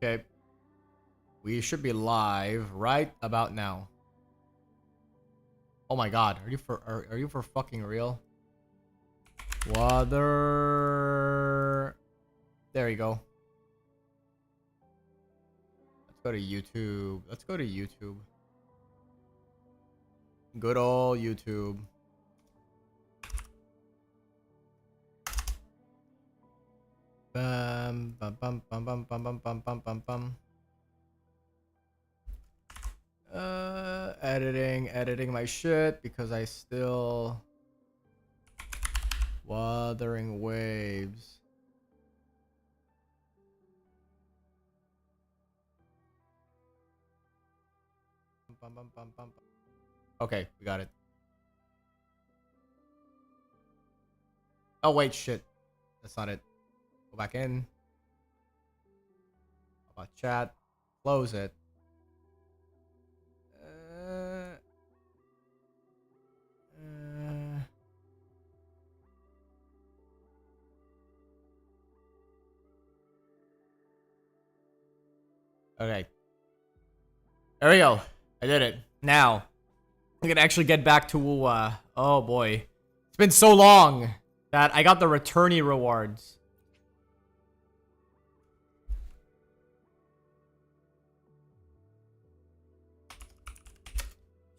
Okay. We should be live right about now. Oh my god, are you for fucking real? Water. There you go. Let's go to YouTube. Let's go to YouTube. Good old YouTube. Bum bum bum bum bum bum bum bum bum bum bum. Editing my shit because I still Wuthering Waves. Bum, bum, bum, bum, bum. Okay, we got it. Oh wait, shit. That's not it. Go back in. How about chat? Close it. Okay. There we go. I did it. Now, I can actually get back to Wuwa. Oh boy. It's been so long that I got the returnee rewards.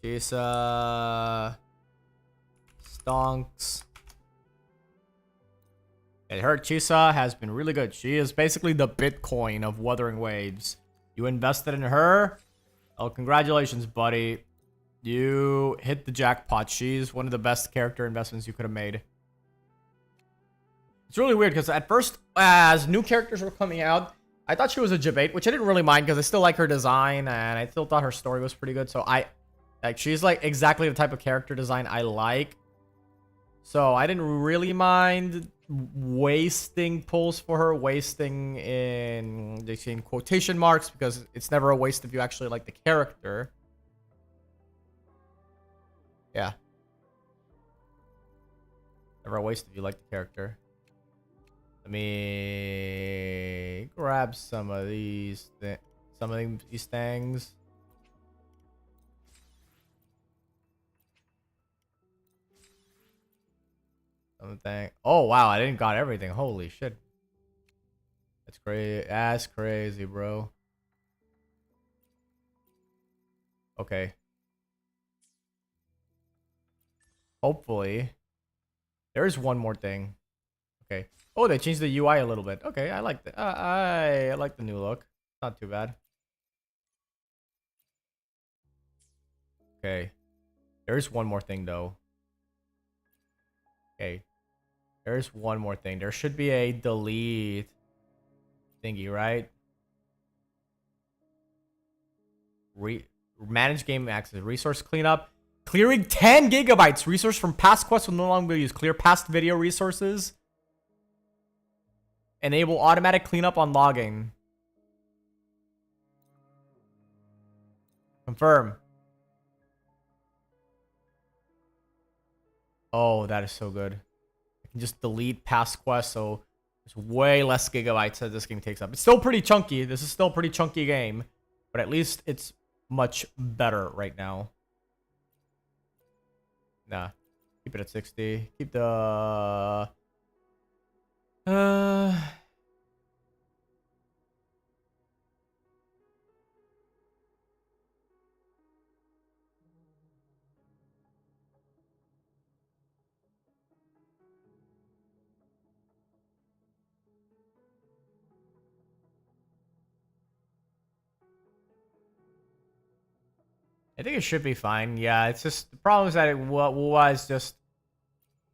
Chisa. Stonks. And her Chisa has been really good. She is basically the Bitcoin of Wuthering Waves. You invested in her? Oh, congratulations, buddy. You hit the jackpot. She's one of the best character investments you could have made. It's really weird because at first, as new characters were coming out, I thought she was a debate, which I didn't really mind because I still like her design and I still thought her story was pretty good. So she's like exactly the type of character design I like. So I didn't really mind wasting pulls for her, wasting in quotation marks, because it's never a waste if you actually like the character. Yeah. Never a waste if you like the character. Let me grab some of these things. Something. Oh wow, I didn't got everything. Holy shit. That's crazy. That's crazy, bro. Okay. Hopefully. There's one more thing. Okay. Oh, they changed the UI a little bit. Okay, I like the I like the new look. Not too bad. Okay. There's one more thing though. Okay. There's one more thing. There should be a delete thingy, right? Manage game access. Resource cleanup. Clearing 10 gigabytes. Resource from past quests will no longer be used. Clear past video resources. Enable automatic cleanup on logging. Confirm. Oh, that is so good. I can just delete past quests, so there's way less gigabytes that this game takes up. It's still pretty chunky. This is still a pretty chunky game, but at least it's much better right now. Nah, keep it at 60. Keep the I think it should be fine. Yeah, it's just the problem is that Wuwa is just,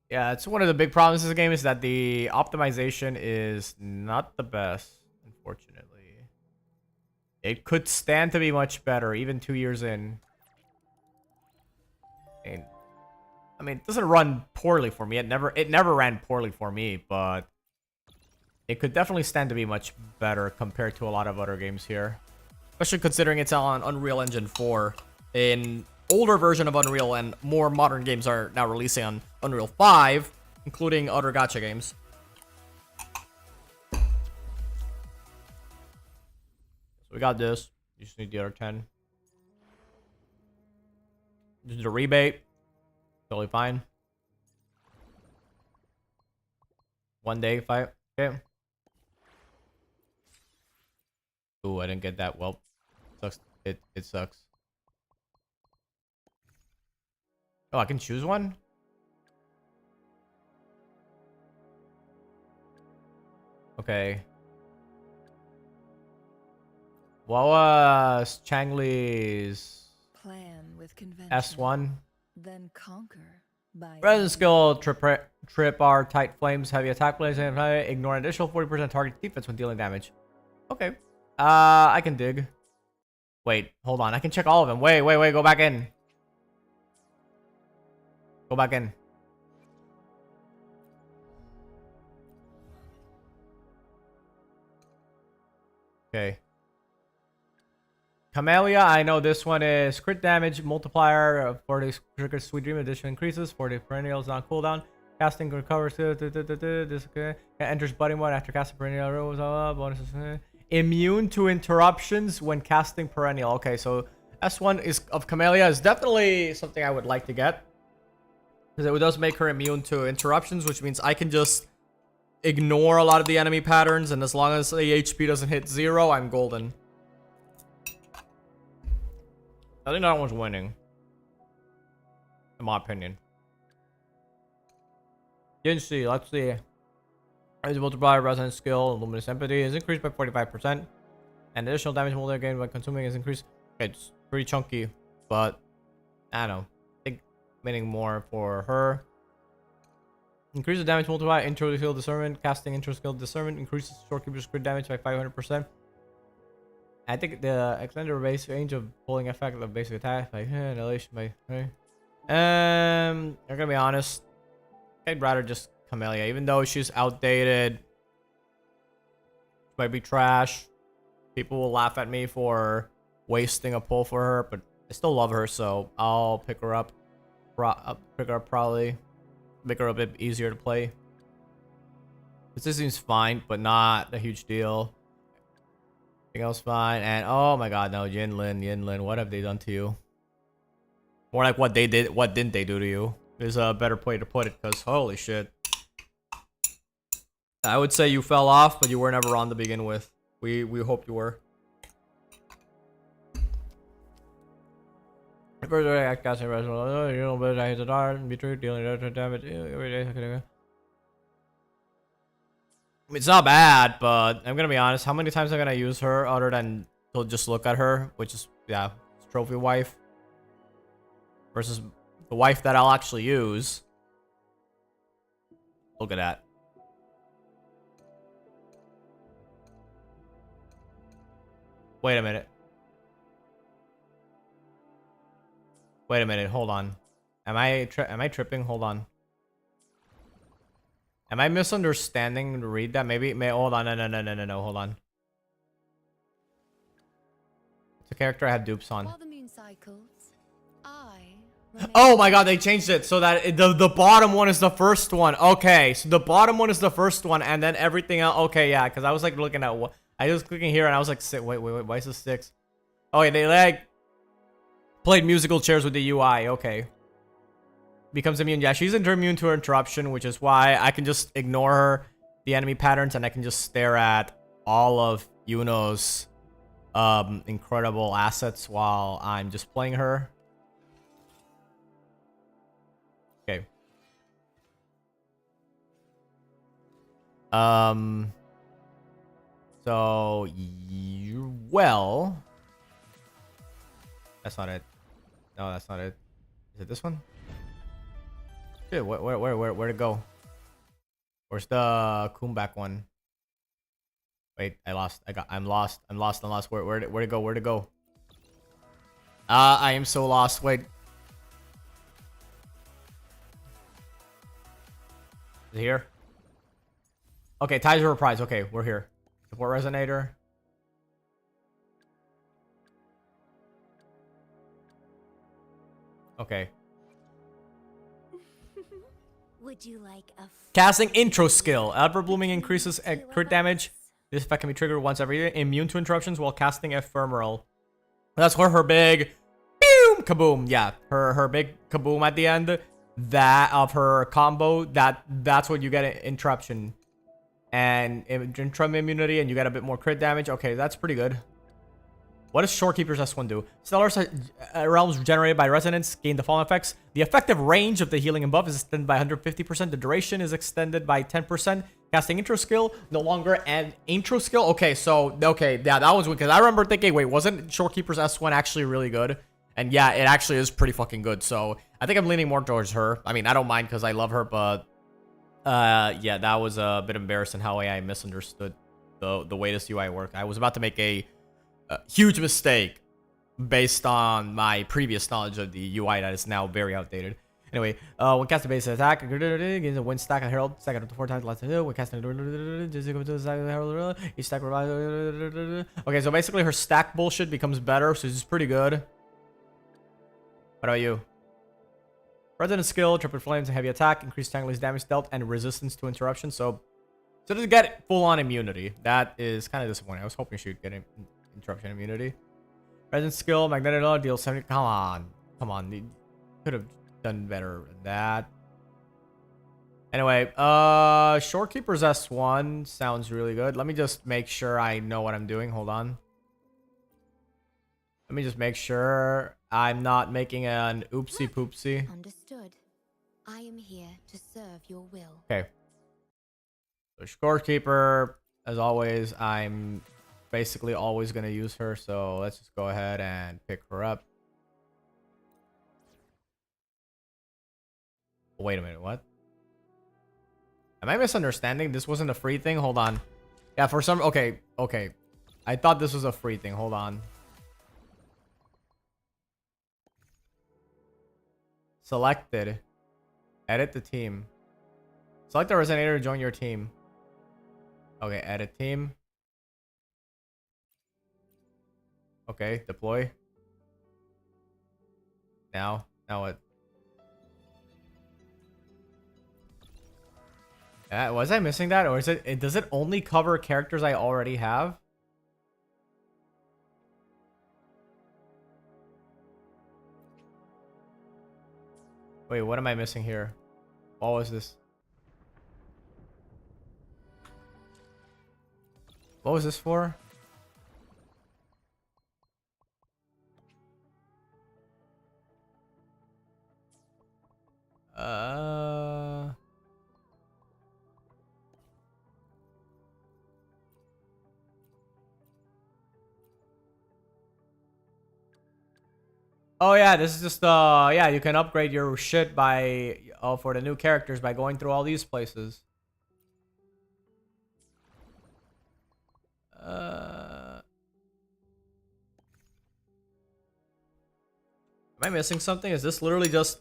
yeah, it's one of the big problems of the game is that the optimization is not the best, unfortunately. It could stand to be much better, even 2 years in. And I mean, it doesn't run poorly for me. It never ran poorly for me, but it could definitely stand to be much better compared to a lot of other games here. Especially considering it's on Unreal Engine 4. An older version of Unreal and more modern games are now releasing on Unreal 5, including other gacha games. So we got this. You just need the other 10. This is a rebate. Totally fine. 1 day fight. Okay. Ooh, I didn't get that. Well, sucks. It sucks. Oh, I can choose one? Okay. What was Changli's plan with convention? S1? Then conquer by Present skill trip our tight flames, heavy attack plays, and ignore an additional 40% target defense when dealing damage. Okay. I can dig. Wait, hold on. I can check all of them. Wait. Go back in. Go back in. Okay. Camellia, I know this one is crit damage multiplier for the trigger sweet dream edition increases for the perennials on cooldown. Casting recovers. This enters buddy mode after casting perennial. Bonuses. Immune to interruptions when casting perennial. Okay, so S1 is of Camellia is definitely something I would like to get. Because it does make her immune to interruptions, which means I can just ignore a lot of the enemy patterns, and as long as the HP doesn't hit 0, I'm golden. I think that one's winning. In my opinion. Let's see. As multiplier resonance skill, luminous empathy is increased by 45%. And additional damage multiplier gained by consuming is increased. It's pretty chunky, but I don't know. I think winning more for her. Increase the damage multiplier, intro skill discernment, casting intro skill discernment, increases storekeeper's crit damage by 500%. I think the extended base range of pulling effect of basic attack by annihilation by I'm gonna be honest. I'd rather just Camellia, even though she's outdated. Might be trash. People will laugh at me for wasting a pull for her, but I still love her, so I'll pick her up. Pick her up probably. Make her a bit easier to play. This seems fine, but not a huge deal. Everything else fine. And oh my god, no, Yinlin, what have they done to you? More like what they did, what didn't they do to you? Is a better way to put it, because holy shit. I would say you fell off, but you were never on to begin with. We hope you were. Further act casting resonance, you know, but I hit the dart, be true, dealing damage every day. It's not bad, but I'm gonna be honest. How many times am I gonna use her other than to just look at her, which is yeah, trophy wife versus the wife that I'll actually use. Look at that. Wait a minute. Wait a minute. Hold on. Am I tripping? Hold on. Am I misunderstanding to read that? Maybe. Hold on. No. Hold on. It's a character I had dupes on. While the moon cycles, Oh my god, they changed it so that the bottom one is the first one. Okay, so the bottom one is the first one, and then everything else. Okay, yeah, because I was like looking at what I was clicking here, and I was like, wait, why is this 6? Oh yeah, they like played musical chairs with the UI. Okay, becomes immune. Yeah, she's immune to her interruption, which is why I can just ignore her, the enemy patterns, and I can just stare at all of Yuno's incredible assets while I'm just playing her. Okay. So well, that's not it. No, that's not it. Is it this one? Dude, where'd it go? Where's the Kumbak one? Wait, I'm lost. Where'd it go? I am so lost. Wait. Is it here? Okay, ties are reprise. Okay, we're here. Support resonator. Okay. Would you like a Casting intro skill. Ever blooming increases crit damage This effect can be triggered once every year. Immune to interruptions while casting ephemeral. That's her big boom kaboom. Yeah, her big kaboom at the end. That of her combo. That's what you get an interruption and interrupt immunity, and you get a bit more crit damage. Okay, that's pretty good. What does Shorekeeper's S1 do? Stellar realms generated by resonance gain the following effects. The effective range of the healing and buff is extended by 150%. The duration is extended by 10%. Casting intro skill, no longer an intro skill. Okay, so, okay, yeah, that was weird. Because I remember thinking, wait, wasn't Shorekeeper's S1 actually really good? And yeah, it actually is pretty fucking good. So, I think I'm leaning more towards her. I mean, I don't mind because I love her, but yeah, that was a bit embarrassing how I misunderstood the way this UI worked. I was about to make a huge mistake based on my previous knowledge of the UI that is now very outdated. Anyway, when casting base attack, gains a win stack and herald stack up to 4 times less than when casting each stack revives. Okay, so basically her stack bullshit becomes better, so it's pretty good. What about you? Resonant skill, triple flames, and heavy attack, increased tangless damage dealt, and resistance to interruption. So to get full-on immunity. That is kind of disappointing. I was hoping she'd get interruption immunity. Resonant skill, magnetic law, deals 70. Come on. Come on. You could have done better than that. Anyway, Shorekeeper's S1 sounds really good. Let me just make sure I know what I'm doing. Hold on. Let me just make sure I'm not making an oopsie poopsie. Understood. I am here to serve your will. Okay. So Shorekeeper, as always, I'm basically always going to use her. So let's just go ahead and pick her up. Wait a minute, what? Am I misunderstanding? This wasn't a free thing? Hold on. Yeah, for some... Okay, okay. I thought this was a free thing. Hold on. Selected. Edit the team. Select a resonator to join your team. Okay, edit team. Okay, deploy. Now what? Was I missing that, or is it? Does it only cover characters I already have? Wait, what am I missing here? What was this? What was this for? Oh yeah, this is just yeah, you can upgrade your shit by for the new characters by going through all these places. Am I missing something? Is this literally just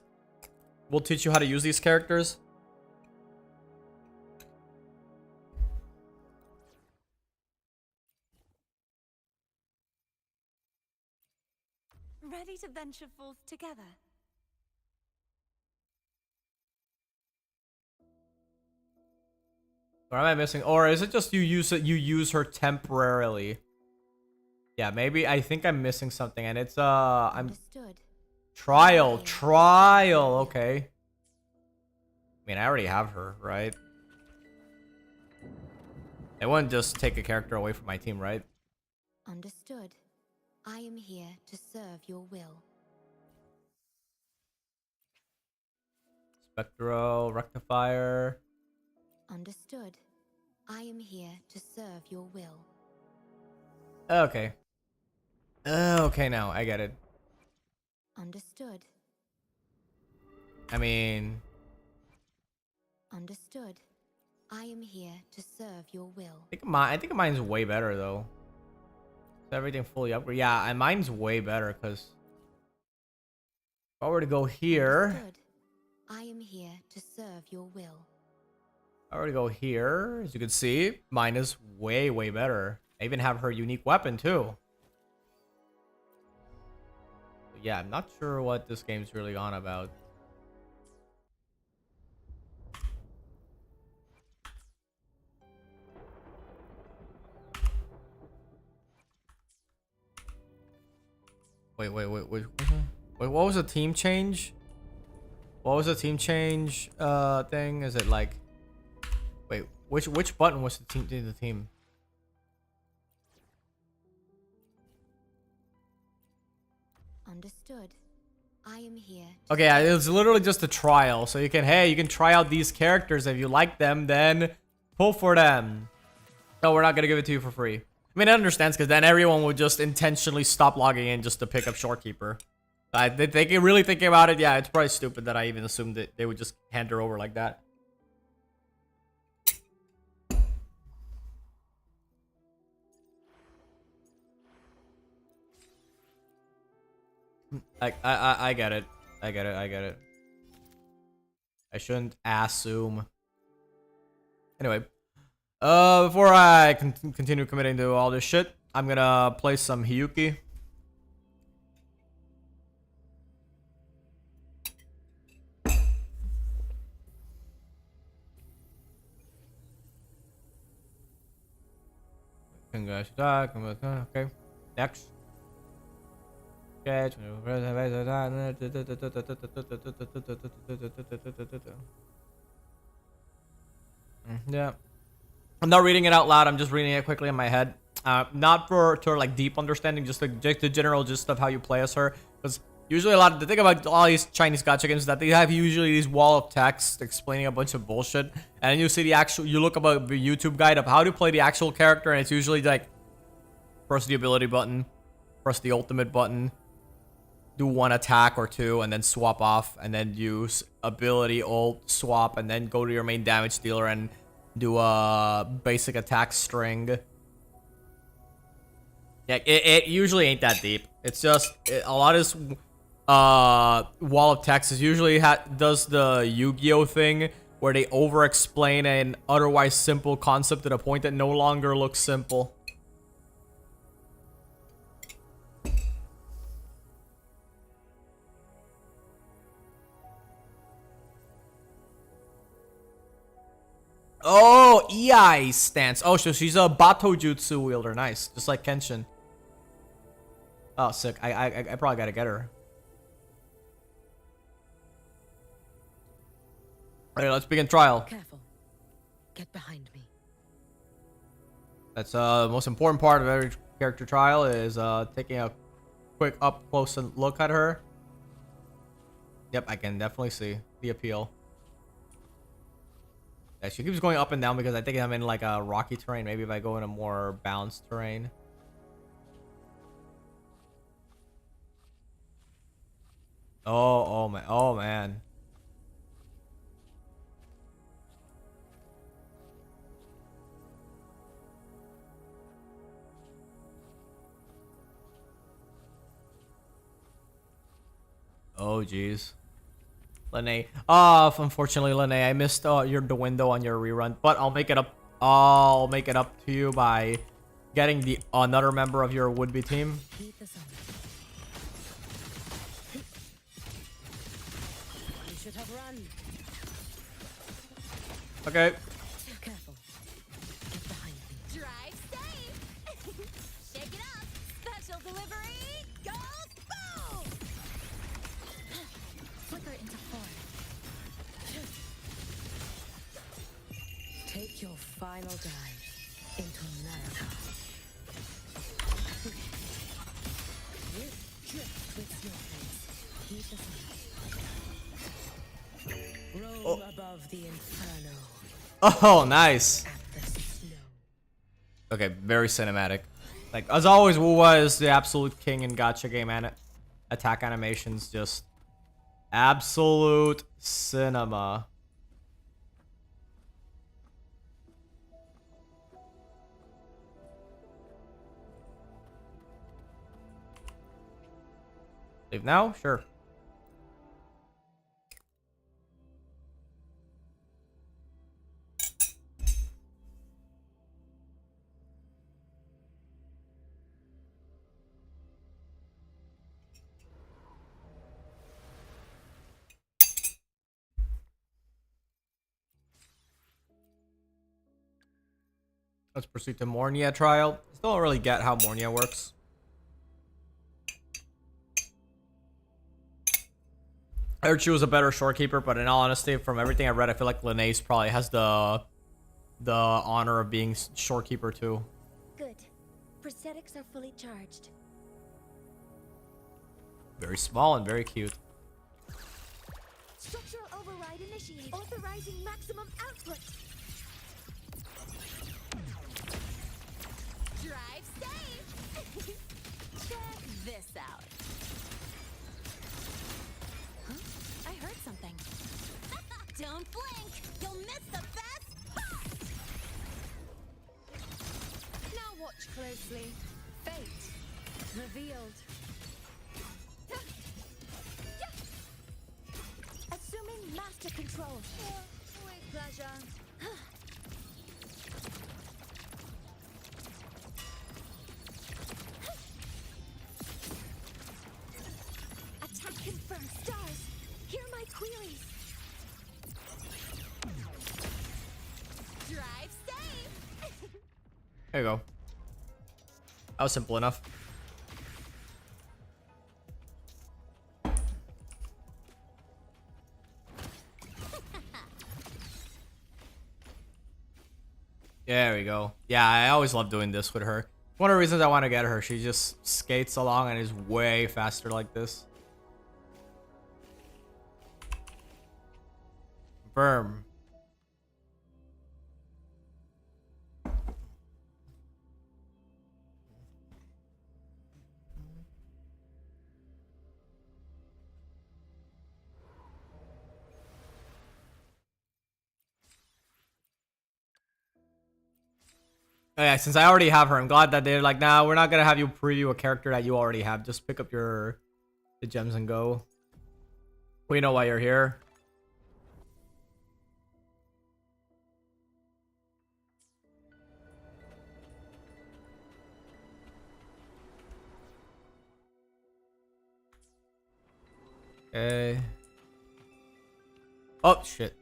we'll teach you how to use these characters? Ready to venture forth together. Or am I missing? Or is it just you use her temporarily? Yeah, maybe I think I'm missing something, and it's I'm Understood. trial. Okay. I mean, I already have her, right? It wouldn't just take a character away from my team, right? Understood. I am here to serve your will. Spectral, Rectifier. Understood. I am here to serve your will. Okay. Okay, now I get it. Understood. I mean, Understood. I am here to serve your will. I think mine's way better though. Is everything fully upgraded? Yeah, and mine's way better because if I were to go here, Understood. I am here to serve your will. if I were to go here, as you can see, mine is way better. I even have her unique weapon too. But yeah, I'm not sure what this game's really on about. Wait, what was the team change? What was the team change thing? Is it like, wait, which button was the team? Understood. I am here. Okay, it was literally just a trial. So you can try out these characters. If you like them, then pull for them. No, we're not gonna give it to you for free. I mean, I understand, because then everyone would just intentionally stop logging in just to pick up Shorekeeper. They really thinking about it. Yeah, it's probably stupid that I even assumed that they would just hand her over like that. I get it. I get it. I shouldn't assume. Anyway, before I continue committing to all this shit, I'm gonna play some Hiyuki. Okay, next. Yeah. I'm not reading it out loud, I'm just reading it quickly in my head. Not for like deep understanding, just the general gist of how you play as her. Because usually the thing about all these Chinese gacha games is that they have usually these wall of text explaining a bunch of bullshit. And then you see you look up a YouTube guide of how to play the actual character, and it's usually like, press the ability button, press the ultimate button, do one attack or two, and then swap off, and then use ability, ult, swap, and then go to your main damage dealer and do a basic attack string. Yeah, it usually ain't that deep. It's just a lot of this wall of text is usually does the Yu-Gi-Oh thing where they over-explain an otherwise simple concept to the point that no longer looks simple. Oh, EI stance. Oh, so she's a Bato Jutsu wielder. Nice. Just like Kenshin. Oh, sick. I probably gotta get her. Alright, let's begin trial. Careful. Get behind me. That's the most important part of every character trial is taking a quick up close and look at her. Yep, I can definitely see the appeal. Yeah, she keeps going up and down because I think I'm in like a rocky terrain. Maybe if I go in a more balanced terrain. Oh man. Oh man. Oh jeez. Lene. Unfortunately, Lene, I missed the window on your rerun, but I'll make it up. I'll make it up to you by getting the another member of your would-be team. Keep this on. You should have run. Okay. Careful. Get behind me. Drive safe. Shake it up. Special delivery. Goes boom. Flicker into form. Take your final dive into America. You drift with snowflakes. Keep this on. Roam above the inferno. Oh, nice. At the snow. Okay, very cinematic. Like, as always, Wuwa is the absolute king in gacha game and attack animations. Just absolute cinema. Leave now? Sure. Let's proceed to Mornia trial. Still don't really get how Mornia works. I heard she was a better shorekeeper, but in all honesty, from everything I read, I feel like Linnaeus probably has the honor of being shorekeeper too. Good. Prosthetics are fully charged. Very small and very cute. Structural override initiated. Authorizing maximum output. Drive safe. Check this out. Huh? I heard something. Don't blink. You'll miss the best part. Now watch closely. Fate revealed. Assuming master control. With pleasure. Attack confirmed. Stars, hear my queries. Drive safe. There you go. That was simple enough. There we go. Yeah, I always love doing this with her. One of the reasons I want to get her, she just skates along and is way faster like this. Confirm. Oh yeah, since I already have her, I'm glad that they're like, nah, we're not gonna have you preview a character that you already have. Just pick up the gems and go. We know why you're here. Okay. Oh shit.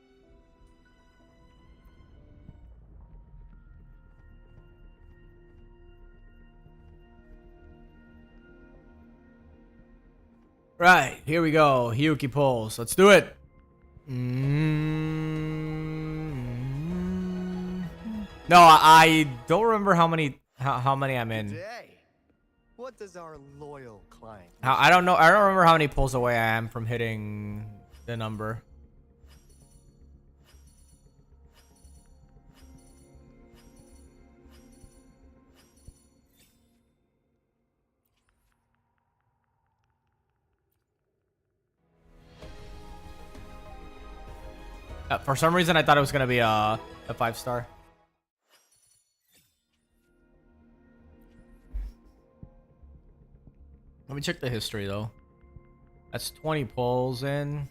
Right, here we go. Hiyuki pulls. Let's do it. No, I don't remember how many I'm in. Today, what does our loyal client? I don't know. I don't remember how many pulls away I am from hitting the number. For some reason, I thought it was gonna be a 5-star. Let me check the history though. That's 20 pulls in.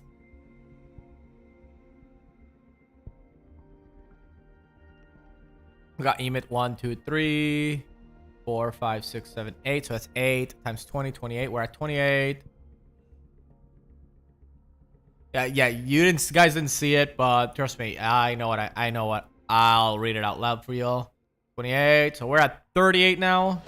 We got emit 1, 2, 3, 4, 5, 6, 7, 8. So that's 8 times 20, 28. We're at 28. Yeah, guys didn't see it, but trust me, I know what. I'll read it out loud for y'all. 28. So we're at 38 now.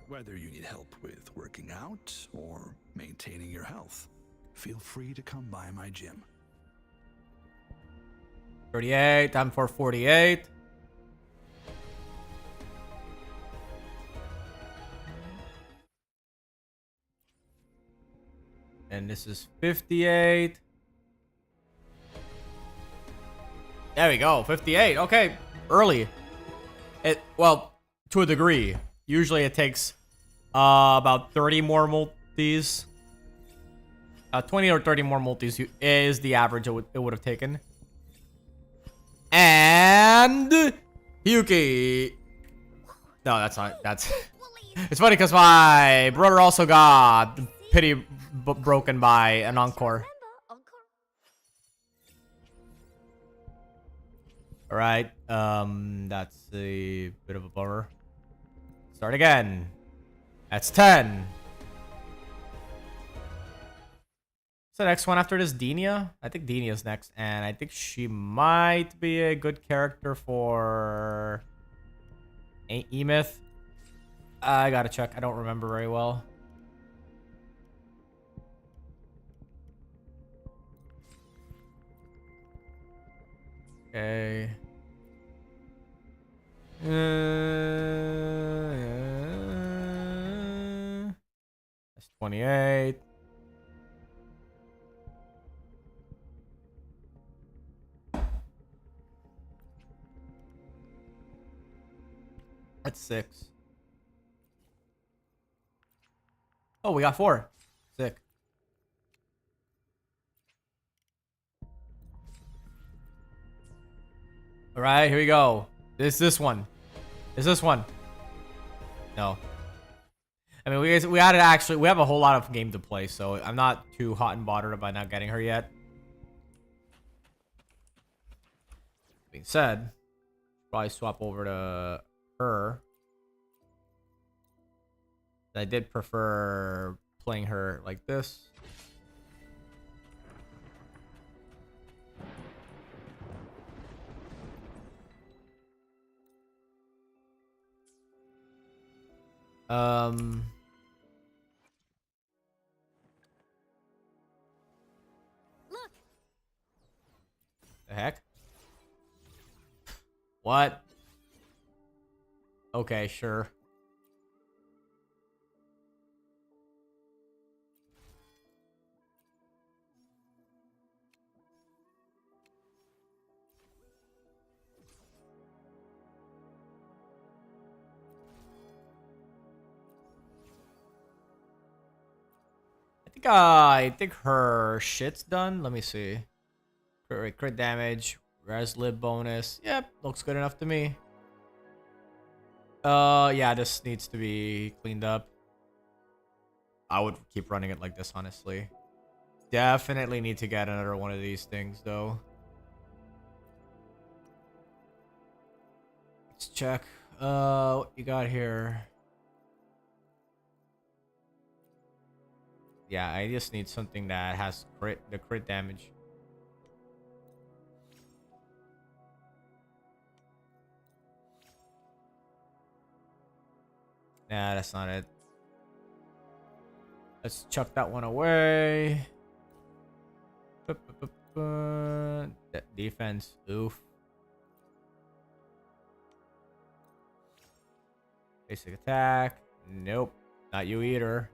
Whether you need help with working out or maintaining your health, feel free to come by my gym. 38. Time for 48. And this is 58. There we go. 58. Okay. Early. Well, to a degree. Usually it takes about 30 more multis. 20 or 30 more multis is the average it would have taken. And Hiyuki. No, that's not. That's. It's funny because my brother also got pity broken by an encore. All right. That's a bit of a bummer. Start again. That's 10. the next one after this? Denia? I think Denia's next, and I think she might be a good character for Emyth. I gotta check. I don't remember very well. Okay. That's 28. That's 6. Oh, we got 4. Sick. All right, here we go. This one. Is this one? No. I mean, we had to actually, we have a whole lot of game to play, so I'm not too hot and bothered about not getting her yet. Being said, probably swap over to her. I did prefer playing her like this. Look, The heck? What? Okay, sure. I think her shit's done. Let me see. Crit damage, res lib bonus. Yep, looks good enough to me. Yeah, this needs to be cleaned up. I would keep running it like this, honestly. Definitely need to get another one of these things, though. Let's check. What you got here? Yeah, I just need something that has the crit damage. Nah, that's not it. Let's chuck that one away. Defense. Oof. Basic attack. Nope. Not you either.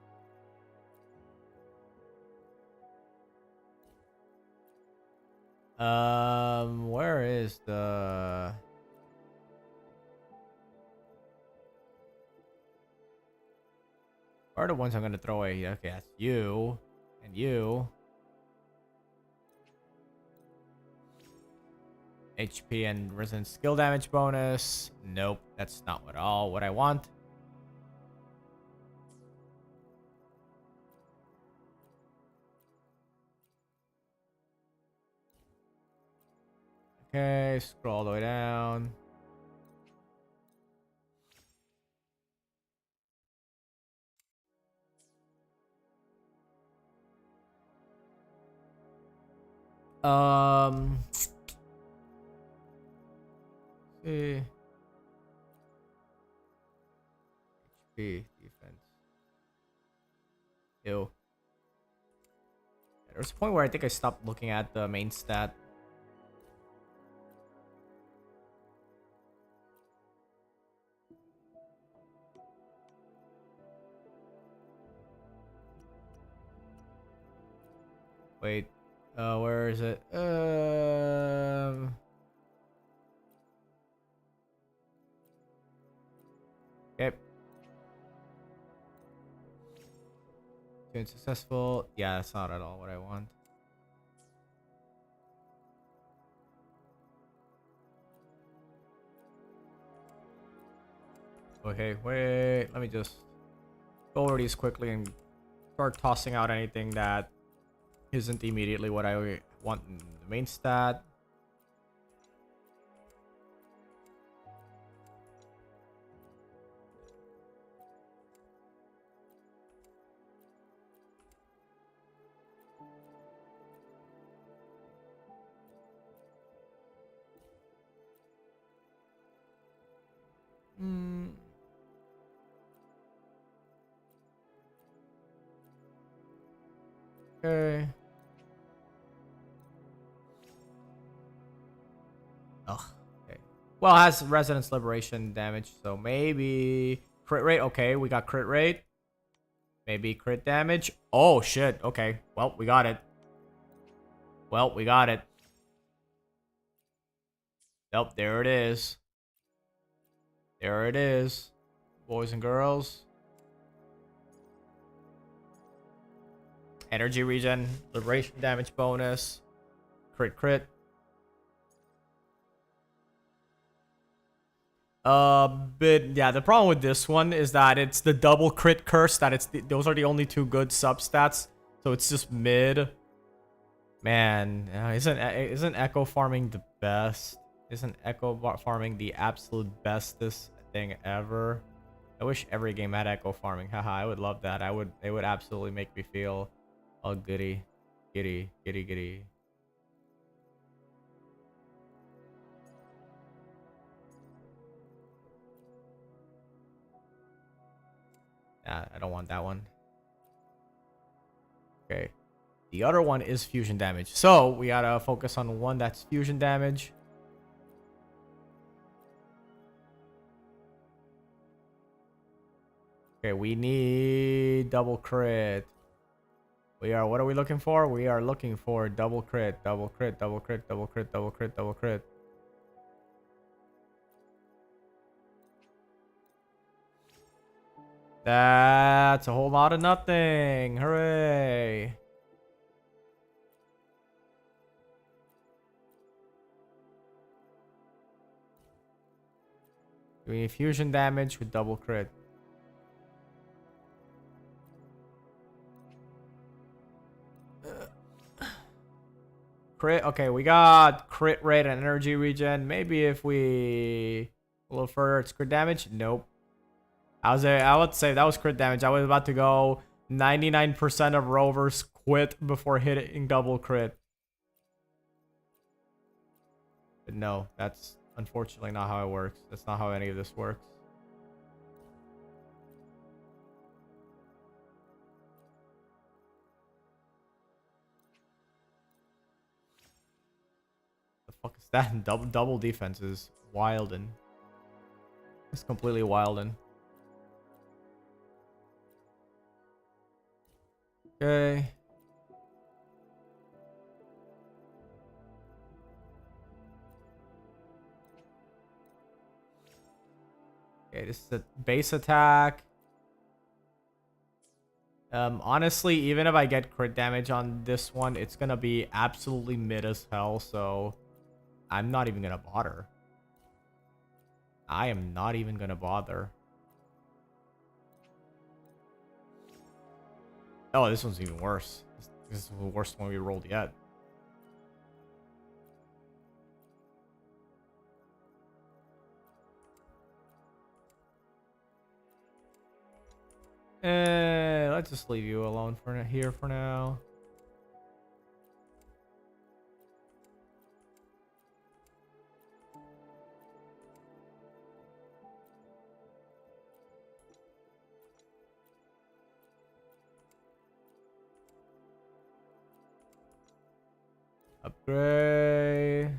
Where is the... Where are the ones I'm gonna throw away? Okay, that's you. And you. HP and resistance skill damage bonus. Nope, that's not at all what I want. Okay, scroll all the way down. See. HP defense. Ew. There's a point where I think I stopped looking at the main stat. Wait, where is it? Okay. Doing successful. Yeah, that's not at all what I want. Okay, wait. Let me just go over these quickly and start tossing out anything that isn't immediately what I want in the main stat. Okay. Ugh. Okay. Well, it has resonance liberation damage, so maybe crit rate. Okay, we got crit rate. Maybe crit damage. Oh shit. Okay. Well, we got it. Well, we got it. Yep, there it is. There it is. Boys and girls. Energy regen, liberation damage bonus, crit. But yeah, the problem with this one is that it's the double crit curse. That those are the only two good substats. So it's just mid. Man, isn't echo farming the best? Isn't echo farming the absolute bestest thing ever? I wish every game had echo farming. Haha, I would love that. It would absolutely make me feel all giddy. Yeah, I don't want that one. Okay. The other one is fusion damage. So we gotta focus on one that's fusion damage. Okay, we need double crit. What are we looking for? We are looking for double crit. That's a whole lot of nothing. Hooray. We need fusion damage with double crit. Crit. Okay, we got crit rate and energy regen. Maybe if we a little further, it's crit damage. Nope. I would say that was crit damage. I was about to go 99% of rovers quit before hitting double crit. But no, that's unfortunately not how it works. That's not how any of this works. The fuck is that? Double defense is wildin'. It's completely wildin'. Okay. Okay, this is a base attack. Honestly, even if I get crit damage on this one, it's gonna be absolutely mid as hell, so I'm not even gonna bother. I am not even gonna bother. Oh, this one's even worse. This is the worst one we rolled yet. Let's just leave you alone here for now. Upgrade.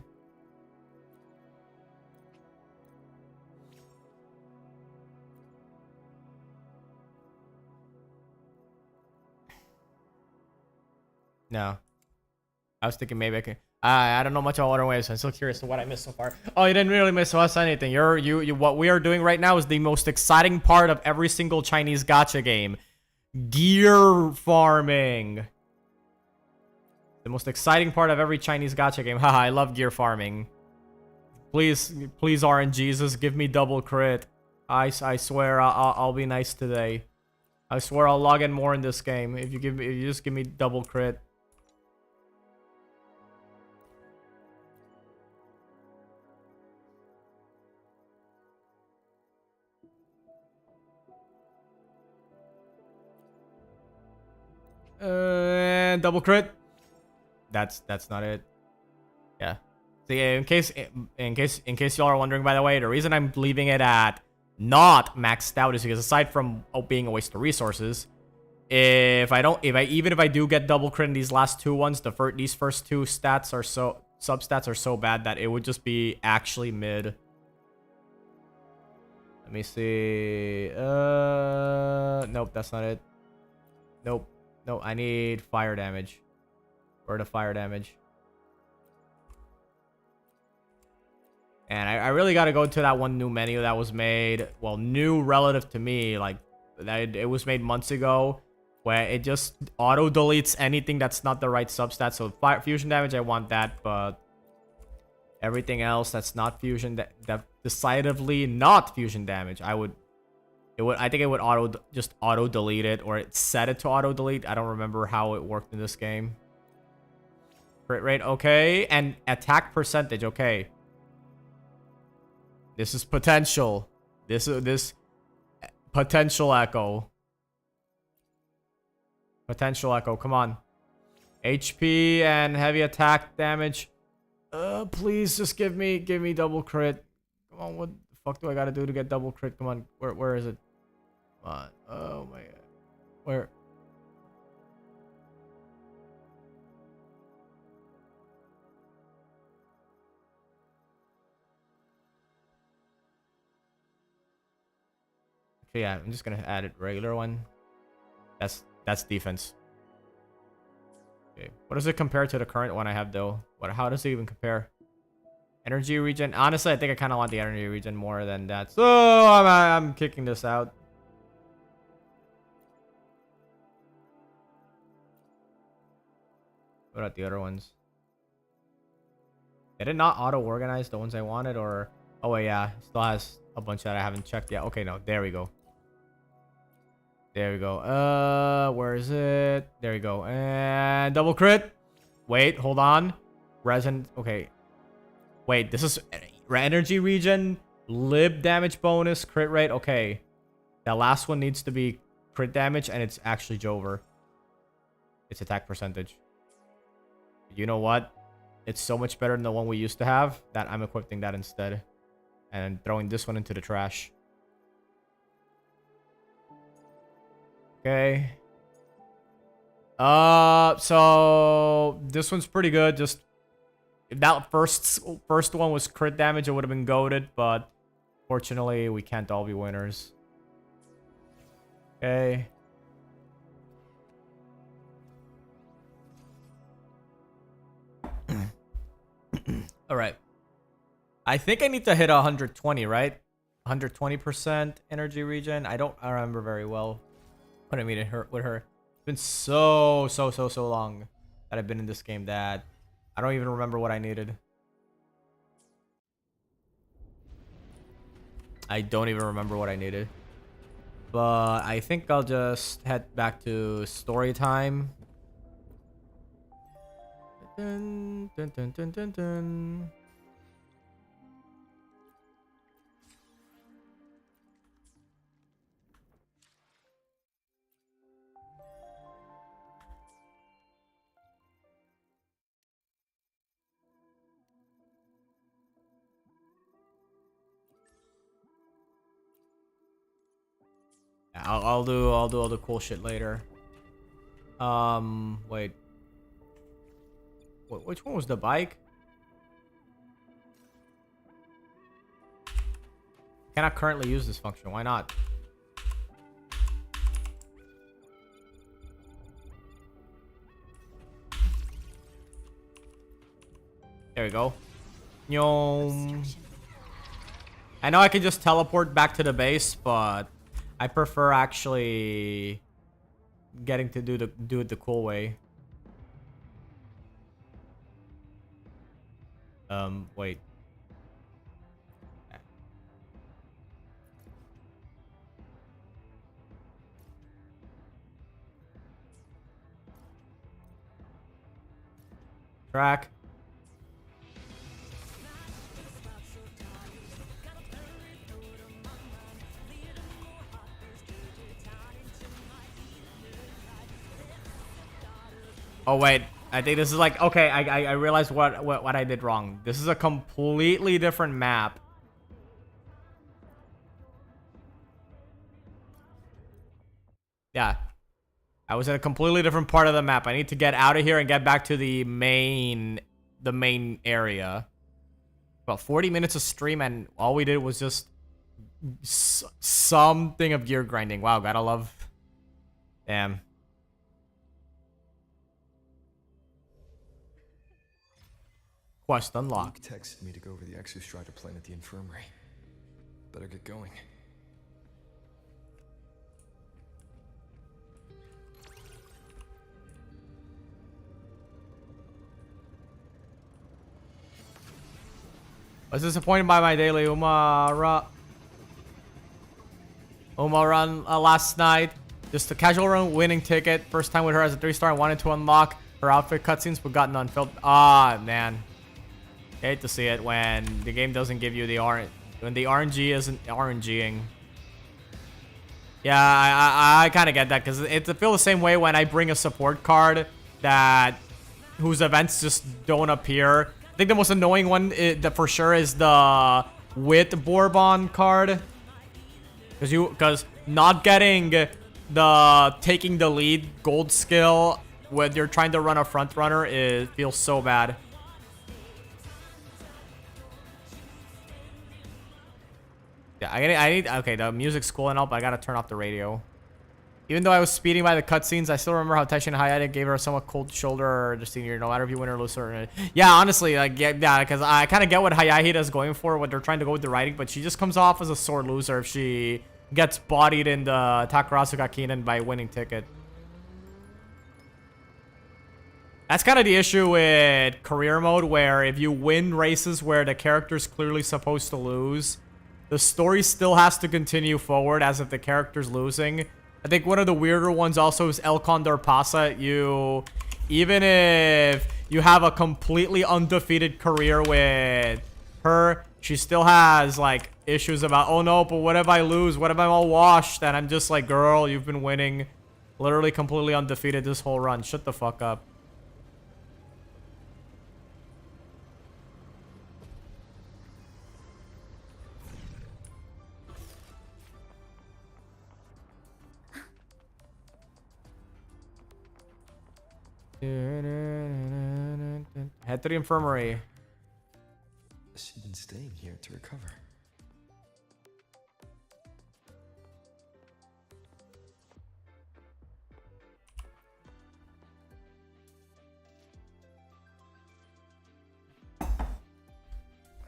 No. I was thinking maybe I can. I don't know much about Water Waves, so I'm still curious to what I missed so far. Oh, you didn't really miss us anything. What we are doing right now is the most exciting part of every single Chinese gacha game. Gear farming. The most exciting part of every Chinese gacha game. Haha, I love gear farming. Please RNGesus, give me double crit. I swear I'll be nice today. I swear I'll log in more in this game if you just give me double crit. Double crit. That's not it. Yeah. So yeah, in case y'all are wondering, by the way, the reason I'm leaving it at not maxed out is because aside from being a waste of resources, If I do get double crit in these last two ones, these first two stats are substats are so bad that it would just be actually mid. Let me see. Nope, that's not it. Nope. No, I need fire damage. Or the fire damage. And I really got to go to that one new menu that was made. Well, new relative to me. Like, it was made months ago. Where it just auto-deletes anything that's not the right substat. So, fusion damage, I want that. But everything else that's not fusion, that decidedly not fusion damage, I think it would auto-delete it. Or it set it to auto-delete. I don't remember how it worked in this game. Crit rate, okay. And attack percentage, okay. This is potential. This potential echo. Potential echo, come on. HP and heavy attack damage. Please just give me double crit. Come on, what the fuck do I gotta do to get double crit? Come on, where is it? Come on. Oh my god. Where? Okay, yeah, I'm just gonna add it regular one. That's defense. Okay, what does it compare to the current one I have though? How does it even compare? Energy regen. Honestly, I think I kind of want the energy regen more than that. So I'm kicking this out. What about the other ones? Did it not auto-organize the ones I wanted, or? Oh wait, yeah, it still has a bunch that I haven't checked yet. Okay, no, there we go. There we go. Where is it? There we go. And double crit. Wait, hold on. Resin. Okay. Wait, this is energy regen, lib damage bonus, crit rate. Okay. That last one needs to be crit damage, and it's actually Jover. It's attack percentage. You know what? It's so much better than the one we used to have that I'm equipping that instead. And throwing this one into the trash. Okay. So this one's pretty good. Just if that first one was crit damage, it would have been goated, but fortunately we can't all be winners. Okay. All right. I think I need to hit 120, right? 120% energy regen. I remember very well. What I mean with her. It's been so long that I've been in this game that I don't even remember what I needed. I don't even remember what I needed. But I think I'll just head back to story time. Dun, dun, dun, dun, dun, dun. I'll do all the cool shit later. Wait. Which one was the bike? Cannot currently use this function. Why not? There we go. Yum. I know I can just teleport back to the base, but I prefer actually getting to do it the cool way. Wait. Track. Oh wait, I think this is like, okay, I realized what I did wrong. This is a completely different map. Yeah. I was in a completely different part of the map. I need to get out of here and get back to the main area. About 40 minutes of stream, and all we did was just something of gear grinding. Wow, gotta love. Damn. Quest unlocked. Hiyuki texted me to go over the exostrider plan at the infirmary. Better get going. I was disappointed by my daily Uma run last night. Just a casual run, winning ticket. First time with her as a 3-star. I wanted to unlock her outfit cutscenes, but got none filled. Ah, man. Hate to see it when the game doesn't give you the when the RNG isn't RNGing. Yeah, I kind of get that, because it feels the same way when I bring a support card whose events just don't appear. I think the most annoying one that for sure is the with Bourbon card, because not getting the taking the lead gold skill when you're trying to run a front runner, it feels so bad. Yeah, I need, okay, the music's cool and all, but I gotta turn off the radio. Even though I was speeding by the cutscenes, I still remember how Taishin Hayate gave her a somewhat cold shoulder just senior, no matter if you win or lose. Yeah, honestly, like, yeah, because I kind of get what Hayahida is going for, what they're trying to go with the writing, but she just comes off as a sore loser if she gets bodied in the Takarasuka Kinen by winning ticket. That's kind of the issue with career mode, where if you win races where the character's clearly supposed to lose, the story still has to continue forward as if the character's losing. I think one of the weirder ones also is El Condor Pasa. Even if you have a completely undefeated career with her, she still has, like, issues about, oh no, but what if I lose? What if I'm all washed? And I'm just like, girl, you've been winning literally completely undefeated this whole run. Shut the fuck up. Head to the infirmary. She's been staying here to recover.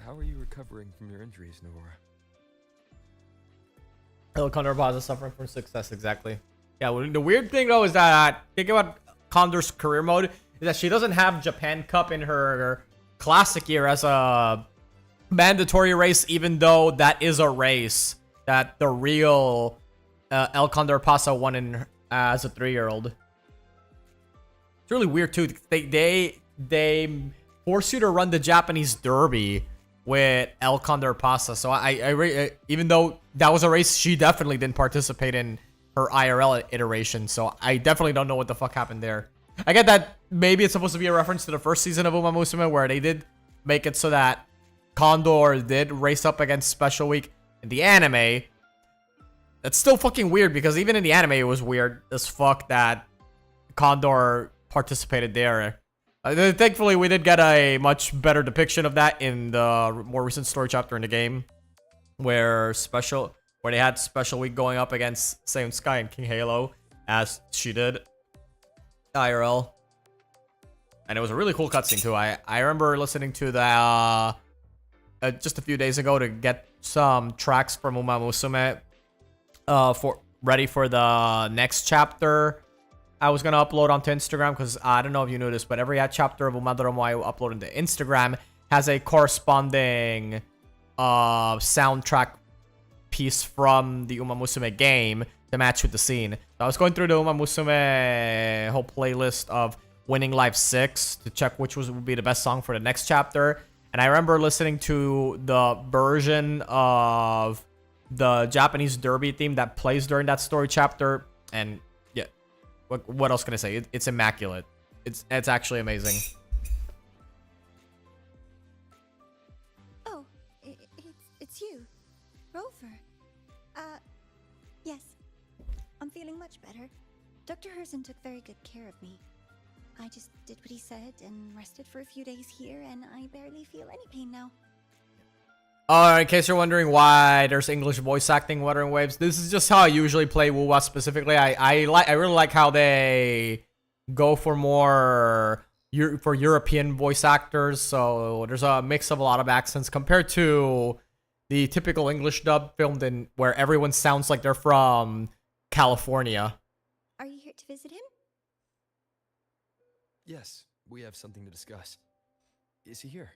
How are you recovering from your injuries, Nora? El Condor Pasa suffering from success, exactly. Yeah, well, the weird thing though is that, think about Condor's career mode, is that she doesn't have Japan Cup in her classic year as a mandatory race, even though that is a race that the real El Condor Pasa won in as a 3-year-old. It's really weird too. They force you to run the Japanese Derby with El Condor Pasa. So even though that was a race she definitely didn't participate in her IRL iteration, so I definitely don't know what the fuck happened there. I get that maybe it's supposed to be a reference to the first season of Umamusume, where they did make it so that Condor did race up against Special Week in the anime. That's still fucking weird, because even in the anime it was weird as fuck that Condor participated there. Thankfully we did get a much better depiction of that in the more recent story chapter in the game, where they had Special Week going up against Saiyan Sky and King Halo, as she did IRL. And it was a really cool cutscene too. I remember listening to that just a few days ago to get some tracks from Umamusume ready for the next chapter I was gonna upload onto Instagram, because I don't know if you knew this, but every chapter of Umadoromo I upload into Instagram has a corresponding soundtrack piece from the Umamusume game to match with the scene. So I was going through the Umamusume whole playlist of Winning Life 6 to check which would be the best song for the next chapter. And I remember listening to the version of the Japanese Derby theme that plays during that story chapter. And yeah, what else can I say? It's immaculate. It's actually amazing. Oh, it's you, Rover. Yes. I'm feeling much better. Dr. Herson took very good care of me. I just did what he said and rested for a few days here, and I barely feel any pain now. In case you're wondering why there's English voice acting Wuthering Waves, this is just how I usually play Wuwa specifically. I really like how they go for more for European voice actors, so there's a mix of a lot of accents compared to the typical English dub filmed in where everyone sounds like they're from California. Are you here to visit him? Yes, we have something to discuss. Is he here?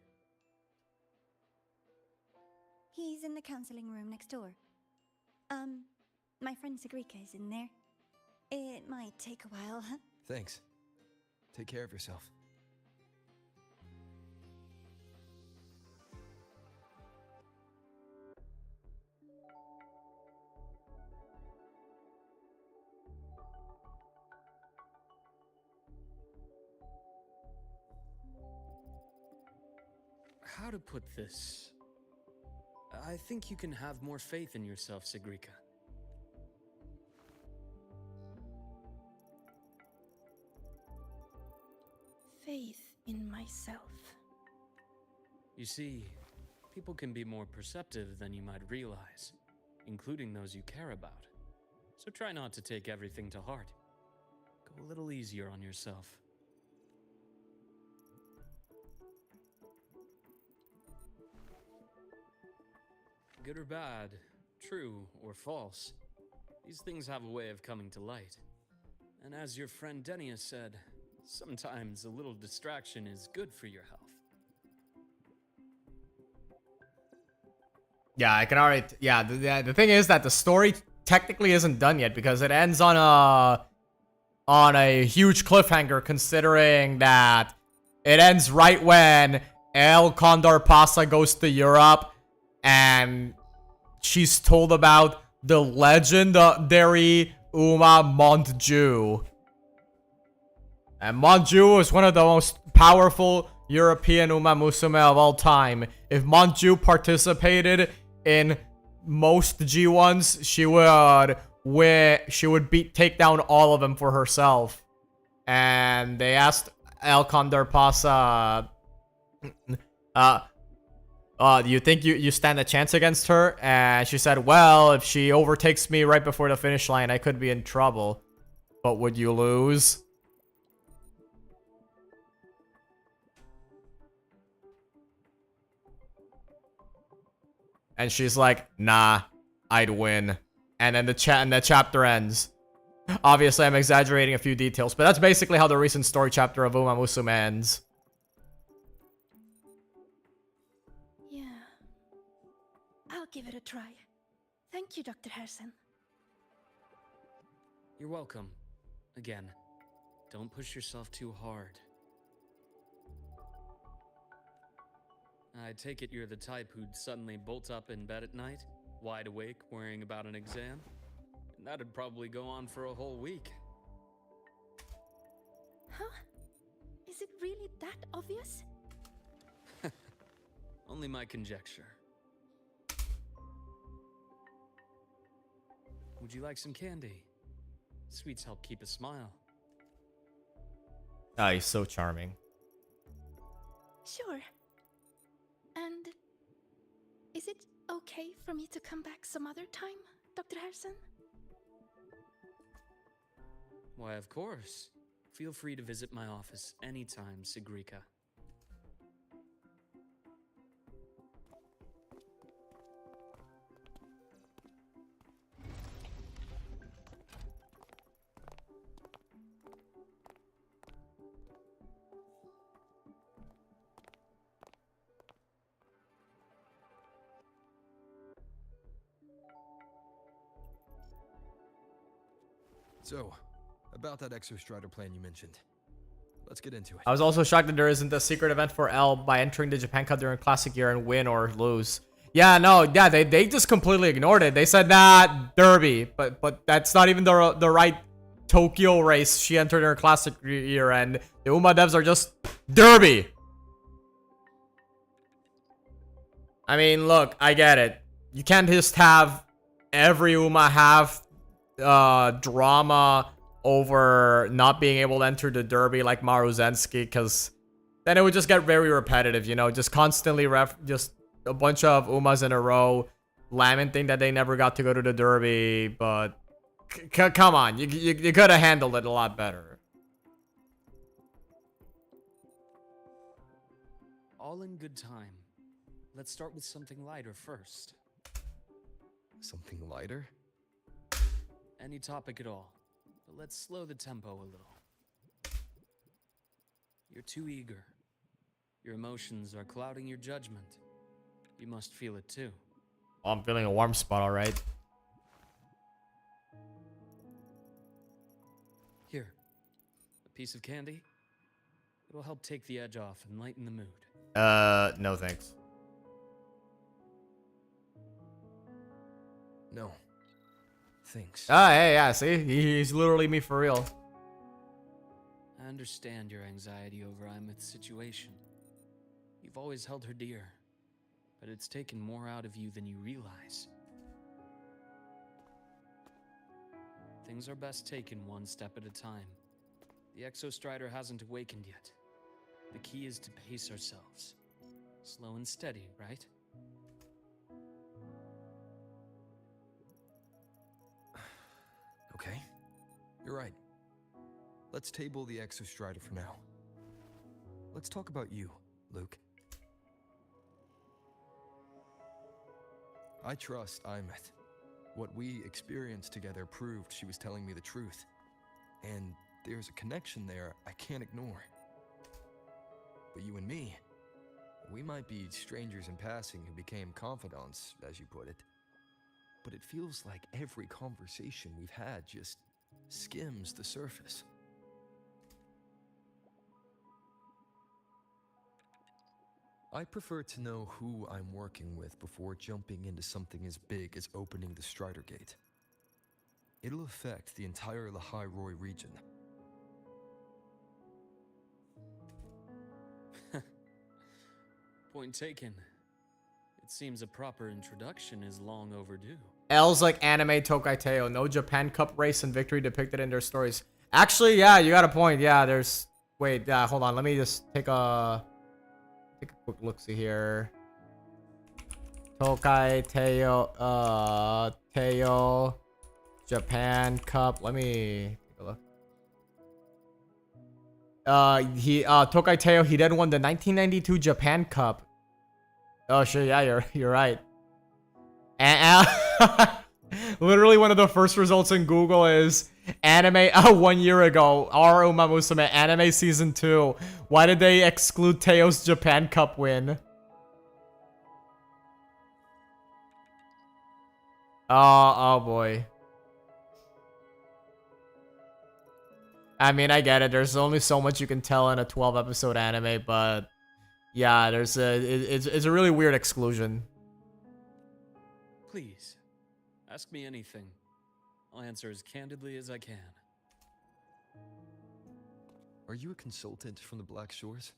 He's in the counseling room next door. My friend Sigrika is in there. It might take a while. Thanks. Take care of yourself. How to put this? I think you can have more faith in yourself, Sigrika. Faith in myself. You see, people can be more perceptive than you might realize, including those you care about. So try not to take everything to heart. Go a little easier on yourself. Good or bad, true or false, these things have a way of coming to light. And as your friend Denia said, sometimes a little distraction is good for your health. Yeah, I can already. Yeah, the thing is that the story technically isn't done yet because it ends on a huge cliffhanger, considering that it ends right when El Condor Pasa goes to Europe and she's told about the legendary Umamusume. And Manju is one of the most powerful European Umamusume of all time. If Manju participated in most G1s, she would take down all of them for herself. And they asked El Condor Pasa, do you think you stand a chance against her? And she said, well, if she overtakes me right before the finish line, I could be in trouble. But would you lose? And she's like, nah, I'd win. And then the chapter ends. Obviously, I'm exaggerating a few details, but that's basically how the recent story chapter of Umamusume ends. Yeah. I'll give it a try. Thank you, Dr. Herson. You're welcome. Again, don't push yourself too hard. I take it you're the type who'd suddenly bolt up in bed at night, wide awake, worrying about an exam? And that'd probably go on for a whole week. Huh? Is it really that obvious? Only my conjecture. Would you like some candy? Sweets help keep a smile. Ah, he's so charming. Sure. And is it okay for me to come back some other time, Dr. Herson? Why, of course. Feel free to visit my office anytime, Sigrika. So, about that Exostrider plan you mentioned. Let's get into it. I was also shocked that there isn't a secret event for L by entering the Japan Cup during Classic Year and win or lose. Yeah, no, yeah, they just completely ignored it. They said, nah, Derby. But that's not even the right Tokyo race she entered in her Classic Year, and the Uma devs are just Derby. I mean, look, I get it. You can't just have every Uma have drama over not being able to enter the derby like Maruzensky, because then it would just get very repetitive, you know, just constantly just a bunch of Umas in a row, lamenting that they never got to go to the derby, but come on, you could have handled it a lot better. All in good time. Let's start with something lighter first. Something lighter? Any topic at all, but let's slow the tempo a little. You're too eager. Your emotions are clouding your judgment. You must feel it too. Oh, I'm feeling a warm spot, alright. Here, a piece of candy. It'll help take the edge off and lighten the mood. No thanks. No. Thanks. Ah, hey, yeah, see? He's literally me for real. I understand your anxiety over Imith's situation. You've always held her dear, but it's taken more out of you than you realize. Things are best taken one step at a time. The Exostrider hasn't awakened yet. The key is to pace ourselves. Slow and steady, right? Okay. You're right. Let's table the Exostrider for now. Let's talk about you, Luke. I trust Imith. What we experienced together proved she was telling me the truth. And there's a connection there I can't ignore. But you and me, we might be strangers in passing who became confidants, as you put it. But it feels like every conversation we've had just skims the surface. I prefer to know who I'm working with before jumping into something as big as opening the Strider Gate. It'll affect the entire Lehigh Roy region. Point taken. It seems a proper introduction is long overdue. L's like anime Tokai Teo. No Japan Cup race and victory depicted in their stories. Actually, yeah, you got a point. Yeah, there's... Wait, hold on. Let me just take a quick look-see here. Tokai Teo, Teo, Japan Cup. Let me take a look. Tokai Teo, he then won the 1992 Japan Cup. Oh shit, yeah, you're right. And literally one of the first results in Google is anime 1 year ago. R Umamusume anime season 2. Why did they exclude Teo's Japan Cup win? Oh boy. I mean, I get it. There's only so much you can tell in a 12 episode anime, but yeah, it's a really weird exclusion. Please, ask me anything. I'll answer as candidly as I can. Are you a consultant from the Black Shores?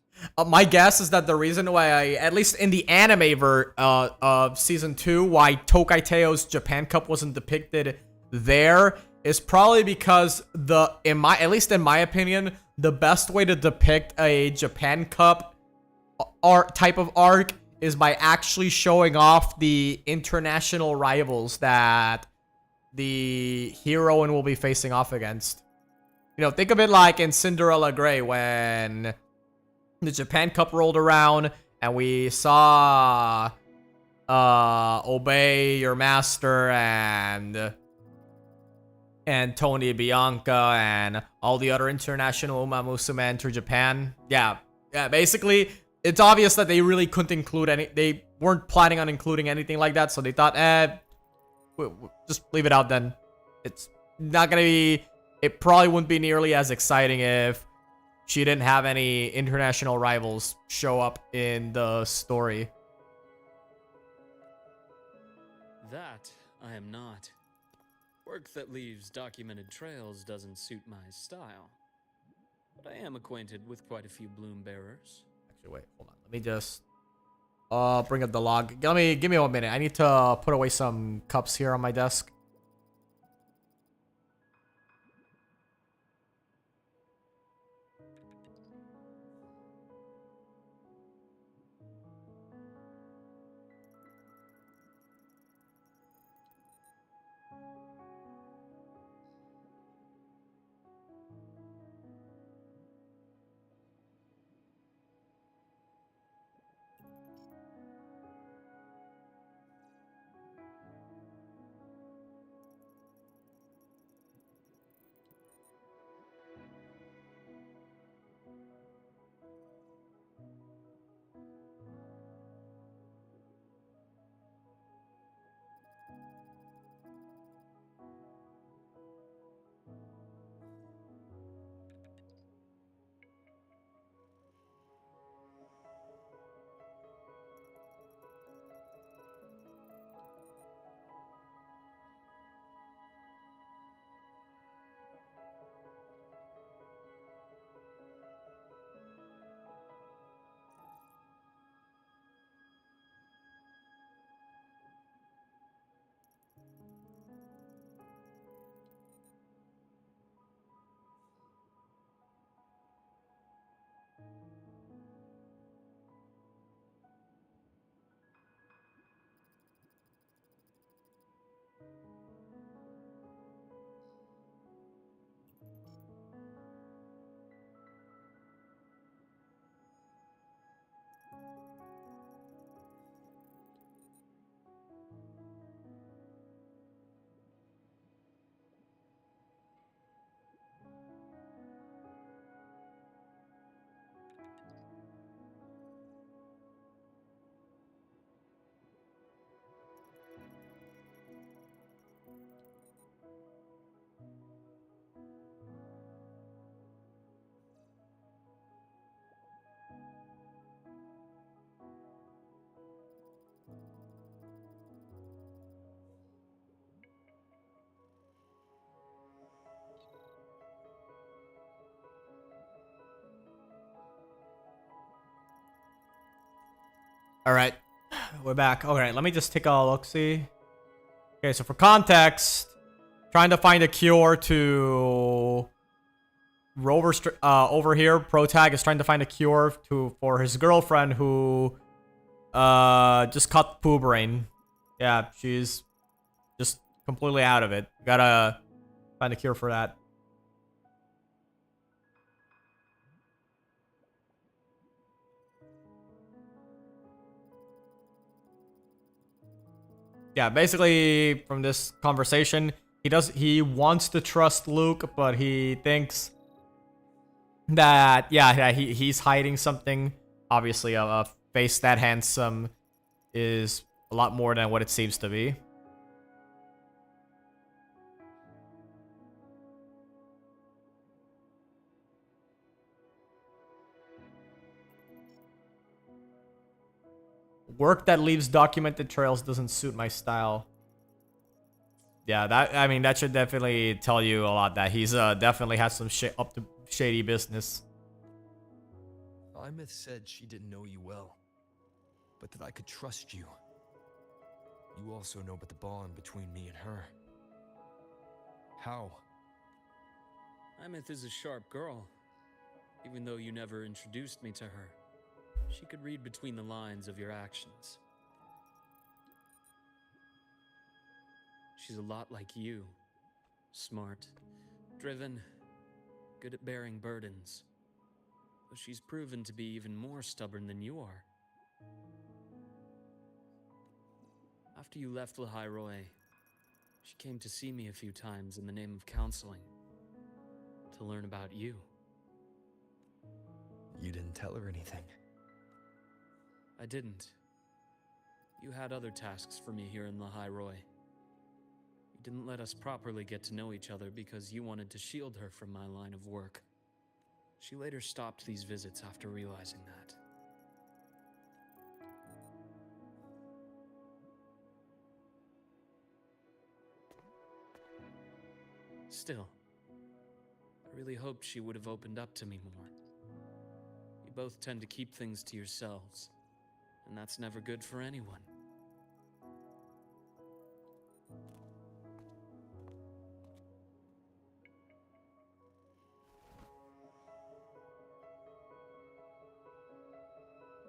My guess is that the reason why at least in the anime of season 2, why Tokai Teo's Japan Cup wasn't depicted there is probably because at least in my opinion, the best way to depict a Japan Cup type of arc is by actually showing off the international rivals that the heroine will be facing off against. You know, think of it like in Cinderella Grey when the Japan Cup rolled around and we saw Obey Your Master and Tony Bianca and all the other international Umamusume enter Japan. Yeah, basically it's obvious that they really couldn't include they weren't planning on including anything like that, so they thought, just leave it out then. It's not gonna be, it probably wouldn't be nearly as exciting if she didn't have any international rivals show up in the story. That I am not. Work that leaves documented trails doesn't suit my style. But I am acquainted with quite a few bloom bearers. Actually, wait, hold on. Let me just bring up the log. Give me 1 minute. I need to put away some cups here on my desk. All right, we're back. All right, let me just take a look. See. Okay, so for context, trying to find a cure to Rover over here. Protag is trying to find a cure for his girlfriend who just caught poo brain. Yeah, she's just completely out of it. Gotta find a cure for that. Yeah, basically from this conversation, he wants to trust Luke, but he thinks that he's hiding something. Obviously, a face that handsome is a lot more than what it seems to be. Work that leaves documented trails doesn't suit my style. Yeah, that should definitely tell you a lot that he's definitely has some up to shady business. Imith said she didn't know you well, but that I could trust you. You also know about the bond between me and her. How? Imith is a sharp girl, even though you never introduced me to her. She could read between the lines of your actions. She's a lot like you. Smart, driven, good at bearing burdens. But she's proven to be even more stubborn than you are. After you left Lahairoi, she came to see me a few times in the name of counseling. To learn about you. You didn't tell her anything. I didn't. You had other tasks for me here in Lahairoi. You didn't let us properly get to know each other because you wanted to shield her from my line of work. She later stopped these visits after realizing that. Still, I really hoped she would have opened up to me more. You both tend to keep things to yourselves. And that's never good for anyone.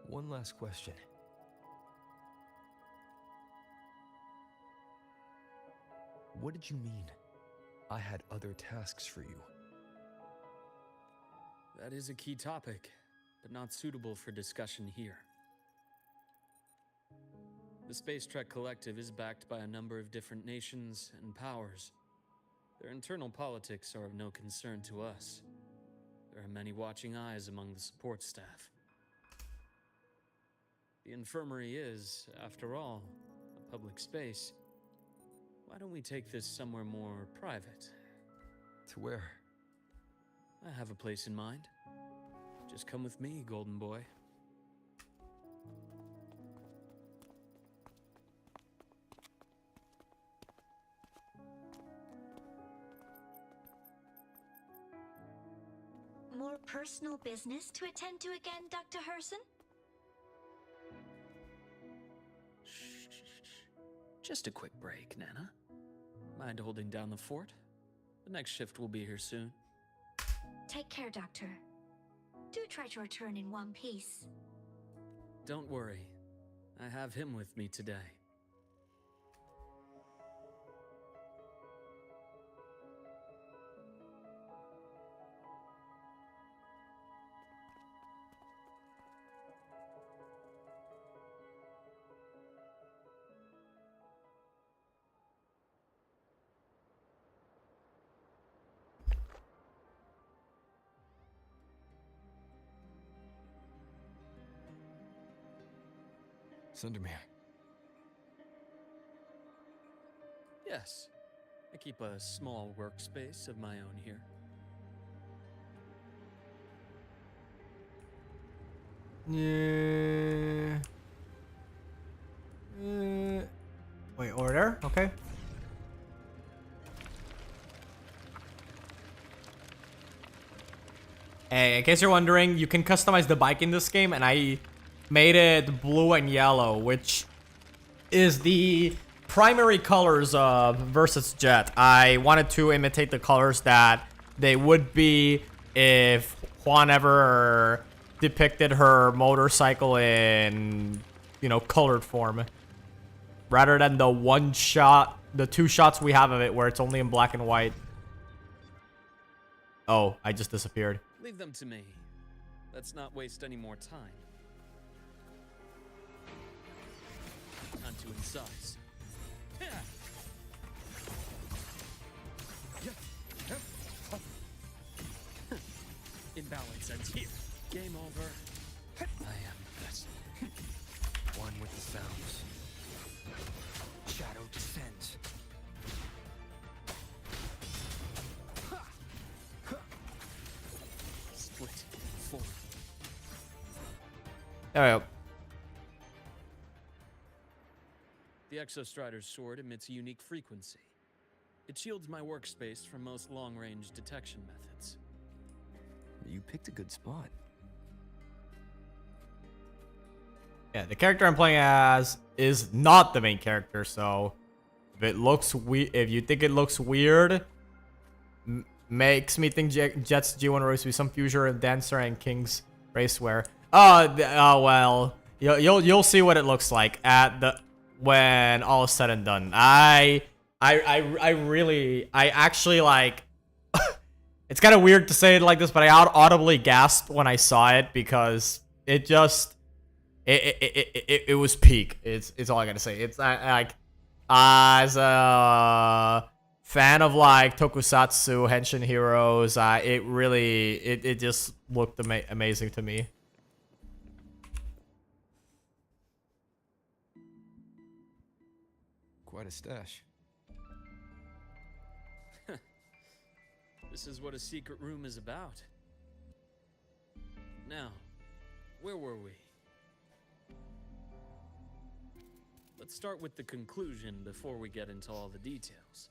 One last question. What did you mean? I had other tasks for you. That is a key topic, but not suitable for discussion here. The Space Trek Collective is backed by a number of different nations and powers. Their internal politics are of no concern to us. There are many watching eyes among the support staff. The infirmary is, after all, a public space. Why don't we take this somewhere more private? To where? I have a place in mind. Just come with me, Golden Boy. More personal business to attend to again, Dr. Herson? Just a quick break, Nana. Mind holding down the fort? The next shift will be here soon. Take care, Doctor. Do try to return in one piece. Don't worry. I have him with me today. Sundermere. Yes. I keep a small workspace of my own here. Yeah. Wait, order? Okay. Hey, in case you're wondering, you can customize the bike in this game, and I made it blue and yellow, which is the primary colors of Versus Jet. I wanted to imitate the colors that they would be if Juan ever depicted her motorcycle in, you know, colored form, rather than the two shots we have of it where it's only in black and white. Oh, I just disappeared. Leave them to me. Let's not waste any more time. Time to incise. Imbalance ends here. Game over. I am the best. One with the sounds. Shadow descends. Split. Four. There we go. The Exostrider's sword emits a unique frequency. It shields my workspace from most long-range detection methods. You picked a good spot. Yeah, the character I'm playing as is not the main character, so if it looks if you think it looks weird, makes me think Jet's G1 race will be some fusion of Dancer and King's racewear. Oh well, you'll see what it looks like at the when all is said and done. I actually like. It's kind of weird to say it like this, but I audibly gasped when I saw it because it just it was peak. It's all I gotta say. It's like as a fan of like tokusatsu henshin heroes, it really it just looked amazing to me. Quite a stash. This is what a secret room is about. Now, where were we? Let's start with the conclusion before we get into all the details.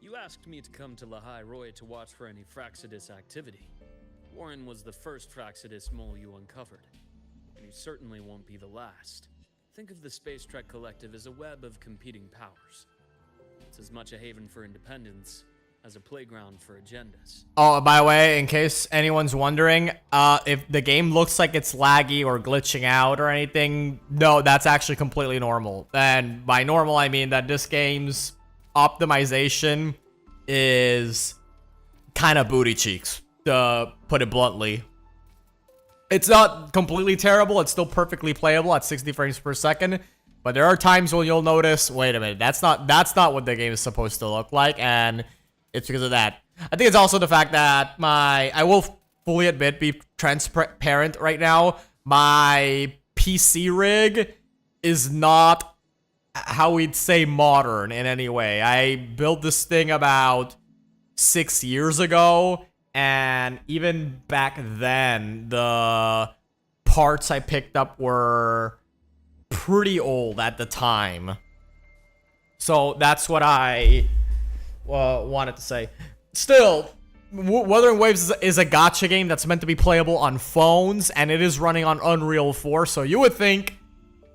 You asked me to come to Lahai Roy to watch for any Fraxidus activity. Warren was the first Fraxidus mole you uncovered, and he certainly won't be the last. Think of the Space Trek Collective as a web of competing powers. It's as much a haven for independence as a playground for agendas. Oh, by the way, in case anyone's wondering, if the game looks like it's laggy or glitching out or anything, no, that's actually completely normal. And by normal, I mean that this game's optimization is kind of booty cheeks, to put it bluntly. It's not completely terrible. It's still perfectly playable at 60 frames per second. But there are times when you'll notice, wait a minute, that's not what the game is supposed to look like, and it's because of that. I think it's also the fact that I will fully admit, be transparent right now, my PC rig is not how we'd say modern in any way. I built this thing about 6 years ago, and even back then, the parts I picked up were pretty old at the time. So that's what I wanted to say. Still, Wuthering Waves is a gacha game that's meant to be playable on phones, and it is running on Unreal 4, so you would think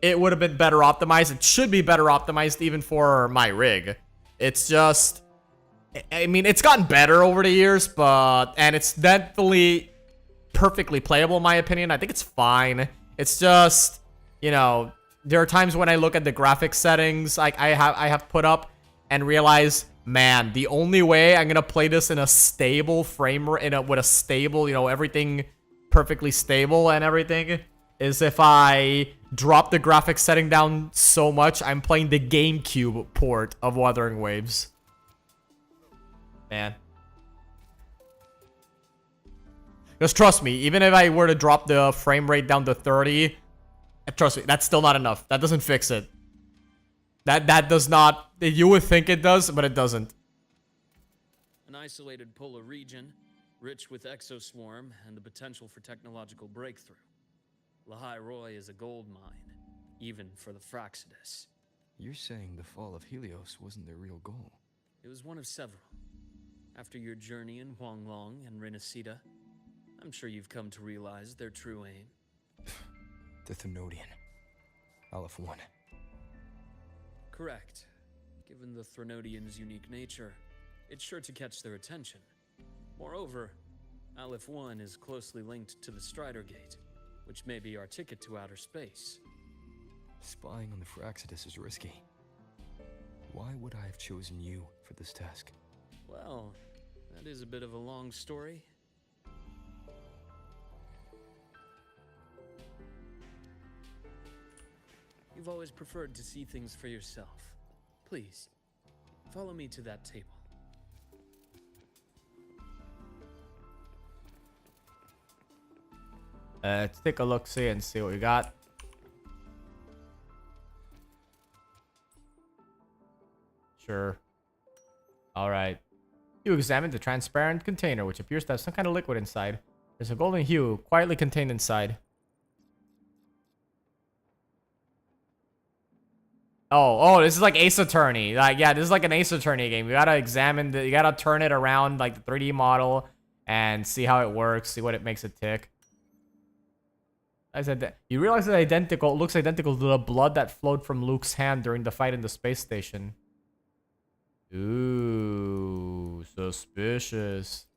it would have been better optimized. It should be better optimized even for my rig. It's just, I mean, it's gotten better over the years, and it's definitely perfectly playable in my opinion. I think it's fine. It's just, you know, there are times when I look at the graphics settings I have put up and realize, man, the only way I'm gonna play this in a stable frame rate, with a stable, you know, everything perfectly stable and everything, is if I drop the graphics setting down so much I'm playing the GameCube port of Wuthering Waves. Man. Because trust me, even if I were to drop the frame rate down to 30, trust me, that's still not enough. That doesn't fix it. That does not. You would think it does, but it doesn't. An isolated polar region, rich with exoswarm and the potential for technological breakthrough. Lahai Roy is a gold mine, even for the Fraxidus. You're saying the fall of Helios wasn't their real goal? It was one of several. After your journey in Huanglong and Renacida, I'm sure you've come to realize their true aim. The Thenodian. Aleph 1. Correct. Given the Threnodian's unique nature, it's sure to catch their attention. Moreover, Aleph 1 is closely linked to the Strider Gate, which may be our ticket to outer space. Spying on the Fraxidus is risky. Why would I have chosen you for this task? Well, that is a bit of a long story. You've always preferred to see things for yourself. Please, follow me to that table. Let's take a look, see, and see what we got. Sure. All right. You examine the transparent container, which appears to have some kind of liquid inside. There's a golden hue quietly contained inside. Oh, this is like Ace Attorney. Like, yeah, this is like an Ace Attorney game. You gotta examine you gotta turn it around like the 3D model and see how it works, see what it makes it tick. I said that you realize it's identical. It looks identical to the blood that flowed from Luke's hand during the fight in the space station. Ooh, suspicious.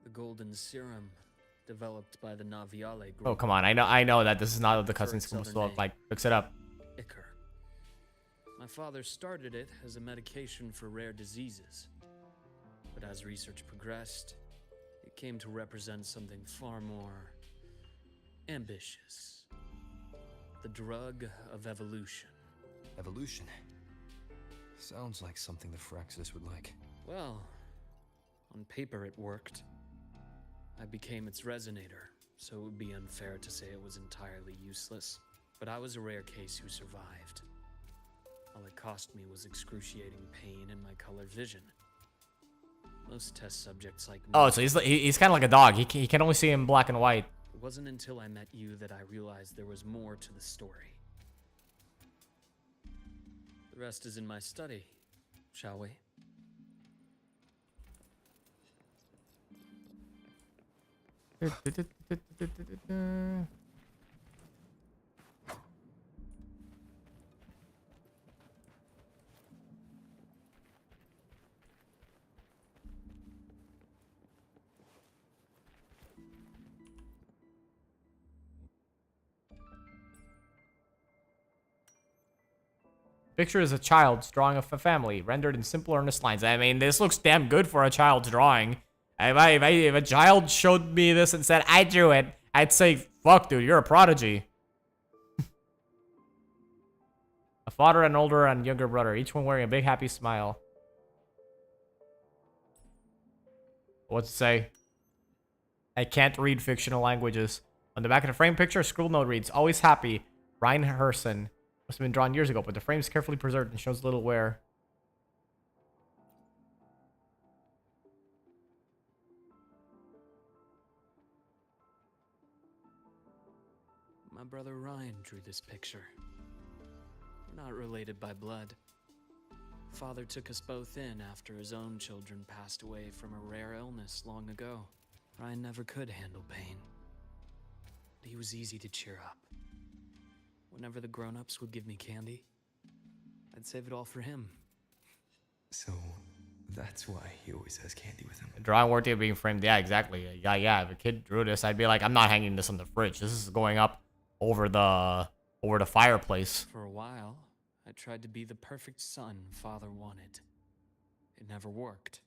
The golden serum, developed by the Naviale group. Oh, come on. I know that this is not what the cutscene's For its supposed to look other like. Fix it up. Ichor. My father started it as a medication for rare diseases. But as research progressed, it came to represent something far more ambitious. The drug of evolution. Evolution? Sounds like something the Fraxidus would like. Well, on paper it worked. I became its resonator, so it would be unfair to say it was entirely useless. But I was a rare case who survived. All it cost me was excruciating pain and my color vision. Most test subjects like me... Oh, so he's kind of like a dog. He can only see in black and white. It wasn't until I met you that I realized there was more to the story. The rest is in my study, shall we? Picture is a child's drawing of a family, rendered in simple, earnest lines. I mean, this looks damn good for a child's drawing. If a child showed me this and said, I drew it, I'd say, fuck, dude, you're a prodigy. A father, an older, and younger brother, each one wearing a big, happy smile. What's it say? I can't read fictional languages. On the back of the frame picture, a scroll note reads, always happy, Ryan Herson. Must have been drawn years ago, but the frame is carefully preserved and shows little wear. My brother Ryan drew this picture. We're not related by blood. Father took us both in after his own children passed away from a rare illness long ago. Ryan never could handle pain. But he was easy to cheer up. Whenever the grown-ups would give me candy, I'd save it all for him. So, that's why he always has candy with him. A drawing worthy of being framed. Yeah, exactly. Yeah. If a kid drew this, I'd be like, I'm not hanging this on the fridge. This is going up over the fireplace. For a while, I tried to be the perfect son Father wanted. It never worked.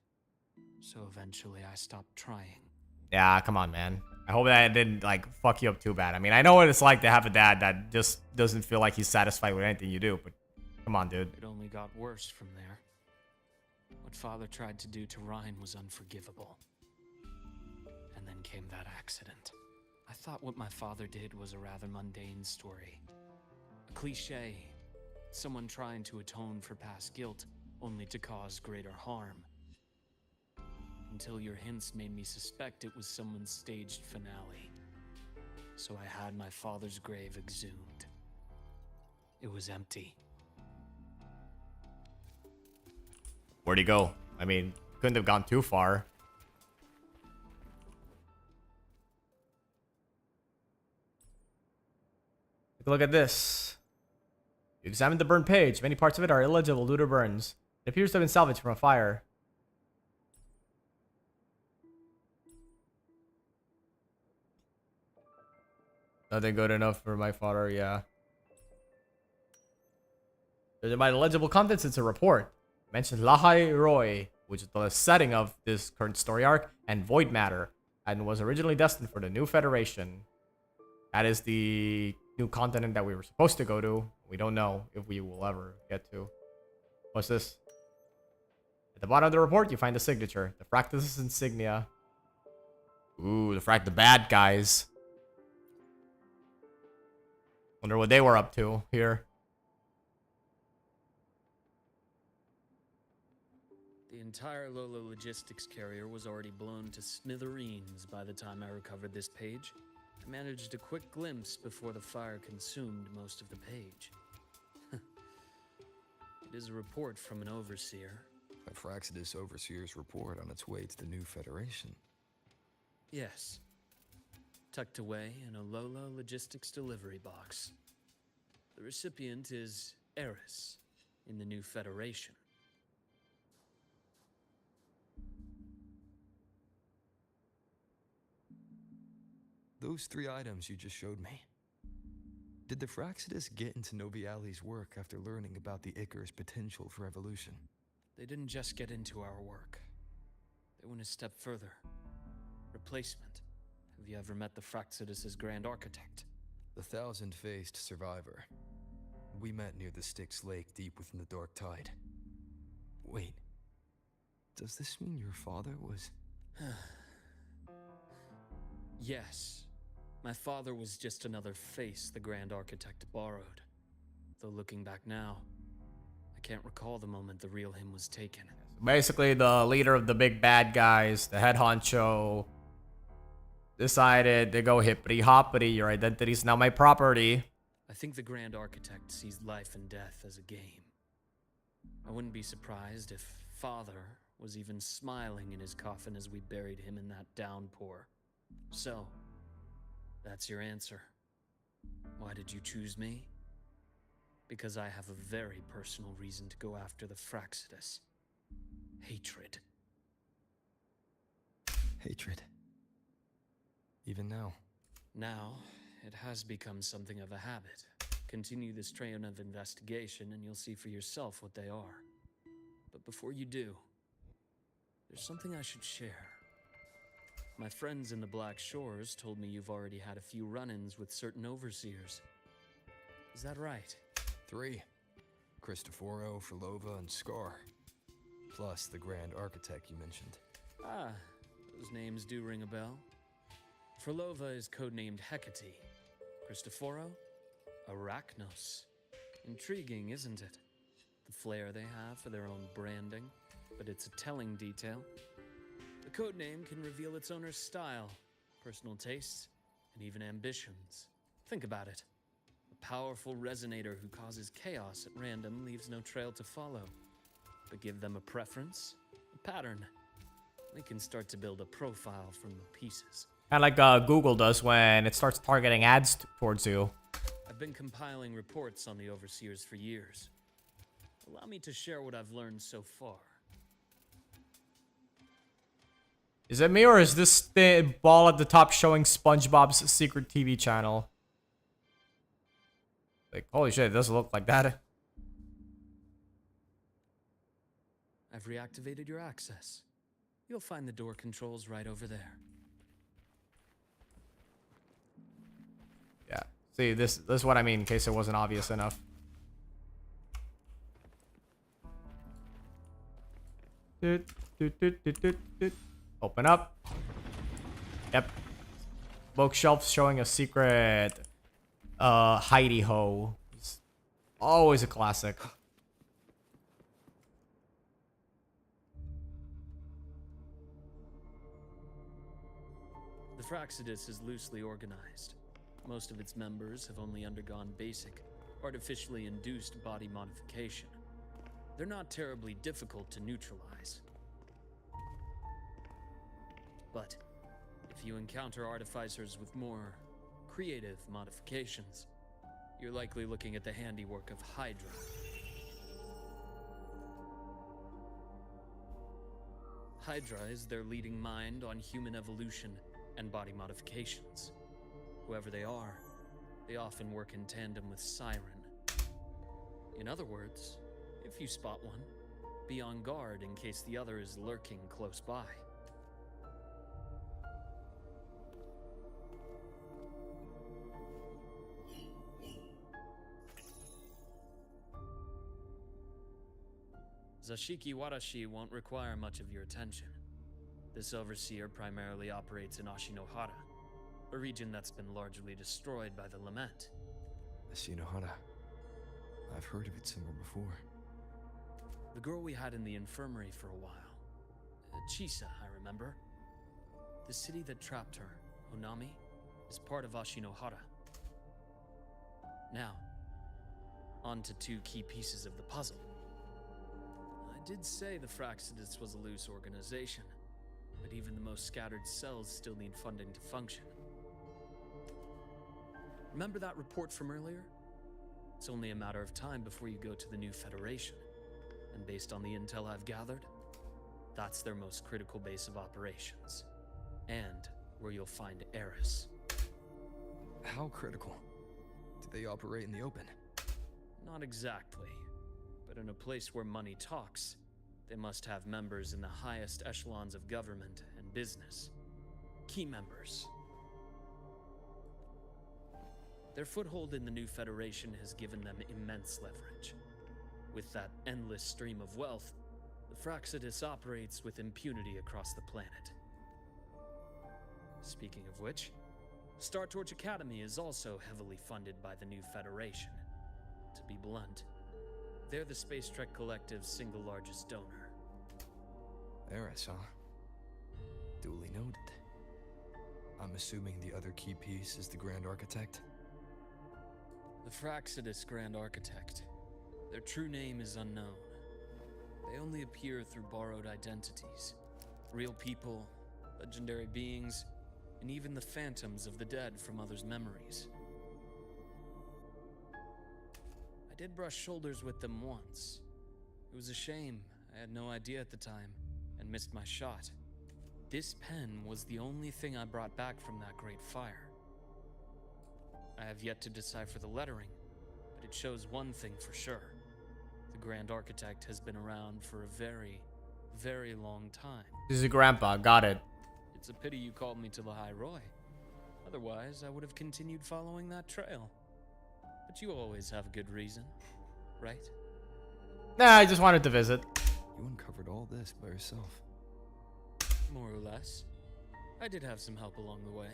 So eventually I stopped trying. Yeah, come on, man. I hope that it didn't, like, fuck you up too bad. I mean, I know what it's like to have a dad that just doesn't feel like he's satisfied with anything you do, but come on, dude. It only got worse from there. What Father tried to do to Ryan was unforgivable. And then came that accident. I thought what my father did was a rather mundane story. A cliché. Someone trying to atone for past guilt, only to cause greater harm. Until your hints made me suspect it was someone's staged finale. So I had my father's grave exhumed. It was empty. Where'd he go? I mean, couldn't have gone too far. Take a look at this. You examined the burned page. Many parts of it are illegible due to burns. It appears to have been salvaged from a fire. Nothing good enough for my father, yeah. Judging by the legible contents, it's a report. It mentions Lahai Roy, which is the setting of this current story arc, and Void Matter, and was originally destined for the New Federation. That is the new continent that we were supposed to go to. We don't know if we will ever get to. What's this? At the bottom of the report, you find the signature. The Fractus insignia. Ooh, the bad guys. Wonder what they were up to here. The entire Lola logistics carrier was already blown to smithereens by the time I recovered this page. I managed a quick glimpse before the fire consumed most of the page. It is a report from an overseer. A Fraxidus Overseer's report on its way to the New Federation. Yes. Tucked away in a Lola logistics delivery box. The recipient is Eris in the New Federation. Those 3 items you just showed me. Did the Fraxidus get into Noviali's work after learning about the Icar's potential for evolution? They didn't just get into our work. They went a step further. Replacement. Have you ever met the Fraxidus' Grand Architect? The thousand-faced survivor. We met near the Styx Lake deep within the Dark Tide. Wait. Does this mean your father was... Yes. My father was just another face the Grand Architect borrowed. Though looking back now, I can't recall the moment the real him was taken. Basically, the leader of the big bad guys, the head honcho, decided to go hippity hoppity. Your identity is now my property. I think the Grand Architect sees life and death as a game. I wouldn't be surprised if Father was even smiling in his coffin as we buried him in that downpour. So, that's your answer. Why did you choose me? Because I have a very personal reason to go after the Fraxidus. Hatred. Hatred. Even now. Now, it has become something of a habit. Continue this train of investigation and you'll see for yourself what they are. But before you do, there's something I should share. My friends in the Black Shores told me you've already had a few run-ins with certain overseers. Is that right? 3. Cristoforo, Frolova, and Scar. Plus the Grand Architect you mentioned. Ah, those names do ring a bell. Frolova is codenamed Hecate. Cristoforo? Arachnos. Intriguing, isn't it? The flair they have for their own branding, but it's a telling detail. The codename can reveal its owner's style, personal tastes, and even ambitions. Think about it. A powerful resonator who causes chaos at random leaves no trail to follow. But give them a preference, a pattern. We can start to build a profile from the pieces. Kind of like Google does when it starts targeting ads towards you. I've been compiling reports on the Overseers for years. Allow me to share what I've learned so far. Is it me or is this the ball at the top showing SpongeBob's secret TV channel? Like, holy shit, it doesn't look like that. I've reactivated your access. You'll find the door controls right over there. Yeah. See, this is what I mean in case it wasn't obvious enough. Doot, doot, doot, doot, doot, doot. Open up. Yep. Bookshelf showing a secret hidey ho. It's always a classic. The Fraxidus is loosely organized. Most of its members have only undergone basic, artificially induced body modification. They're not terribly difficult to neutralize. But if you encounter artificers with more creative modifications, you're likely looking at the handiwork of Hydra. Hydra is their leading mind on human evolution and body modifications. Whoever they are, they often work in tandem with Siren. In other words, if you spot one, be on guard in case the other is lurking close by. Zashiki Warashi won't require much of your attention. This overseer primarily operates in Ashinohara, a region that's been largely destroyed by the Lament. Ashinohara. I've heard of it somewhere before. The girl we had in the infirmary for a while. Chisa, I remember. The city that trapped her, Onami, is part of Ashinohara. Now, on to two key pieces of the puzzle. I did say the Fraxidus was a loose organization, but even the most scattered cells still need funding to function. Remember that report from earlier? It's only a matter of time before you go to the new Federation. And based on the intel I've gathered, that's their most critical base of operations. And where you'll find Eris. How critical? Do they operate in the open? Not exactly. But in a place where money talks, they must have members in the highest echelons of government and business. Key members. Their foothold in the new Federation has given them immense leverage. With that endless stream of wealth, the Fraxidus operates with impunity across the planet. Speaking of which, Star Torch Academy is also heavily funded by the new Federation. To be blunt, they're the Space Trek Collective's single largest donor. Eris, huh? Duly noted. I'm assuming the other key piece is the Grand Architect? The Fraxidus Grand Architect. Their true name is unknown. They only appear through borrowed identities. Real people, legendary beings, and even the phantoms of the dead from others' memories. I did brush shoulders with them once. It was a shame. I had no idea at the time, and missed my shot. This pen was the only thing I brought back from that great fire. I have yet to decipher the lettering, but it shows one thing for sure. The Grand Architect has been around for a very, very long time. This is a grandpa, got it. It's a pity you called me to the High Roy. Otherwise, I would have continued following that trail. But you always have a good reason, right? Nah, I just wanted to visit. You uncovered all this by yourself. More or less. I did have some help along the way.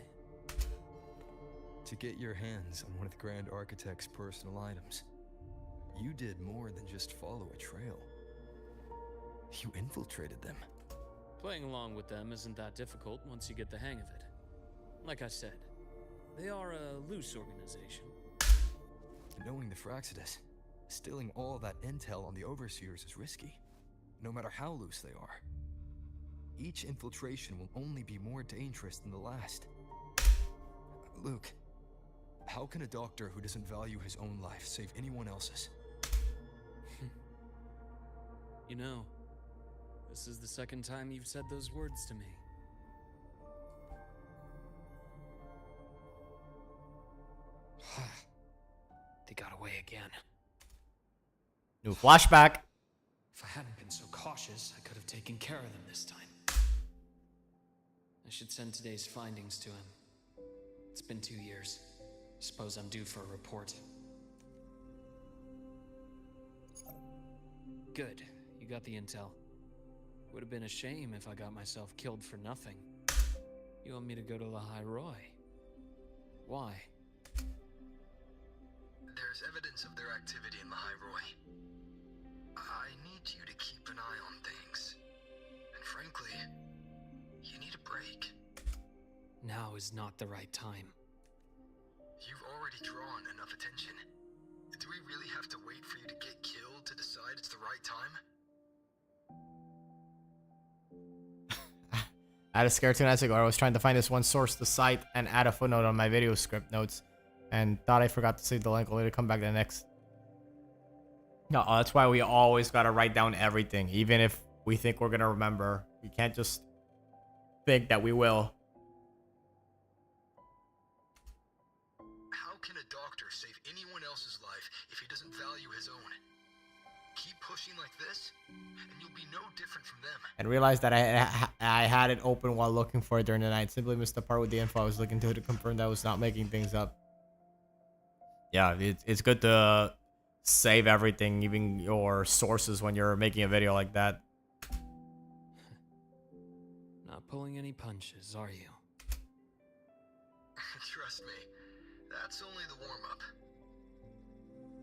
To get your hands on one of the Grand Architect's personal items, you did more than just follow a trail. You infiltrated them. Playing along with them isn't that difficult once you get the hang of it. Like I said, they are a loose organization. Knowing the Fraxidus, stealing all that intel on the Overseers is risky, no matter how loose they are. Each infiltration will only be more dangerous than the last. Luke, how can a doctor who doesn't value his own life save anyone else's? You know, this is the second time you've said those words to me. They got away again. New flashback. If I hadn't been so cautious, I could have taken care of them this time. I should send today's findings to him. It's been 2 years. Suppose I'm due for a report. Good. You got the intel. Would have been a shame if I got myself killed for nothing. You want me to go to the High Roy? Why? There's evidence of their activity in the High Roy. I need you to keep an eye on things. And frankly, you need a break. Now is not the right time. You've already drawn enough attention. Do we really have to wait for you to get killed to decide it's the right time? I had a scare 2 nights ago. I was trying to find this one source to cite and add a footnote on my video script notes, and thought I forgot to save the link. Only to come back the next. No, that's why we always gotta write down everything, even if we think we're gonna remember. We can't just think that we will. How can a doctor save anyone else's life if he doesn't value his own? Keep pushing like this, and you'll be no different from them. And realized that I had it open while looking for it during the night. Simply missed the part with the info I was looking to confirm that I was not making things up. Yeah, it's good to save everything, even your sources, when you're making a video like that. Not pulling any punches, are you? Trust me, that's only the warm-up.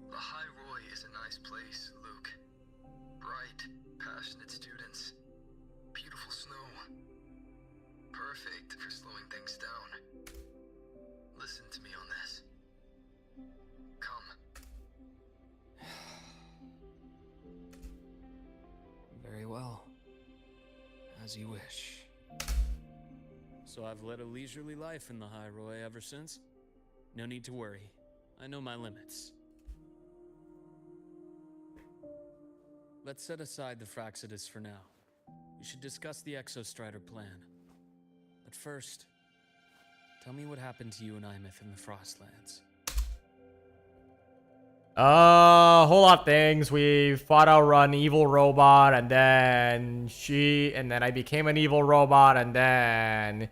The High Roy is a nice place, Luke. Bright, passionate students. Beautiful snow. Perfect for slowing things down. Listen to me on this. Come. Very well. As you wish. So I've led a leisurely life in the High Roy ever since? No need to worry. I know my limits. Let's set aside the Fraxidus for now. We should discuss the Exostrider plan. But first, tell me what happened to you and Imeth in the Frostlands. Whole lot of things. We fought an evil robot, and then I became an evil robot, and then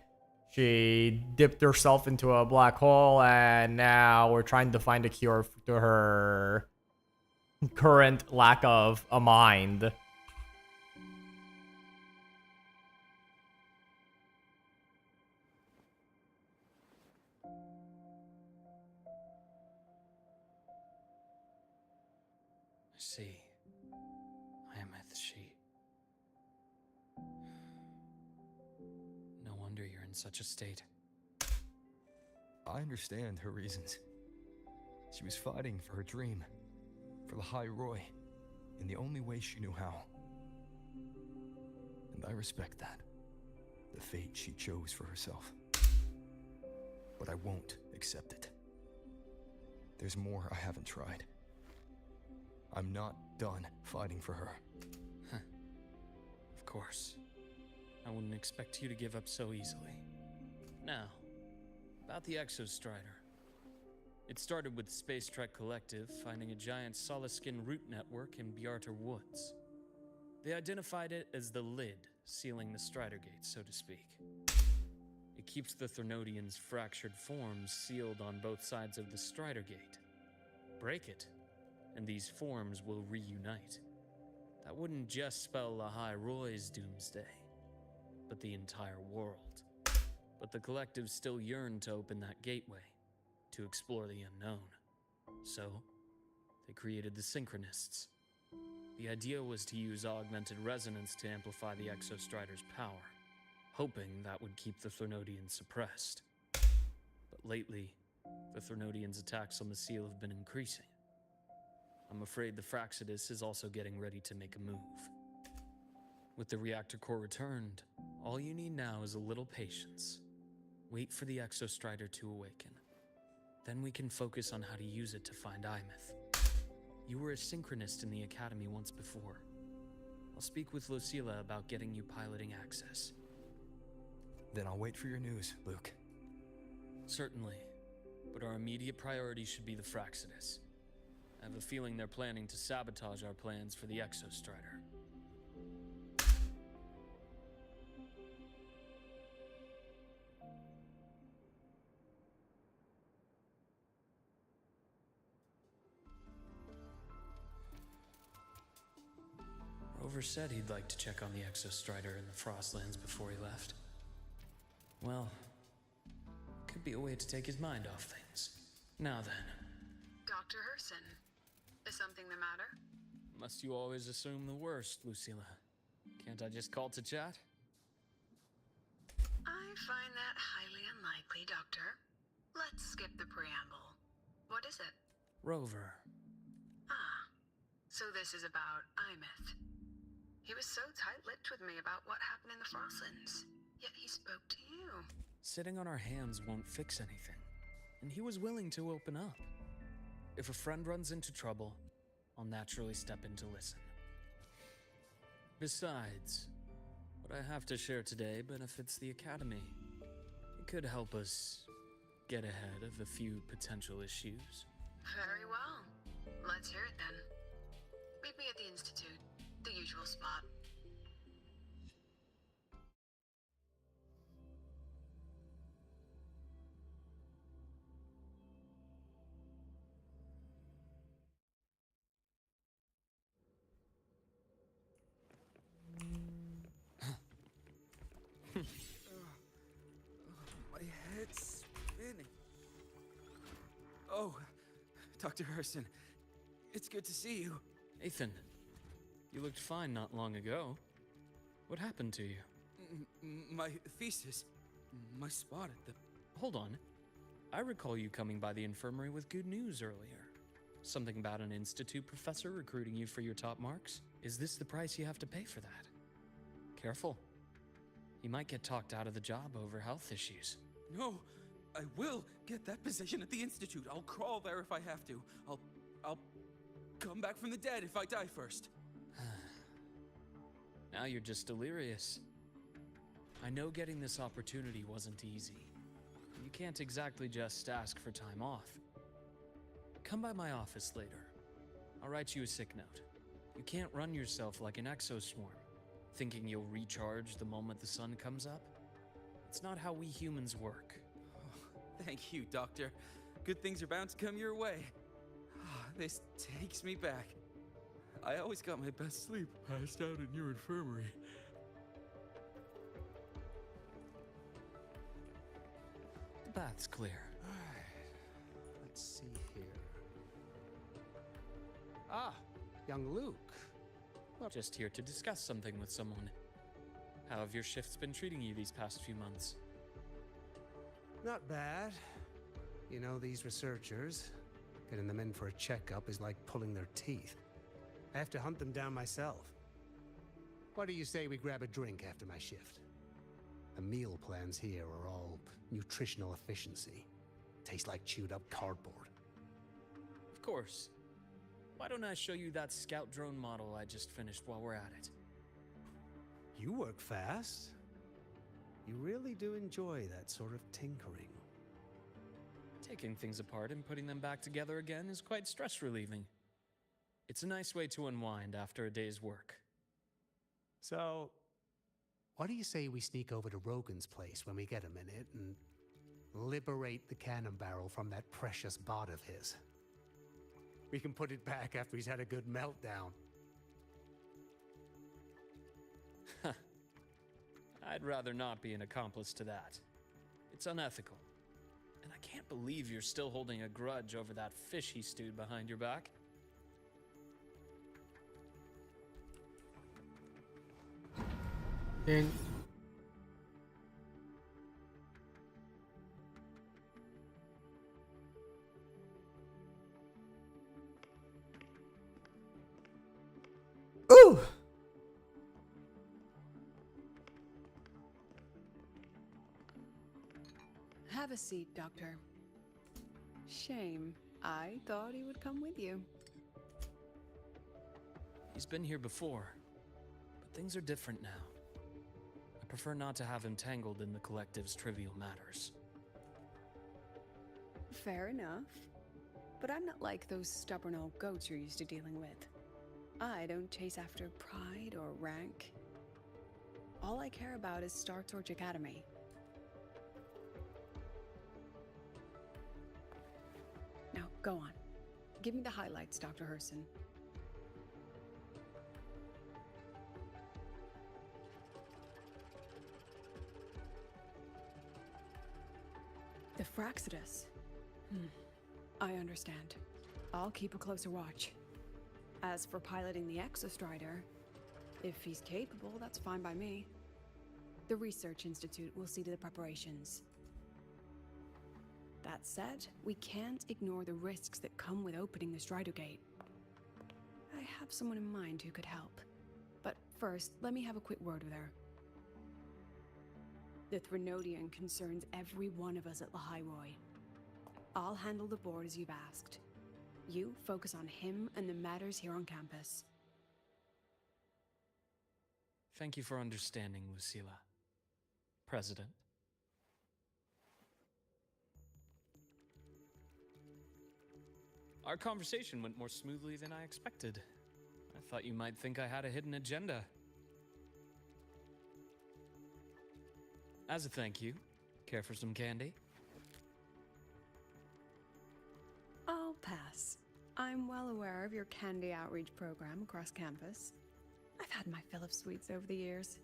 she dipped herself into a black hole, and now we're trying to find a cure to her current lack of a mind. I see. Imeth, she... No wonder you're in such a state. I understand her reasons. She was fighting for her dream, for the High Roy, in the only way she knew how. And I respect that. The fate she chose for herself. But I won't accept it. There's more I haven't tried. I'm not done fighting for her. Of course. I wouldn't expect you to give up so easily. Now, about the Exostrider. It started with Space Trek Collective finding a giant Solaskin root network in Bjartar Woods. They identified it as the lid, sealing the Strider Gate, so to speak. It keeps the Thernodians' fractured forms sealed on both sides of the Strider Gate. Break it, and these forms will reunite. That wouldn't just spell the High Roy's doomsday, but the entire world. But the Collective still yearned to open that gateway, to explore the unknown. So, they created the Synchronists. The idea was to use augmented resonance to amplify the Exostrider's power, hoping that would keep the Thernodians suppressed. But lately, the Thernodians' attacks on the seal have been increasing. I'm afraid the Fraxidus is also getting ready to make a move. With the reactor core returned, all you need now is a little patience. Wait for the Exostrider to awaken. Then we can focus on how to use it to find Imeth. You were a synchronist in the Academy once before. I'll speak with Lucilla about getting you piloting access. Then I'll wait for your news, Luke. Certainly, but our immediate priority should be the Fraxidus. I have a feeling they're planning to sabotage our plans for the Exostrider. Rover said he'd like to check on the Exostrider in the Frostlands before he left. Well, could be a way to take his mind off things. Now then. Dr. Herson, is something the matter? Must you always assume the worst, Lucilla? Can't I just call to chat? I find that highly unlikely, Doctor. Let's skip the preamble. What is it? Rover. Ah, so this is about Imeth. He was so tight-lipped with me about what happened in the Frostlands. Yet he spoke to you. Sitting on our hands won't fix anything, and he was willing to open up. If a friend runs into trouble, I'll naturally step in to listen. Besides, what I have to share today benefits the Academy. It could help us get ahead of a few potential issues. Very well. Let's hear it then. Meet me at the Institute, the usual spot. My head's spinning. Oh, Dr. Herson, it's good to see you. Ethan, you looked fine not long ago. What happened to you? My thesis, my spot at the... Hold on. I recall you coming by the infirmary with good news earlier. Something about an institute professor recruiting you for your top marks? Is this the price you have to pay for that? Careful. You might get talked out of the job over health issues. No, I will get that position at the Institute. I'll crawl there if I have to. I'll come back from the dead if I die first. Now you're just delirious. I know getting this opportunity wasn't easy. You can't exactly just ask for time off. Come by my office later. I'll write you a sick note. You can't run yourself like an exoswarm, thinking you'll recharge the moment the sun comes up. It's not how we humans work. Oh, thank you, Doctor. Good things are bound to come your way. This takes me back. I always got my best sleep passed out in your infirmary. The bath's clear. Alright, let's see here. Ah, young Luke. Just here to discuss something with someone. How have your shifts been treating you these past few months? Not bad. You know, these researchers, getting them in for a checkup is like pulling their teeth. I have to hunt them down myself. What do you say we grab a drink after my shift? The meal plans here are all nutritional efficiency. Taste like chewed up cardboard. Of course. Why don't I show you that scout drone model I just finished while we're at it? You work fast. You really do enjoy that sort of tinkering. Taking things apart and putting them back together again is quite stress relieving. It's a nice way to unwind after a day's work. So, what do you say we sneak over to Rogan's place when we get a minute and liberate the cannon barrel from that precious bot of his? We can put it back after he's had a good meltdown. I'd rather not be an accomplice to that. It's unethical. And I can't believe you're still holding a grudge over that fish he stewed behind your back. And ooh. Have a seat, Doctor. Shame. I thought he would come with you. He's been here before, but things are different now. I prefer not to have him tangled in the collective's trivial matters. Fair enough. But I'm not like those stubborn old goats you're used to dealing with. I don't chase after pride or rank. All I care about is Star Torch Academy. Now, go on. Give me the highlights, Dr. Herson. The Fraxidus. I understand. I'll keep a closer watch. As for piloting the Exostrider, if he's capable, that's fine by me. The Research Institute will see to the preparations. That said, we can't ignore the risks that come with opening the Strider Gate. I have someone in mind who could help. But first, let me have a quick word with her. The Threnodian concerns every one of us at Lahai Roy. I'll handle the board as you've asked. You focus on him and the matters here on campus. Thank you for understanding, Lucilla. President. Our conversation went more smoothly than I expected. I thought you might think I had a hidden agenda. As a thank you, care for some candy? I'll pass. I'm well aware of your candy outreach program across campus. I've had my fill of sweets over the years.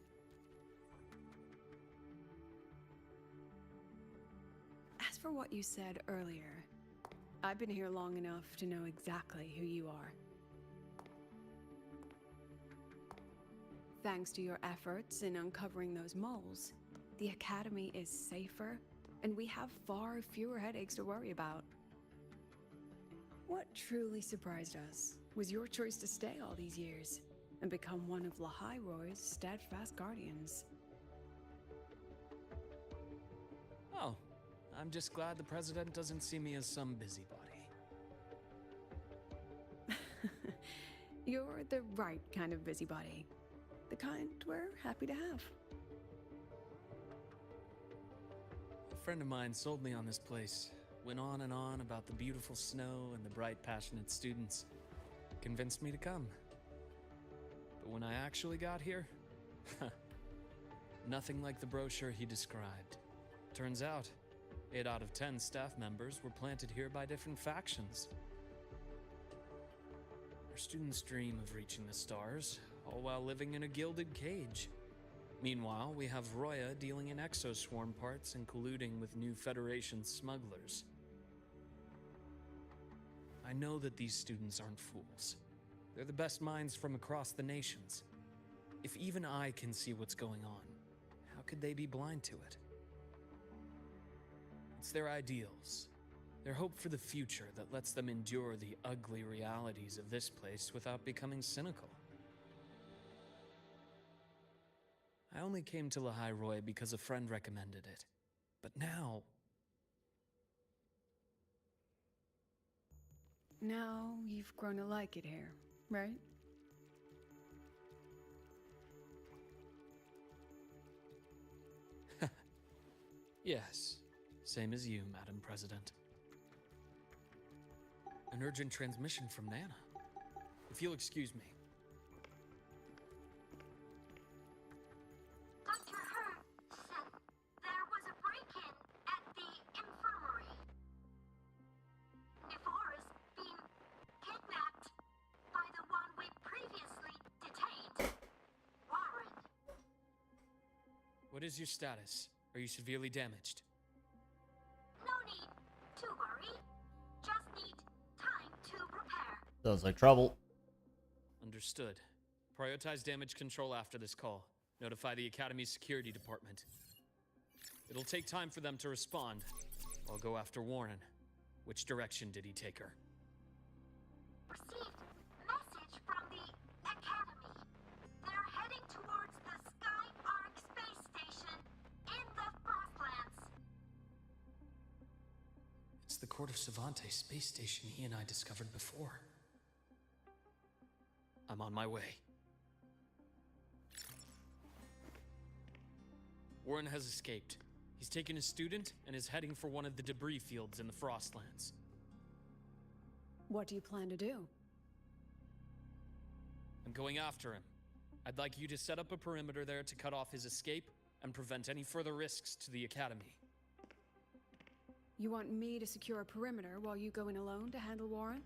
As for what you said earlier, I've been here long enough to know exactly who you are. Thanks to your efforts in uncovering those moles, the Academy is safer, and we have far fewer headaches to worry about. What truly surprised us was your choice to stay all these years and become one of Lahai Roy's steadfast guardians. Oh, I'm just glad the President doesn't see me as some busybody. You're the right kind of busybody. The kind we're happy to have. A friend of mine sold me on this place. Went on and on about the beautiful snow and the bright, passionate students. Convinced me to come. But when I actually got here, nothing like the brochure he described. Turns out, 8 out of 10 staff members were planted here by different factions. Our students dream of reaching the stars, all while living in a gilded cage. Meanwhile, we have Roya dealing in exoswarm parts and colluding with new Federation smugglers. I know that these students aren't fools. They're the best minds from across the nations. If even I can see what's going on, how could they be blind to it? It's their ideals, their hope for the future that lets them endure the ugly realities of this place without becoming cynical. I only came to Lahai Roy because a friend recommended it. But now... Now you've grown to like it here, right? Yes, same as you, Madam President. An urgent transmission from Nana. If you'll excuse me. Dr. Hurd said there was a break-in at the infirmary. Nevora's been kidnapped by the one we previously detained, Warren. What is your status? Are you severely damaged? No need to worry. Just need time to prepare. Sounds like trouble. Understood. Prioritize damage control after this call. Notify the Academy's security department. It'll take time for them to respond. I'll go after Warren. Which direction did he take her? Received message from the Academy. They're heading towards the Sky Arc space station in the Frostlands. It's the Court of Savante space station he and I discovered before. I'm on my way. Warren has escaped. He's taken a student and is heading for one of the debris fields in the Frostlands. What do you plan to do? I'm going after him. I'd like you to set up a perimeter there to cut off his escape and prevent any further risks to the Academy. You want me to secure a perimeter while you go in alone to handle Warren?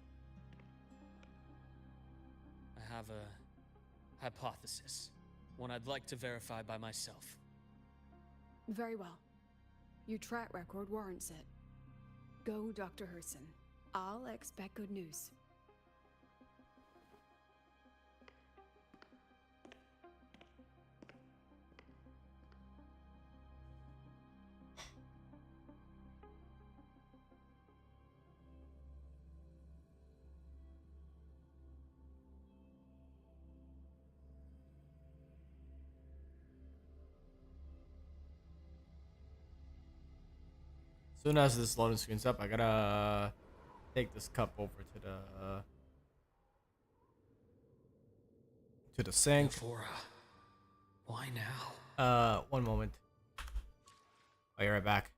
I have a hypothesis. One I'd like to verify by myself. Very well. Your track record warrants it. Go, Dr. Herson. I'll expect good news. soon as this loading screen's up, I gotta take this cup over to the sink. Euphora. Why now? One moment. I'll be right back.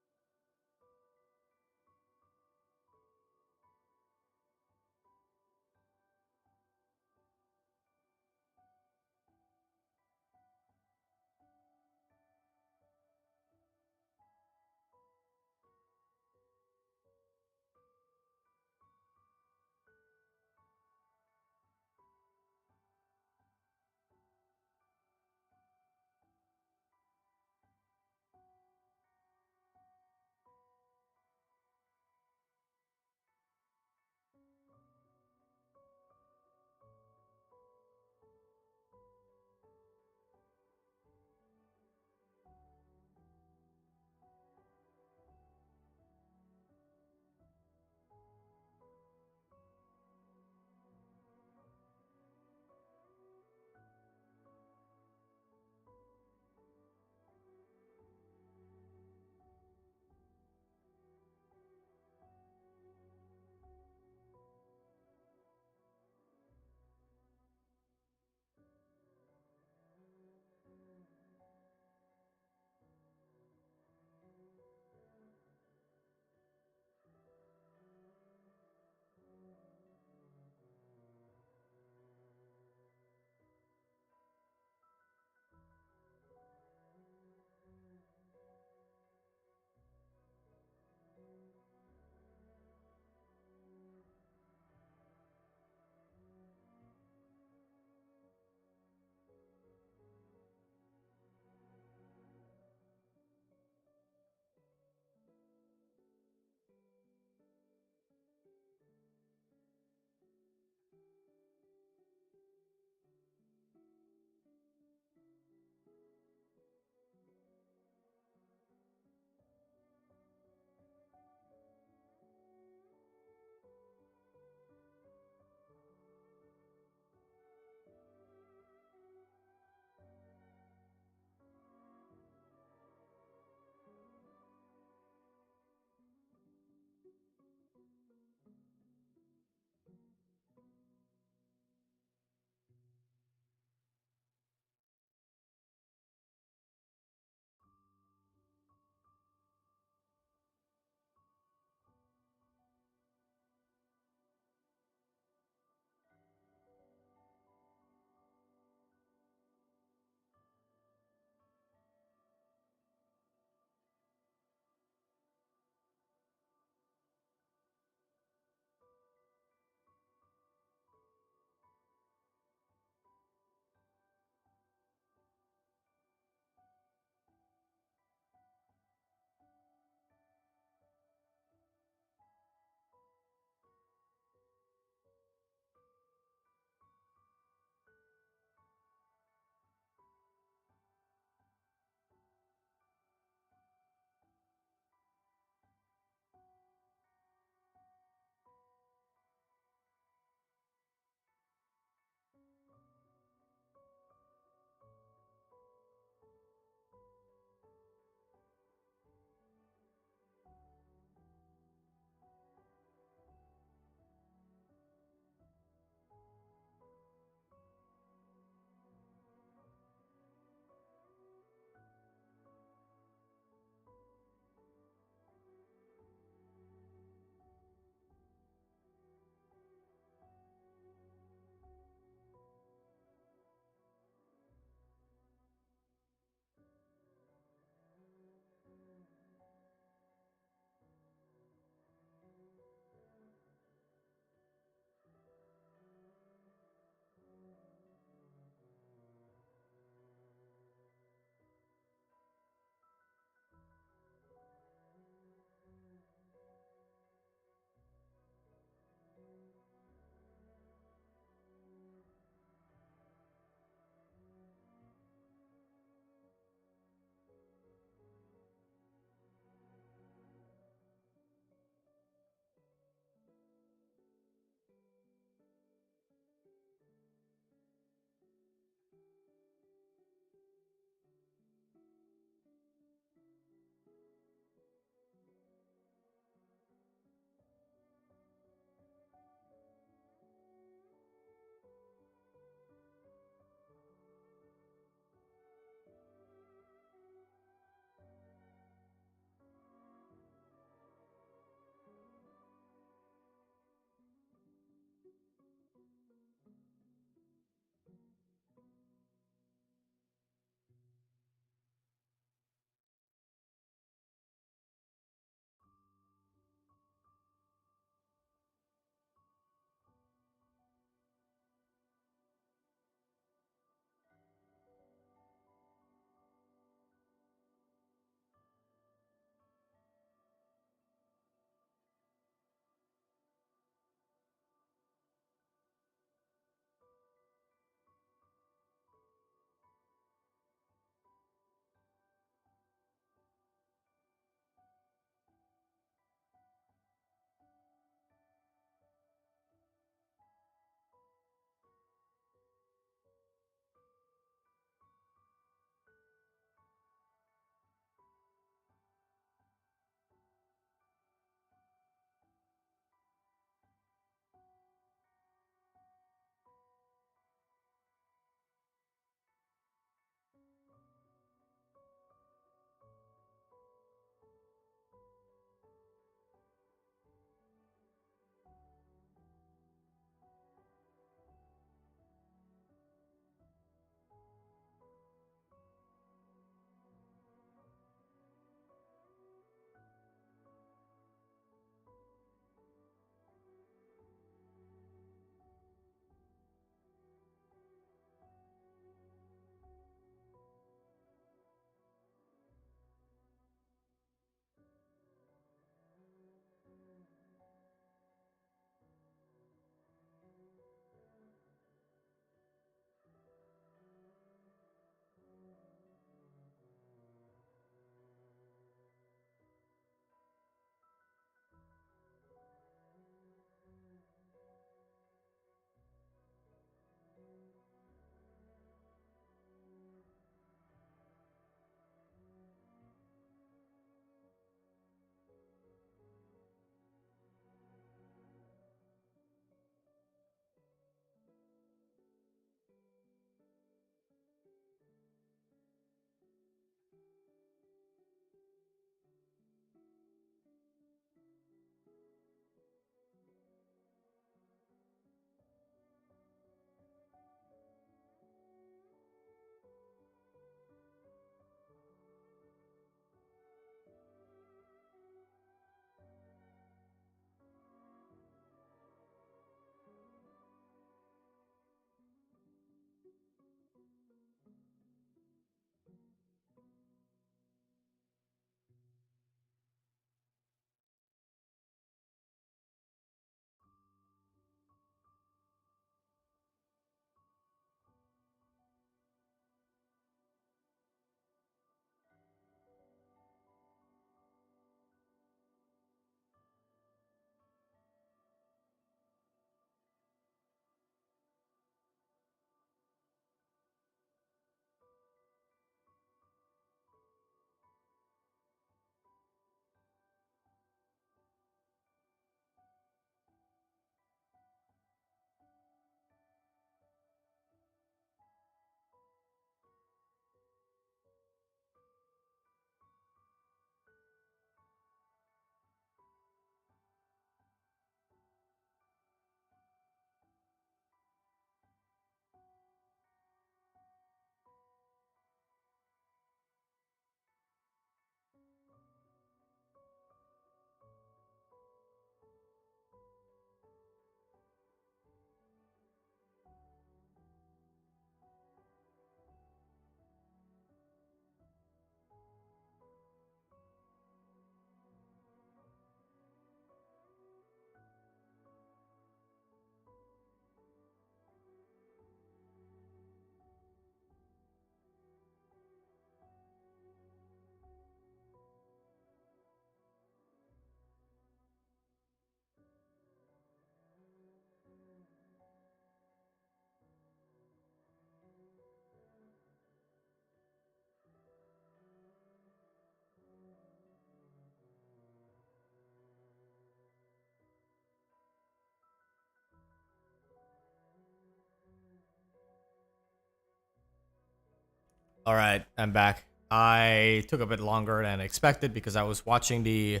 All right, I'm back. I took a bit longer than expected because I was watching the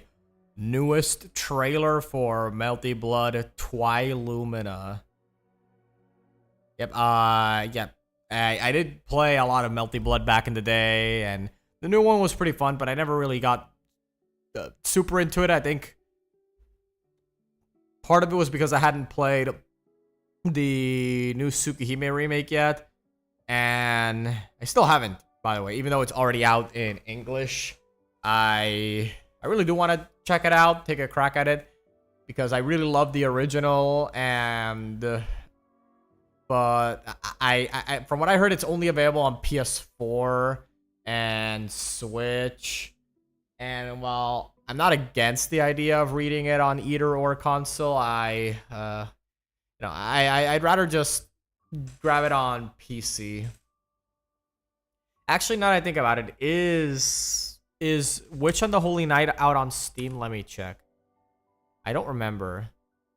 newest trailer for Melty Blood Twilumina. Yep, yep. I did play a lot of Melty Blood back in the day, and the new one was pretty fun, but I never really got super into it. I think part of it was because I hadn't played the new Tsukihime remake yet, and I still haven't, by the way, even though it's already out in English. I really do want to check it out, take a crack at it, because I really love the original, and but I from what I heard, it's only available on PS4 and Switch. And while I'm not against the idea of reading it on either or console, I'd rather just grab it on PC. Actually, now that I think about it, is Witch on the Holy Night out on Steam? Let me check. I don't remember.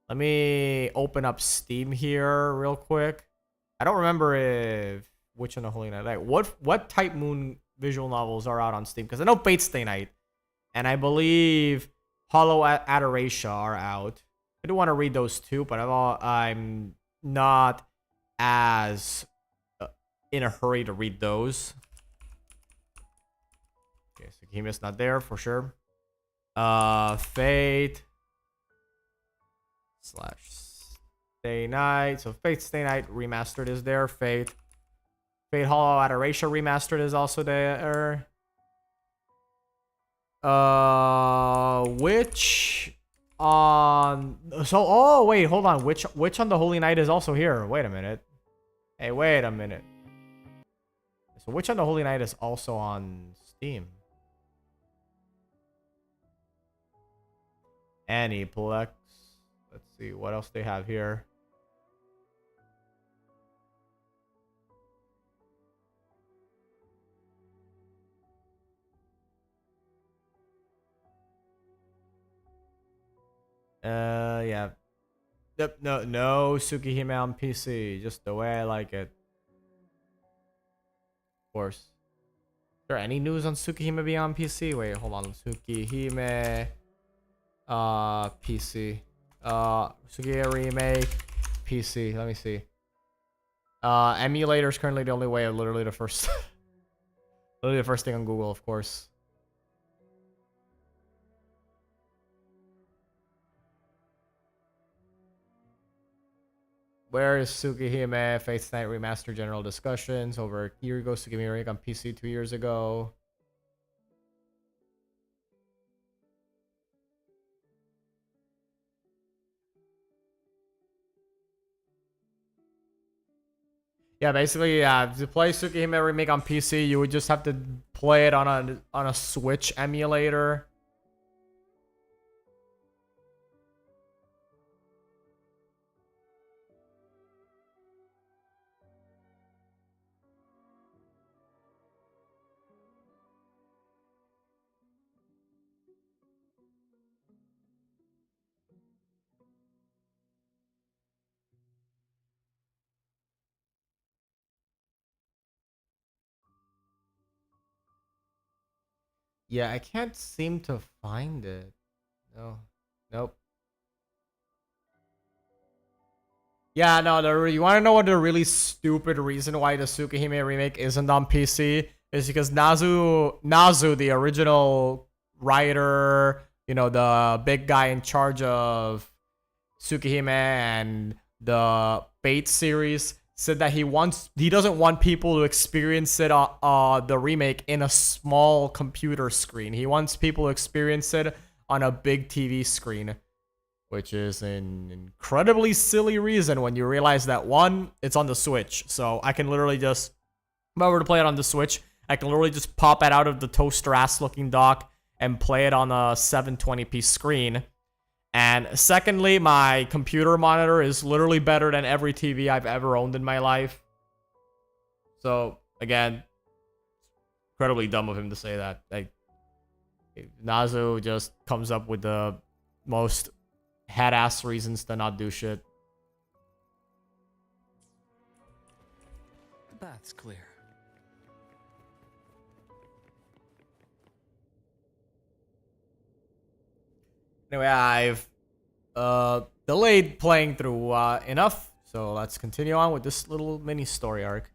Let me open up Steam here real quick. I don't remember if Witch on the Holy Night. Like, what Type Moon visual novels are out on Steam? Because I know Fate Stay Night, and I believe Hollow Adoration are out. I do want to read those too, but I'm not as in a hurry to read those. Okay, Tsukihime's not there for sure. Fate / Stay Night. So Fate Stay Night Remastered is there. Fate Hollow Adoration Remastered is also there. Which on oh wait, hold on. Which on the Holy Night is also here. Wait a minute. Hey, wait a minute. So Witch on the Holy Night is also on Steam. Aniplex. Let's see what else they have here. Yeah. Yep, no Tsukihime on PC. Just the way I like it. Of course. Is there any news on Tsukihime beyond PC? Wait, hold on. Tsukihime PC. Tsukihime remake PC. Let me see. Emulator is currently the only way. Literally the first literally the first thing on Google, of course. Where is Tsukihime? Fate's Night Remaster General Discussions. Over a year ago, Tsukihime remake on PC 2 years ago. Yeah, basically, yeah. To play Tsukihime remake on PC, you would just have to play it on a Switch emulator. Yeah, I can't seem to find it. No. Nope. Yeah, no, you want to know what the really stupid reason why the Tsukihime remake isn't on PC is because Nazu, the original writer, you know, the big guy in charge of Tsukihime and the Fate series, said that he doesn't want people to experience it the remake in a small computer screen. He wants people to experience it on a big TV screen, which is an incredibly silly reason when you realize that, one, it's on the Switch. So I can literally just, if I were to play it on the Switch, I can literally just pop it out of the toaster ass looking dock and play it on a 720p screen. And secondly, my computer monitor is literally better than every TV I've ever owned in my life. So again, incredibly dumb of him to say that. Like, Nazu just comes up with the most head-ass reasons to not do shit. The bath's clear. Anyway, I've delayed playing through enough, so let's continue on with this little mini story arc.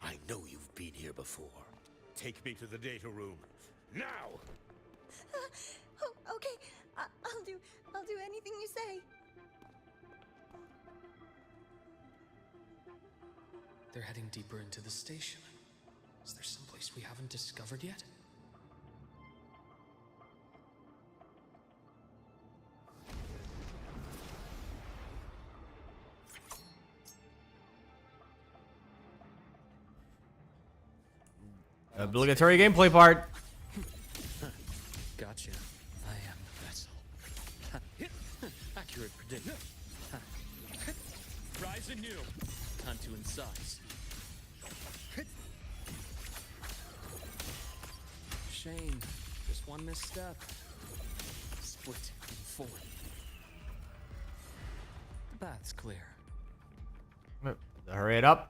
I know you've been here before. Take me to the data room. Now! Oh, okay. I'll do anything you say. They're heading deeper into the station. Is there someplace we haven't discovered yet? Obligatory gameplay part. Gotcha. I am the vessel. Accurate prediction. Rise anew. Time to incise. Shame. Just one misstep. Split in four. The path's clear. Hurry it up.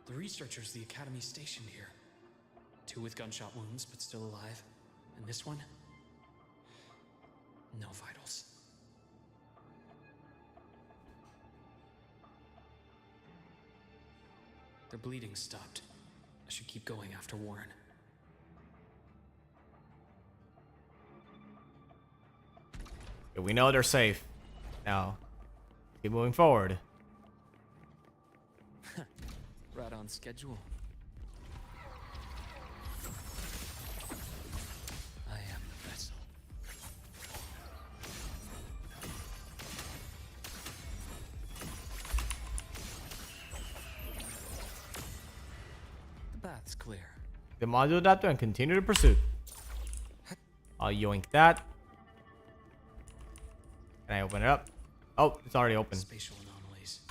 The researchers the Academy stationed here. 2 with gunshot wounds, but still alive. And this one? No vitals. Their bleeding stopped. I should keep going after Warren. We know they're safe. Now, keep moving forward. Right on schedule. I am the vessel. The path's clear. The module adapter and continue the pursuit. I'll yoink that. Can I open it up? Oh, it's already open. Spatial anomalies.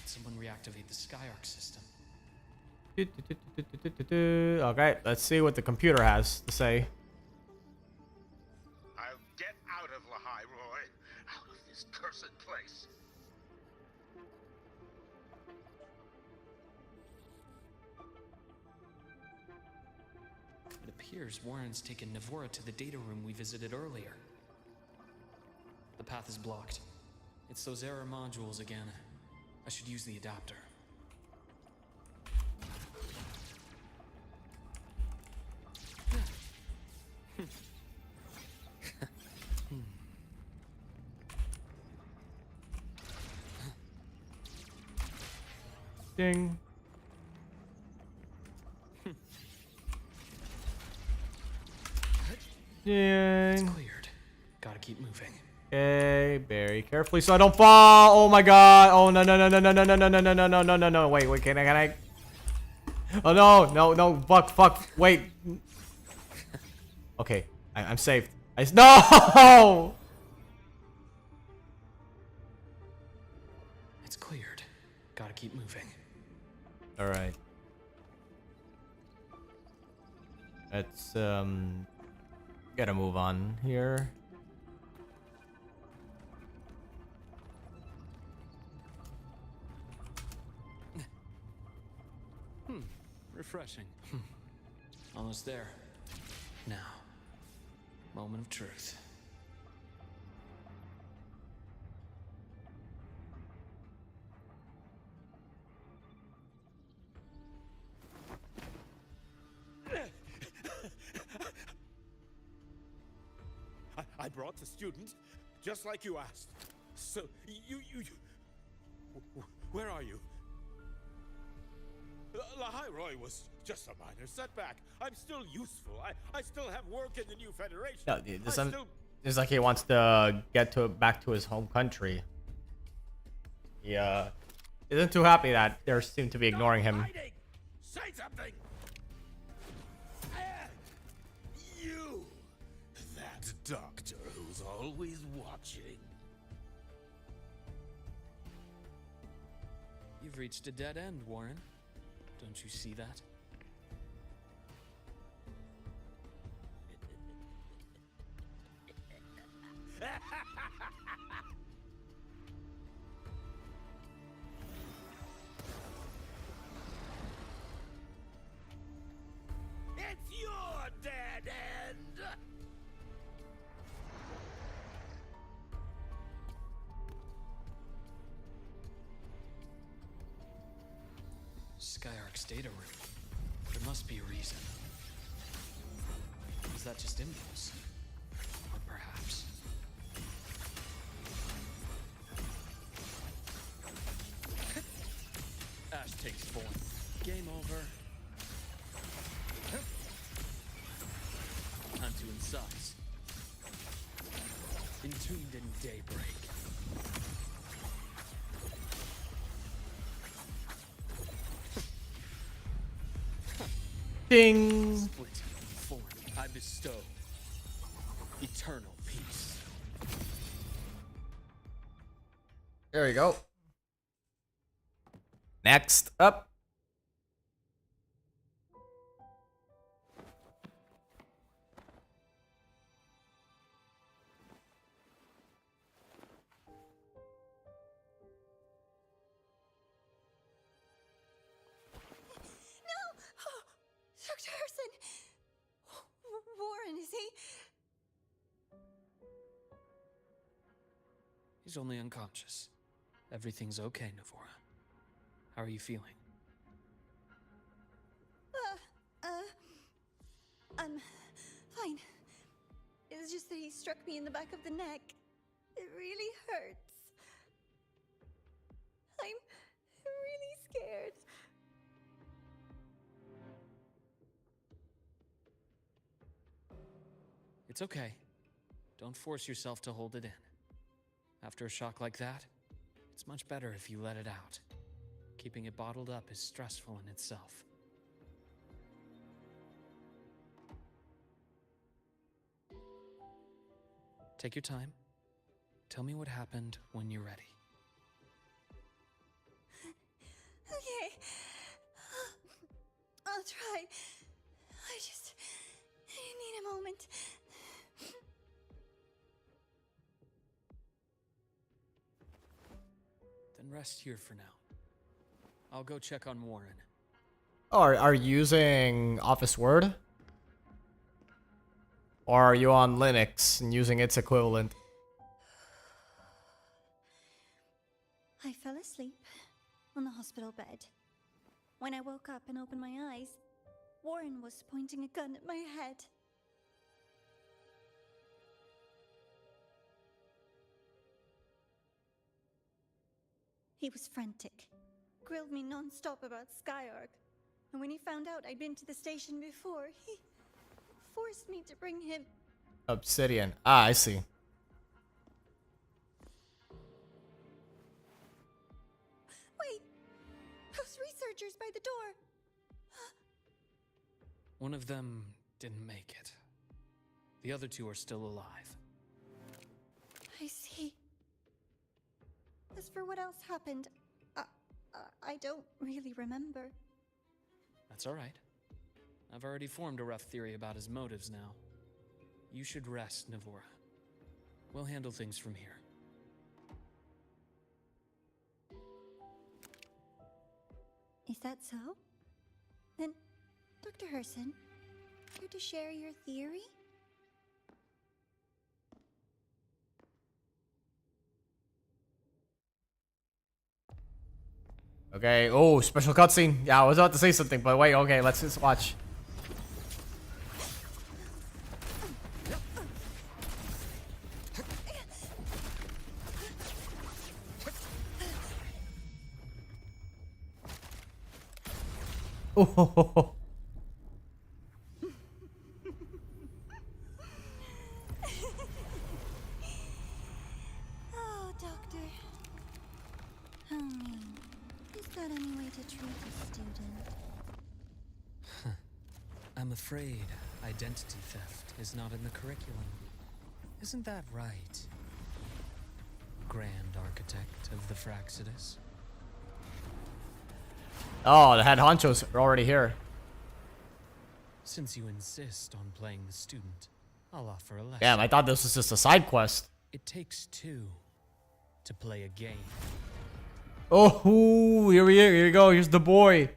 Did someone reactivate the Skyarc system? Okay, let's see what the computer has to say. I'll get out of Lahai, Roy. Out of this cursed place. It appears Warren's taken Navora to the data room we visited earlier. The path is blocked. It's those error modules again. I should use the adapter. Ding. It's Ding. cleared. Gotta keep moving. Okay, very carefully so I don't fall. Oh my god. Oh no no no no no no no no no no no no no no no. Wait, can I? Oh no, fuck, wait. Okay, I'm saved. No! It's cleared. Gotta keep moving. Alright. Let's gotta move on here. Refreshing. Almost there. Now, moment of truth. I brought the student, just like you asked. So, you... Where are you? Lahairoi was just a minor setback. I'm still useful. I still have work in the new federation. No, dude, it's like he wants to get back to his home country. He isn't too happy that they seem to be ignoring him. Say something. You, that doctor who's always watching. You've reached a dead end, Warren. Don't you see that? It's your dead end. Skyark's data room. There must be a reason. Is that just impulse? Or perhaps... Ash takes form. Game over. Time to incise. Entombed in daybreak. Ding! Split form. I bestow eternal peace. There you go. Next up. Dr. Herson! Warren, is he? He's only unconscious. Everything's okay, Navora. How are you feeling? I'm fine. It's just that he struck me in the back of the neck. It really hurts. I'm really scared. It's okay. Don't force yourself to hold it in. After a shock like that, it's much better if you let it out. Keeping it bottled up is stressful in itself. Take your time. Tell me what happened when you're ready. Okay. I'll try. I need a moment. Then rest here for now. I'll go check on Warren. Oh, are you using Office Word? Or are you on Linux and using its equivalent? I fell asleep on the hospital bed. When I woke up and opened my eyes, Warren was pointing a gun at my head. He was frantic, grilled me non-stop about Skyark, and when he found out I'd been to the station before, he forced me to bring him. Obsidian. Ah, I see. Wait! Those researchers by the door! One of them didn't make it. The other two are still alive. I see. As for what else happened, I don't really remember. That's all right. I've already formed a rough theory about his motives now. You should rest, Navora. We'll handle things from here. Is that so? Then, Dr. Herson, care to share your theory? Okay. Oh, special cutscene. Yeah, I was about to say something, but wait. Okay, let's just watch. Oh. Oh, Doctor. How mean. Is that any way to treat a student? I'm afraid identity theft is not in the curriculum. Isn't that right, Grand Architect of the Fraxidus? Oh, the head honchos are already here. Since you insist on playing the student, I'll offer a lesson. Damn, I thought this was just a side quest. It takes two to play a game. Oh, here we go. Here's the boy.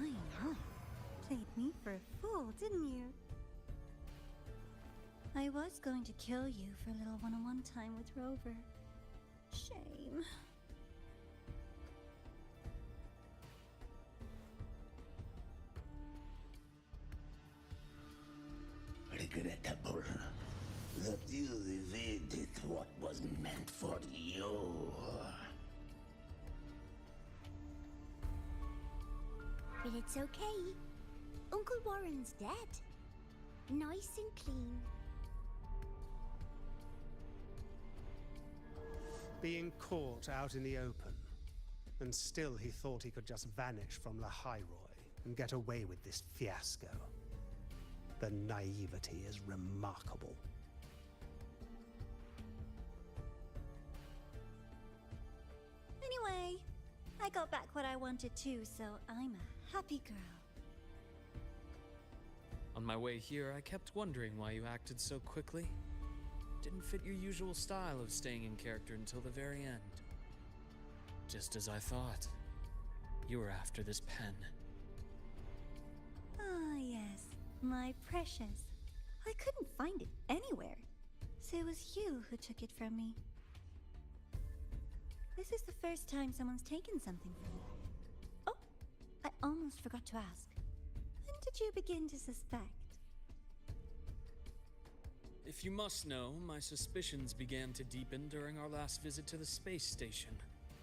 My, played me for a fool, didn't you? I was going to kill you for a little one-on-one time with Rover. Shame. Regrettable that you evaded what was meant for you. But it's okay. Uncle Warren's dead. Nice and clean. Being caught out in the open, and still he thought he could just vanish from La Hyroi and get away with this fiasco. The naivety is remarkable. Anyway, I got back what I wanted too, so I'm a happy girl. On my way here, I kept wondering why you acted so quickly. Didn't fit your usual style of staying in character until the very end. Just as I thought. You were after this pen. Ah, yes, my precious. I couldn't find it anywhere, so it was you who took it from me. This is the first time someone's taken something from me. Oh, I almost forgot to ask. When did you begin to suspect? If you must know, my suspicions began to deepen during our last visit to the space station,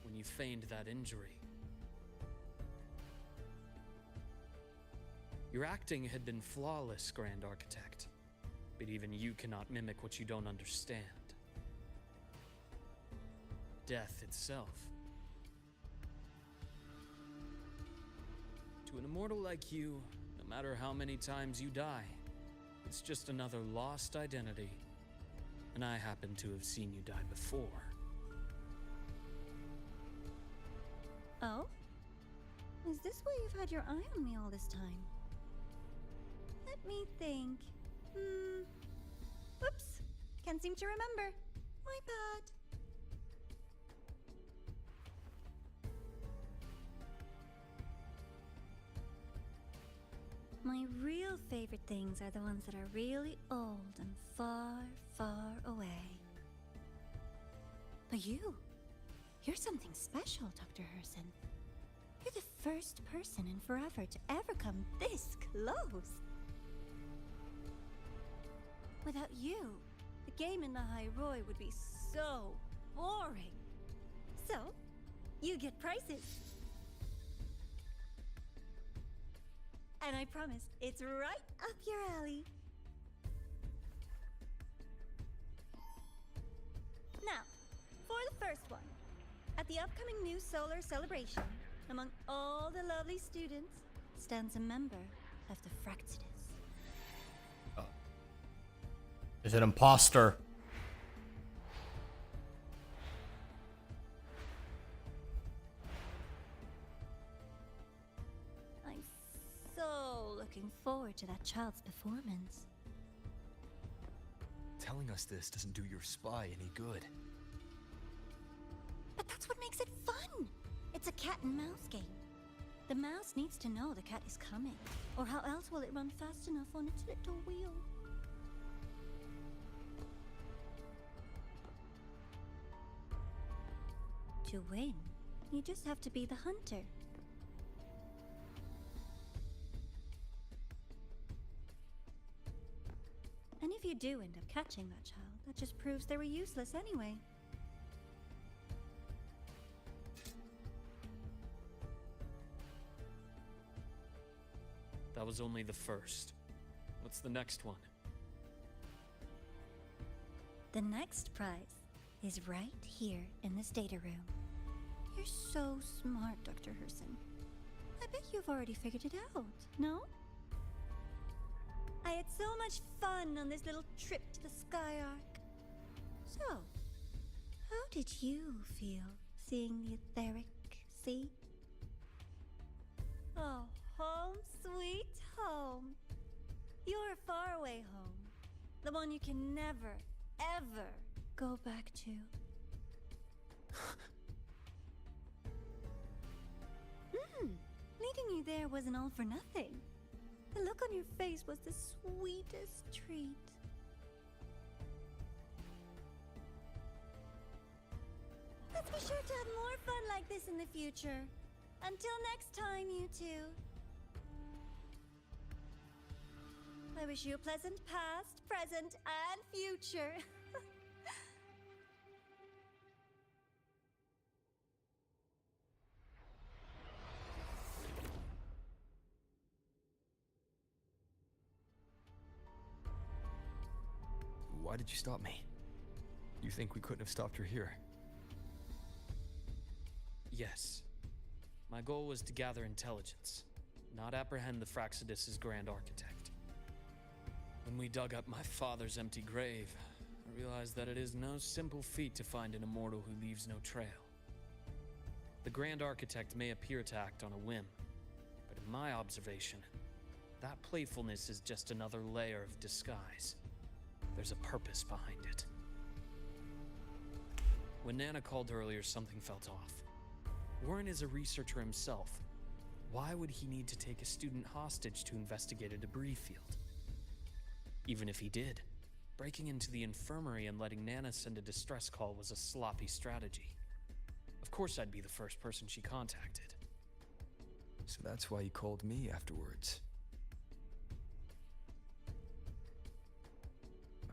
when you feigned that injury. Your acting had been flawless, Grand Architect, but even you cannot mimic what you don't understand. Death itself. To an immortal like you, no matter how many times you die, it's just another lost identity. And I happen to have seen you die before. Oh? Is this why you've had your eye on me all this time? Let me think. Whoops. Can't seem to remember. My bad. My real favorite things are the ones that are really old and far, far away. But you're something special, Dr. Herson. You're the first person in forever to ever come this close. Without you, the game in the Hyroi would be so boring. So, you get prizes. And I promise, it's right up your alley. Now, for the first one. At the upcoming new solar celebration, among all the lovely students, stands a member of the Fraxidus. Is it imposter? I'm so looking forward to that child's performance. Telling us this doesn't do your spy any good. But that's what makes it fun! It's a cat and mouse game. The mouse needs to know the cat is coming, or how else will it run fast enough on its little wheel? To win, you just have to be the hunter. And if if you do end up catching that child, that just proves they were useless anyway. That was only the first. What's the next one? The next prize is right here in this data room. You're so smart, Dr. Herson. I bet you've already figured it out, no? I had so much fun on this little trip to the Sky Arc. So, how did you feel seeing the etheric sea? Oh, home sweet home. Your faraway home. The one you can never, ever go back to. Meeting you there wasn't all for nothing. The look on your face was the sweetest treat. Let's be sure to have more fun like this in the future. Until next time, you two. I wish you a pleasant past, present, and future. Why did you stop me? You think we couldn't have stopped her here? Yes. My goal was to gather intelligence, not apprehend the Fraxidus' grand architect. When we dug up my father's empty grave, I realized that it is no simple feat to find an immortal who leaves no trail. The grand architect may appear to act on a whim, but in my observation, that playfulness is just another layer of disguise. There's a purpose behind it. When Nana called earlier, something felt off. Warren is a researcher himself. Why would he need to take a student hostage to investigate a debris field? Even if he did, breaking into the infirmary and letting Nana send a distress call was a sloppy strategy. Of course I'd be the first person she contacted. So that's why you called me afterwards.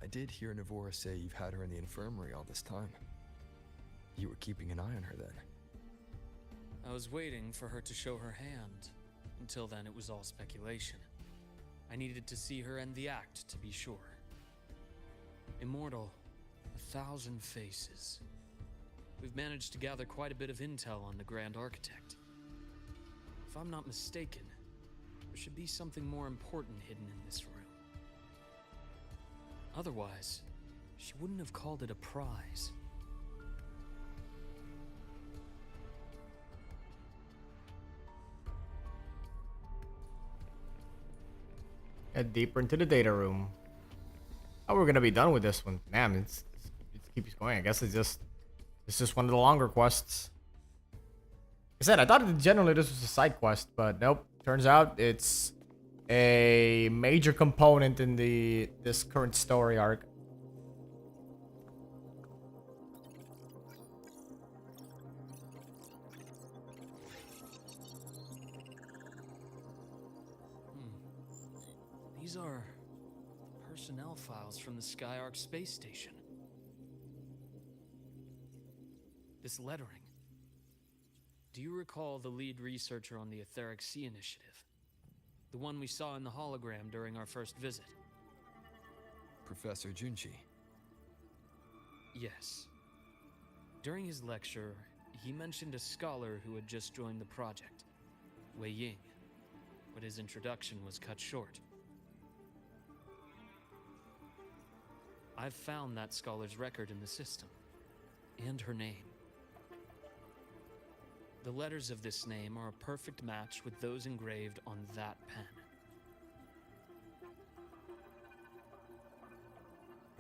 I did hear Navora say you've had her in the infirmary all this time. You were keeping an eye on her then. I was waiting for her to show her hand. Until then, it was all speculation. I needed to see her end the act to be sure. Immortal, 1,000 faces. We've managed to gather quite a bit of intel on the Grand Architect. If I'm not mistaken, there should be something more important hidden in this room. Otherwise, she wouldn't have called it a prize. Head deeper into the data room. Oh, we're gonna be done with this one. Damn, it keeps going. I guess it's just one of the longer quests. I said I thought generally this was a side quest, but nope. Turns out it's a major component in this current story arc. These are personnel files from the Skyark space station. This lettering. Do you recall the lead researcher on the Etheric Sea Initiative? The one we saw in the hologram during our first visit? Professor Junchi. Yes. During his lecture, he mentioned a scholar who had just joined the project, Wei Ying, but his introduction was cut short. I've found that scholar's record in the system, and her name. The letters of this name are a perfect match with those engraved on that pen.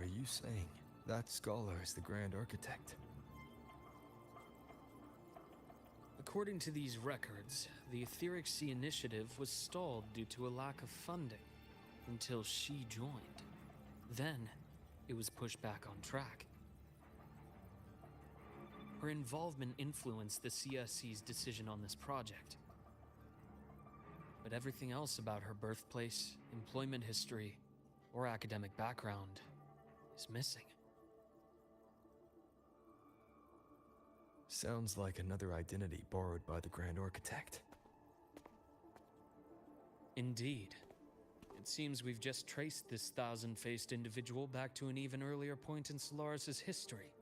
Are you saying that scholar is the Grand Architect? According to these records, the Etheric Sea Initiative was stalled due to a lack of funding until she joined. Then, it was pushed back on track. Her involvement influenced the CSC's decision on this project. But everything else about her birthplace, employment history, or academic background is missing. Sounds like another identity borrowed by the Grand Architect. Indeed. It seems we've just traced this thousand-faced individual back to an even earlier point in Solaris' history.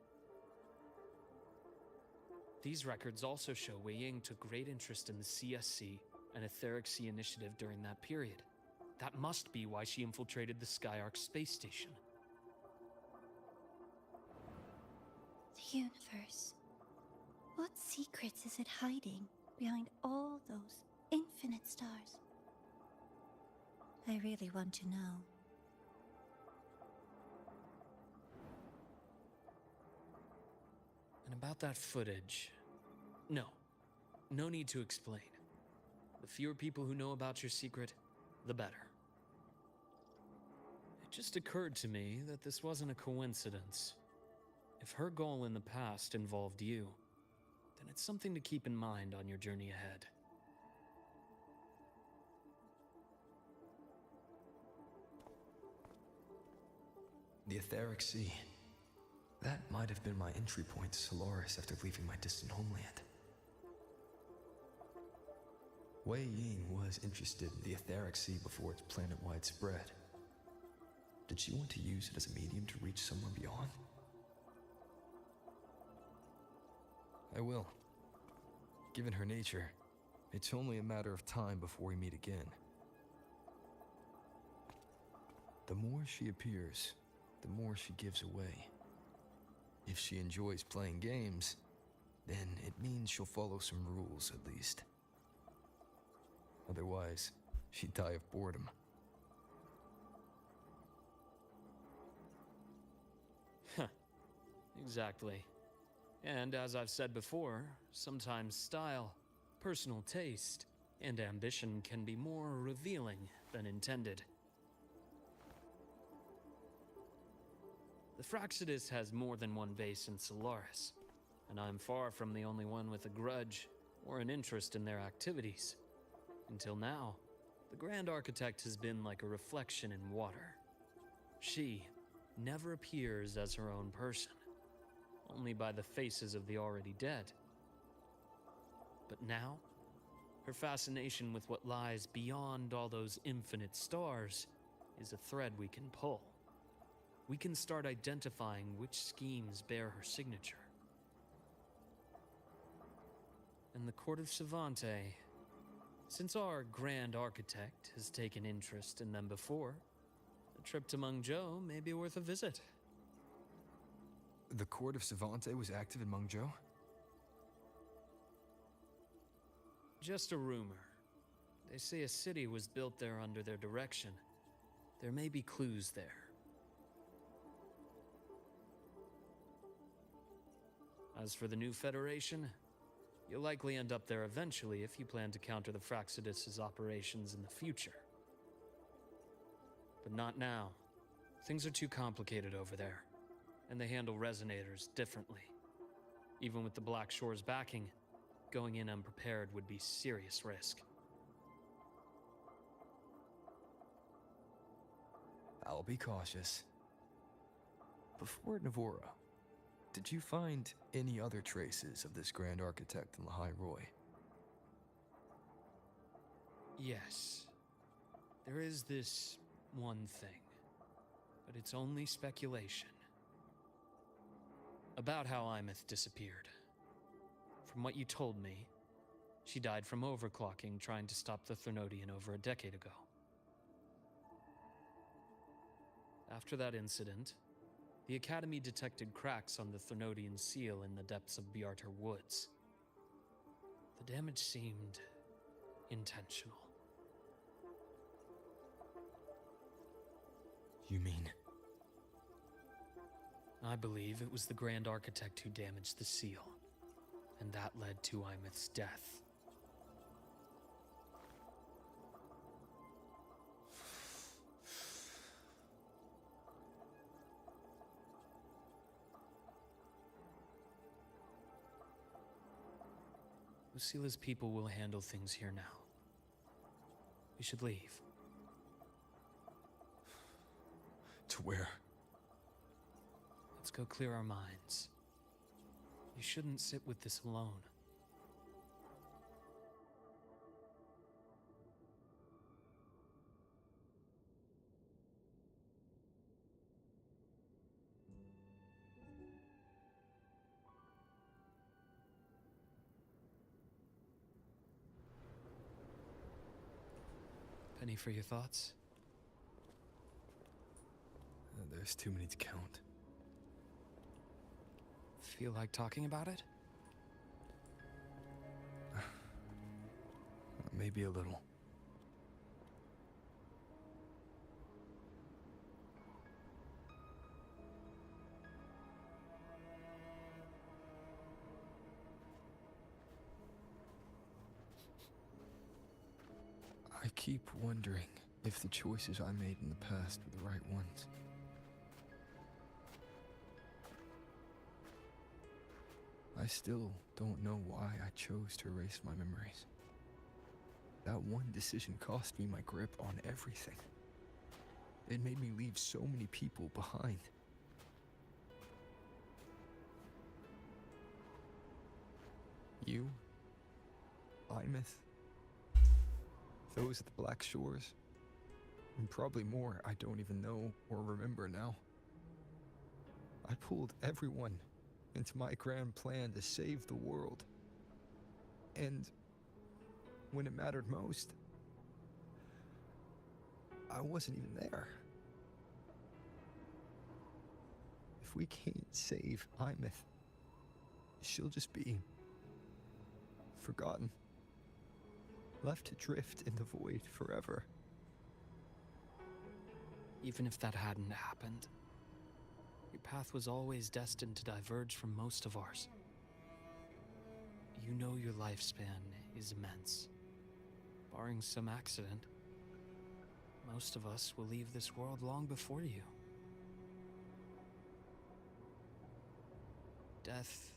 These records also show Wei Ying took great interest in the CSC and Etheric Sea initiative during that period. That must be why she infiltrated the Skyark space station. The universe. What secrets is it hiding behind all those infinite stars? I really want to know. And about that footage... No need to explain. The fewer people who know about your secret, the better. It just occurred to me that this wasn't a coincidence. If her goal in the past involved you, then it's something to keep in mind on your journey ahead. The Etheric Sea. That might have been my entry point to Solaris after leaving my distant homeland. Wei Ying was interested in the Etheric Sea before its planet-wide spread. Did she want to use it as a medium to reach somewhere beyond? I will. Given her nature, it's only a matter of time before we meet again. The more she appears, the more she gives away. If she enjoys playing games, then it means she'll follow some rules at least. Otherwise, she'd die of boredom. Huh. Exactly. And as I've said before, sometimes style, personal taste, and ambition can be more revealing than intended. The Fraxidus has more than one base in Solaris, and I'm far from the only one with a grudge or an interest in their activities. Until now, the Grand Architect has been like a reflection in water. She never appears as her own person, only by the faces of the already dead. But now, her fascination with what lies beyond all those infinite stars is a thread we can pull. We can start identifying which schemes bear her signature. And the Court of Savante, since our Grand Architect has taken interest in them before, a trip to Mengzhou may be worth a visit. The Court of Savante was active in Mengzhou? Just a rumor. They say a city was built there under their direction. There may be clues there. As for the new Federation, you'll likely end up there eventually if you plan to counter the Fraxidus' operations in the future. But not now. Things are too complicated over there, and they handle resonators differently. Even with the Black Shore's backing, going in unprepared would be serious risk. I'll be cautious. Before Navora, did you find any other traces of this Grand Architect in Lahai Roy? Yes. There is this one thing, but it's only speculation. About how Imeth disappeared. From what you told me, she died from overclocking trying to stop the Threnodian over a decade ago. After that incident, the Academy detected cracks on the Threnodian seal in the depths of Biarter Woods. The damage seemed intentional. You mean? I believe it was the Grand Architect who damaged the seal, and that led to Imeth's death. Lucila's people will handle things here now. We should leave. swear. Let's go clear our minds. You shouldn't sit with this alone. Penny for your thoughts? There's too many to count. Feel like talking about it? Maybe a little. I keep wondering if the choices I made in the past were the right ones. I still don't know why I chose to erase my memories. That one decision cost me my grip on everything. It made me leave so many people behind. You, Imeth, those at the Black Shores, and probably more I don't even know or remember now. I pulled everyone into my grand plan to save the world. And when it mattered most, I wasn't even there. If we can't save Imeth, she'll just be forgotten, left to drift in the void forever. Even if that hadn't happened, your path was always destined to diverge from most of ours. You know your lifespan is immense. Barring some accident, most of us will leave this world long before you. Death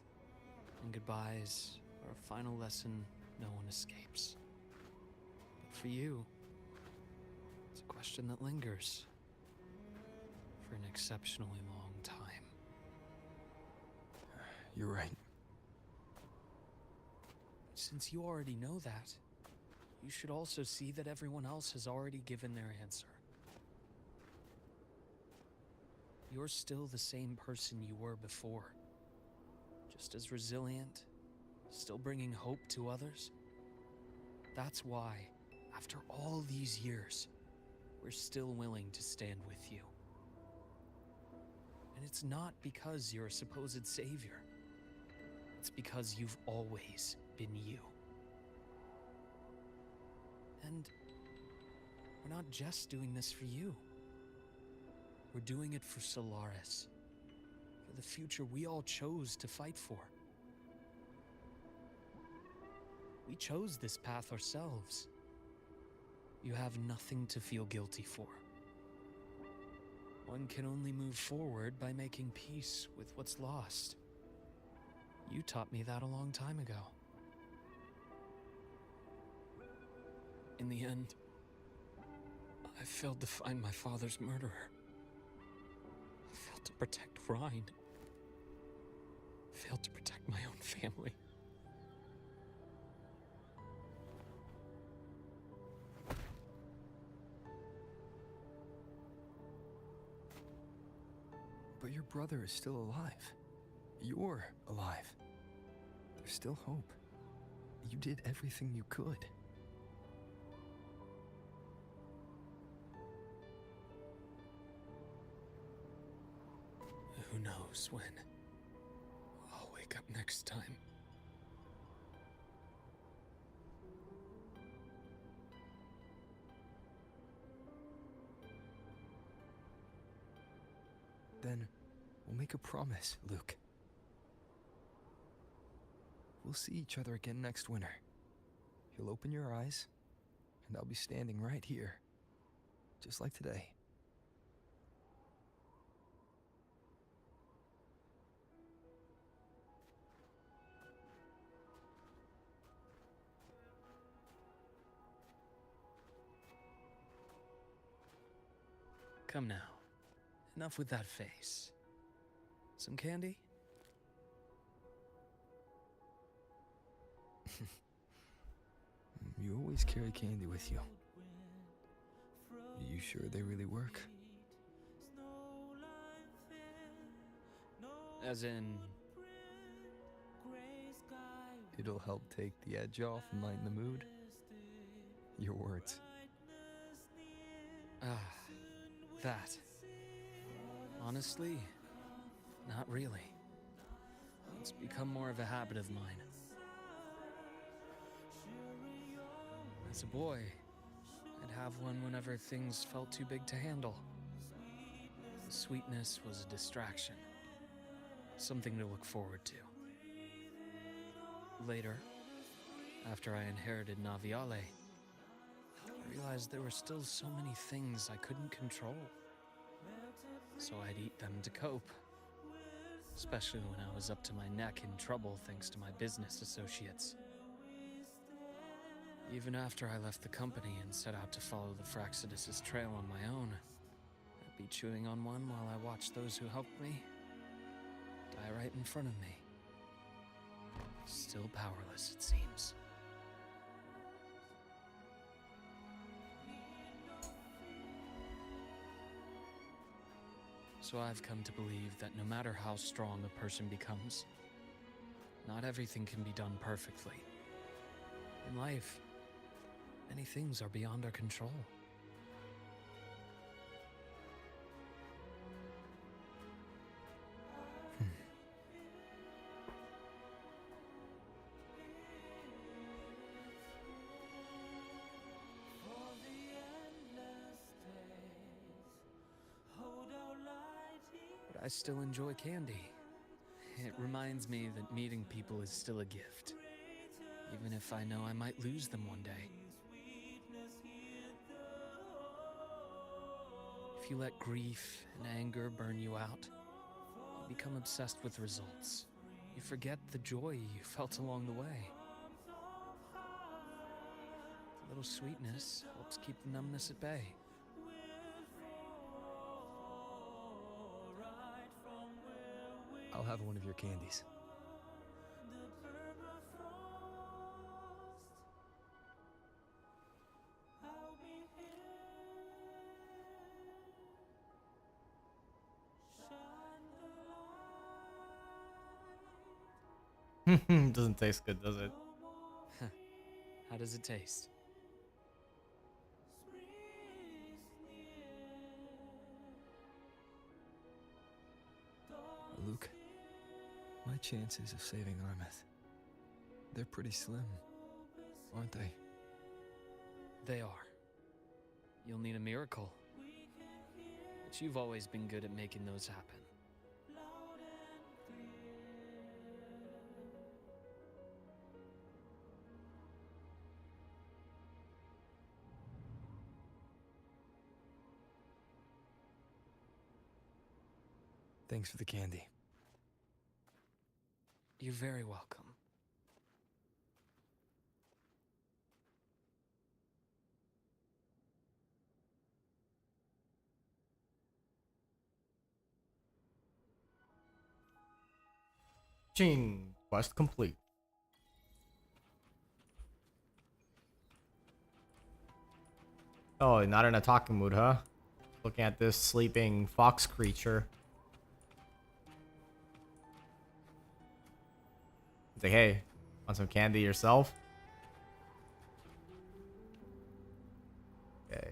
and goodbyes are a final lesson no one escapes. But for you, it's a question that lingers for an exceptionally long time. You're right. Since you already know that, you should also see that everyone else has already given their answer. You're still the same person you were before. Just as resilient, still bringing hope to others. That's why, after all these years, we're still willing to stand with you. And it's not because you're a supposed savior. It's because you've always been you. And we're not just doing this for you. We're doing it for Solaris. For the future we all chose to fight for. We chose this path ourselves. You have nothing to feel guilty for. One can only move forward by making peace with what's lost. You taught me that a long time ago. In the end, I failed to find my father's murderer. I failed to protect Rhine. Failed to protect my own family. But your brother is still alive. You're alive. There's still hope. You did everything you could. Who knows when I'll wake up next time. Then we'll make a promise, Luke. We'll see each other again next winter. You'll open your eyes, and I'll be standing right here, just like today. Come now, enough with that face. Some candy? You always carry candy with you. Are you sure they really work? As in... It'll help take the edge off and lighten the mood? Your words. Ah, that. Honestly, not really. It's become more of a habit of mine. As a boy, I'd have one whenever things felt too big to handle. The sweetness was a distraction. Something to look forward to. Later, after I inherited Naviale, I realized there were still so many things I couldn't control. So I'd eat them to cope. Especially when I was up to my neck in trouble thanks to my business associates. Even after I left the company and set out to follow the Fraxidus' trail on my own, I'd be chewing on one while I watched those who helped me die right in front of me. Still powerless, it seems. So I've come to believe that no matter how strong a person becomes, not everything can be done perfectly. In life, many things are beyond our control. But I still enjoy candy. It reminds me that meeting people is still a gift, even if I know I might lose them one day. If you let grief and anger burn you out, you become obsessed with results. You forget the joy you felt along the way. A little sweetness helps keep the numbness at bay. I'll have one of your candies. Doesn't taste good, does it? How does it taste? Luke, my chances of saving Armeth, they're pretty slim, aren't they? They are. You'll need a miracle. But you've always been good at making those happen. Thanks for the candy. You're very welcome. Ching. Quest complete. Oh, not in a talking mood, huh? Looking at this sleeping fox creature. It's like, hey, want some candy yourself? Okay.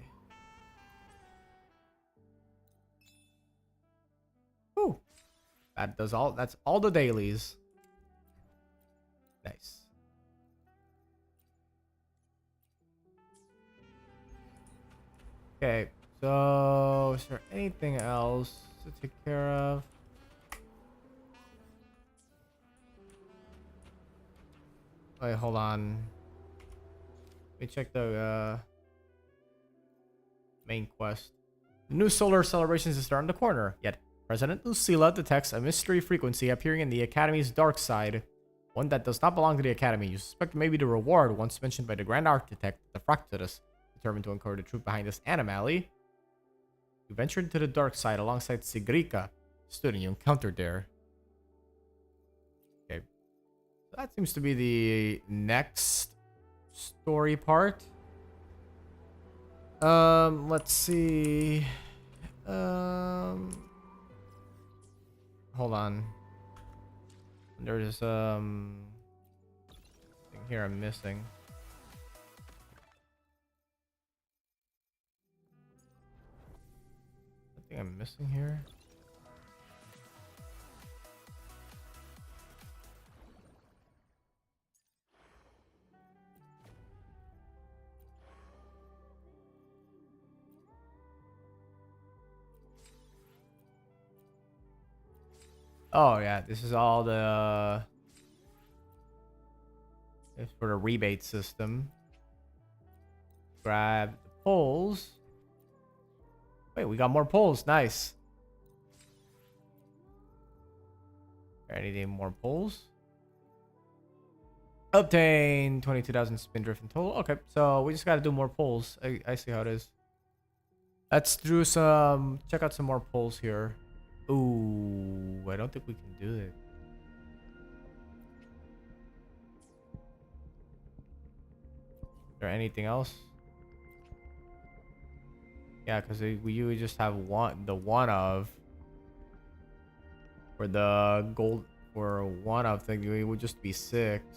Whew. That's all the dailies. Nice. Okay, so is there anything else to take care of? Wait, hold on. Let me check the main quest. The new solar celebrations is around the corner, yet President Lucilla detects a mystery frequency appearing in the Academy's dark side. One that does not belong to the Academy. You suspect maybe the reward once mentioned by the Grand Architect, the Fractidus, determined to uncover the truth behind this anomaly. You ventured into the dark side alongside Sigrika, student you encountered there. Okay. So that seems to be the next story part. Let's see. Hold on. There's thing here I'm missing. Something I'm missing here. Oh yeah, this is all the it's for the rebate system. Grab the poles. Wait, we got more poles. Nice. Anything more poles? Obtain 22,000 spin drift in total. Okay, so we just gotta do more poles. I see how it is. Let's do some. Check out some more poles here. Ooh, I don't think we can do it. Is there anything else? Yeah, because we usually just have the one of. For the gold, for one of thing, it would just be 6. I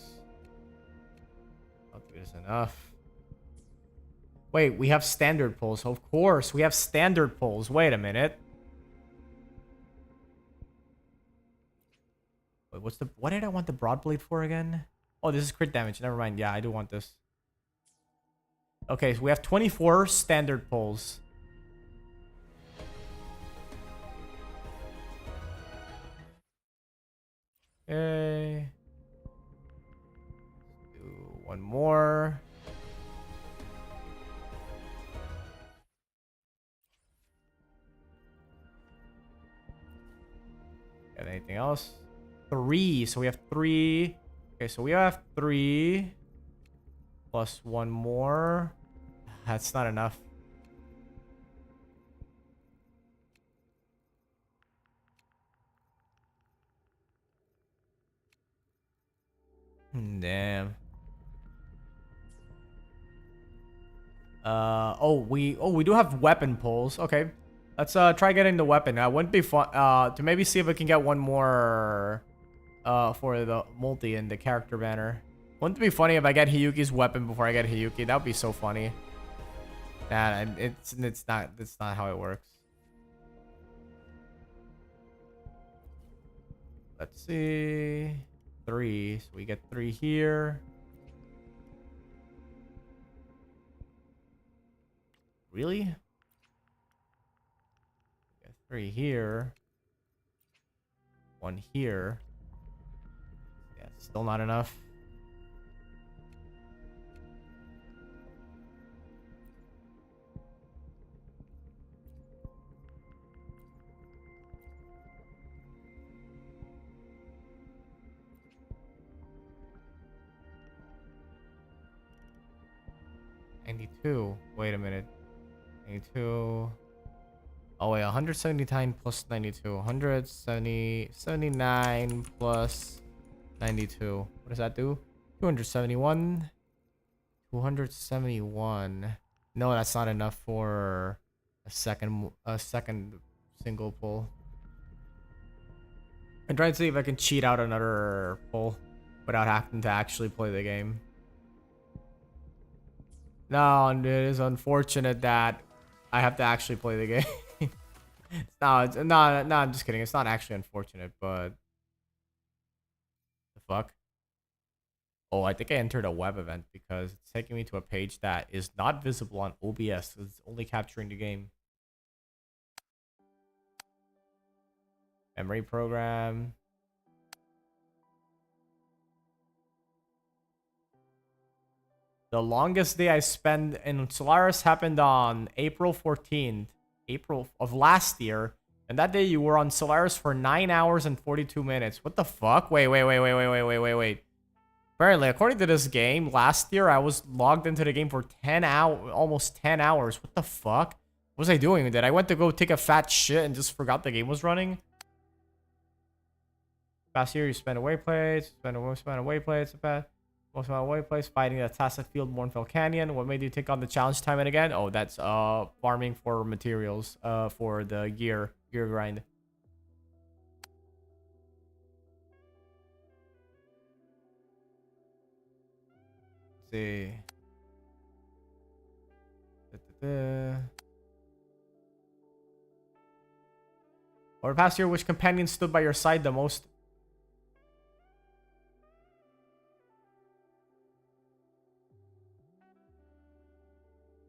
don't think it's enough. Wait, we have standard poles. Of course, we have standard poles. Wait a minute. Wait, what did I want the broad blade for again? Oh, this is crit damage. Never mind. Yeah, I do want this. Okay, so we have 24 standard poles. Okay. Do one more. Got anything else? 3. So we have 3. Okay, so we have 3. Plus one more. That's not enough. Damn. We do have weapon pulls. Okay. Let's try getting the weapon. Wouldn't be fun to maybe see if we can get one more for the multi and the character banner. Wouldn't it be funny if I get Hiyuki's weapon before I get Hiyuki? That would be so funny. Nah, it's not how it works. Let's see. 3. So we get 3 here. Really? Get 3 here. 1 here. Yeah, still not enough. Wait a minute. 92. Oh wait, 179 plus 92. 79 plus 92. What does that do? 271. 271. No, that's not enough for a second single pull. I'm trying to see if I can cheat out another pull without having to actually play the game. No, it is unfortunate that I have to actually play the game. No, I'm just kidding. It's not actually unfortunate, but the fuck? Oh, I think I entered a web event because it's taking me to a page that is not visible on OBS. It's only capturing the game. Memory program. The longest day I spent in Solaris happened on April 14th. April of last year. And that day you were on Solaris for 9 hours and 42 minutes. What the fuck? Wait. Apparently, according to this game, last year I was logged into the game for 10 hours, almost 10 hours. What the fuck? What was I doing? Did I went to go take a fat shit and just forgot the game was running? Past year, you spend away plates, spend away plates, most amount of away plates, fighting the Tacit Field, Mornfell Canyon. What made you take on the challenge time and again? Oh, that's farming for materials, for the gear grind. Let's see. Over the past year, which companion stood by your side the most?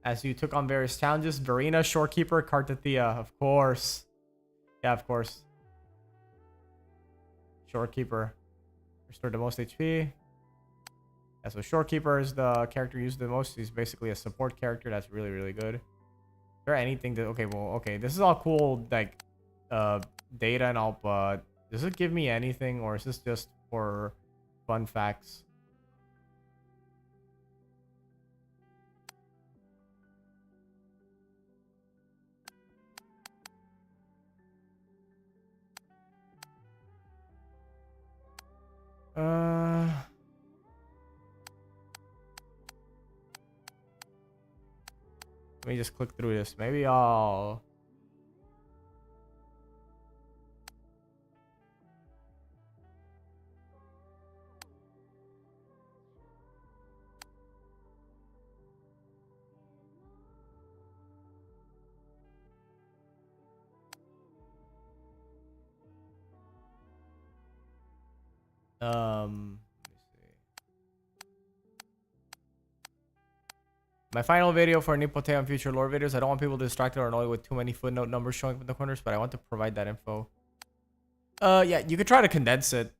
As you took on various challenges, Verena, Shorekeeper, Kartathea, of course. Yeah, of course. Shorekeeper. Restored the most HP. Yeah, so Shorekeeper is the character used the most. He's basically a support character. That's really, really good. Is there anything that... Okay, well, okay. This is all cool, like, data and all, but does it give me anything, or is this just for fun facts? Let me just click through this. Maybe I'll... Let me see. My final video for Nipote on future lore videos. I don't want people distracted or annoyed with too many footnote numbers showing up in the corners, but I want to provide that info. Yeah, you could try to condense it.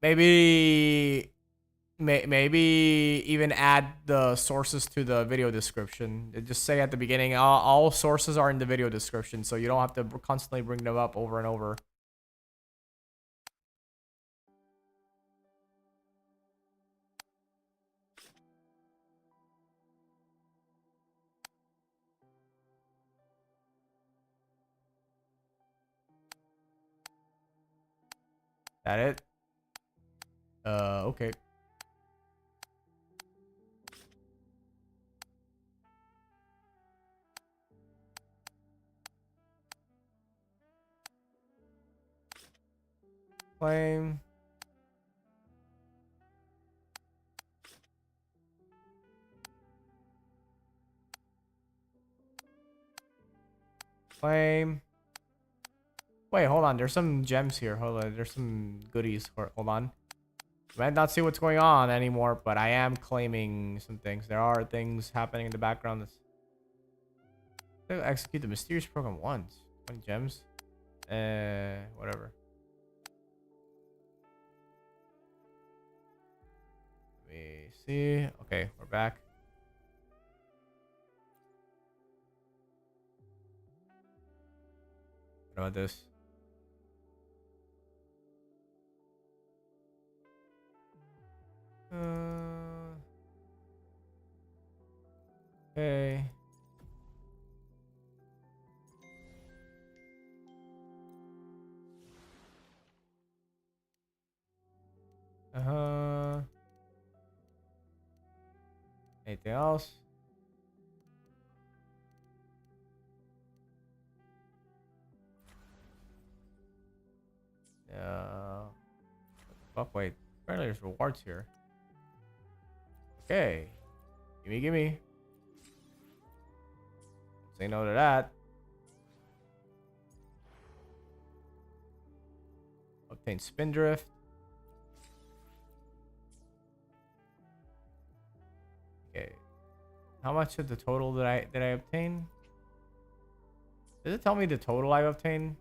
Maybe even add the sources to the video description. Just say at the beginning, all sources are in the video description, so you don't have to constantly bring them up over and over. That it? Okay. Flame. Flame. Wait, hold on. There's some gems here. Hold on. There's some goodies. Hold on. I might not see what's going on anymore, but I am claiming some things. There are things happening in the background. Execute the mysterious program once. 20 gems. Whatever. Let me see. Okay, we're back. What about this? Okay. Anything else? What the fuck? Wait. Apparently there's rewards here. Okay. Gimme. Say no to that. Obtain Spindrift. Okay. How much of the total did I obtain? Does it tell me the total I obtained?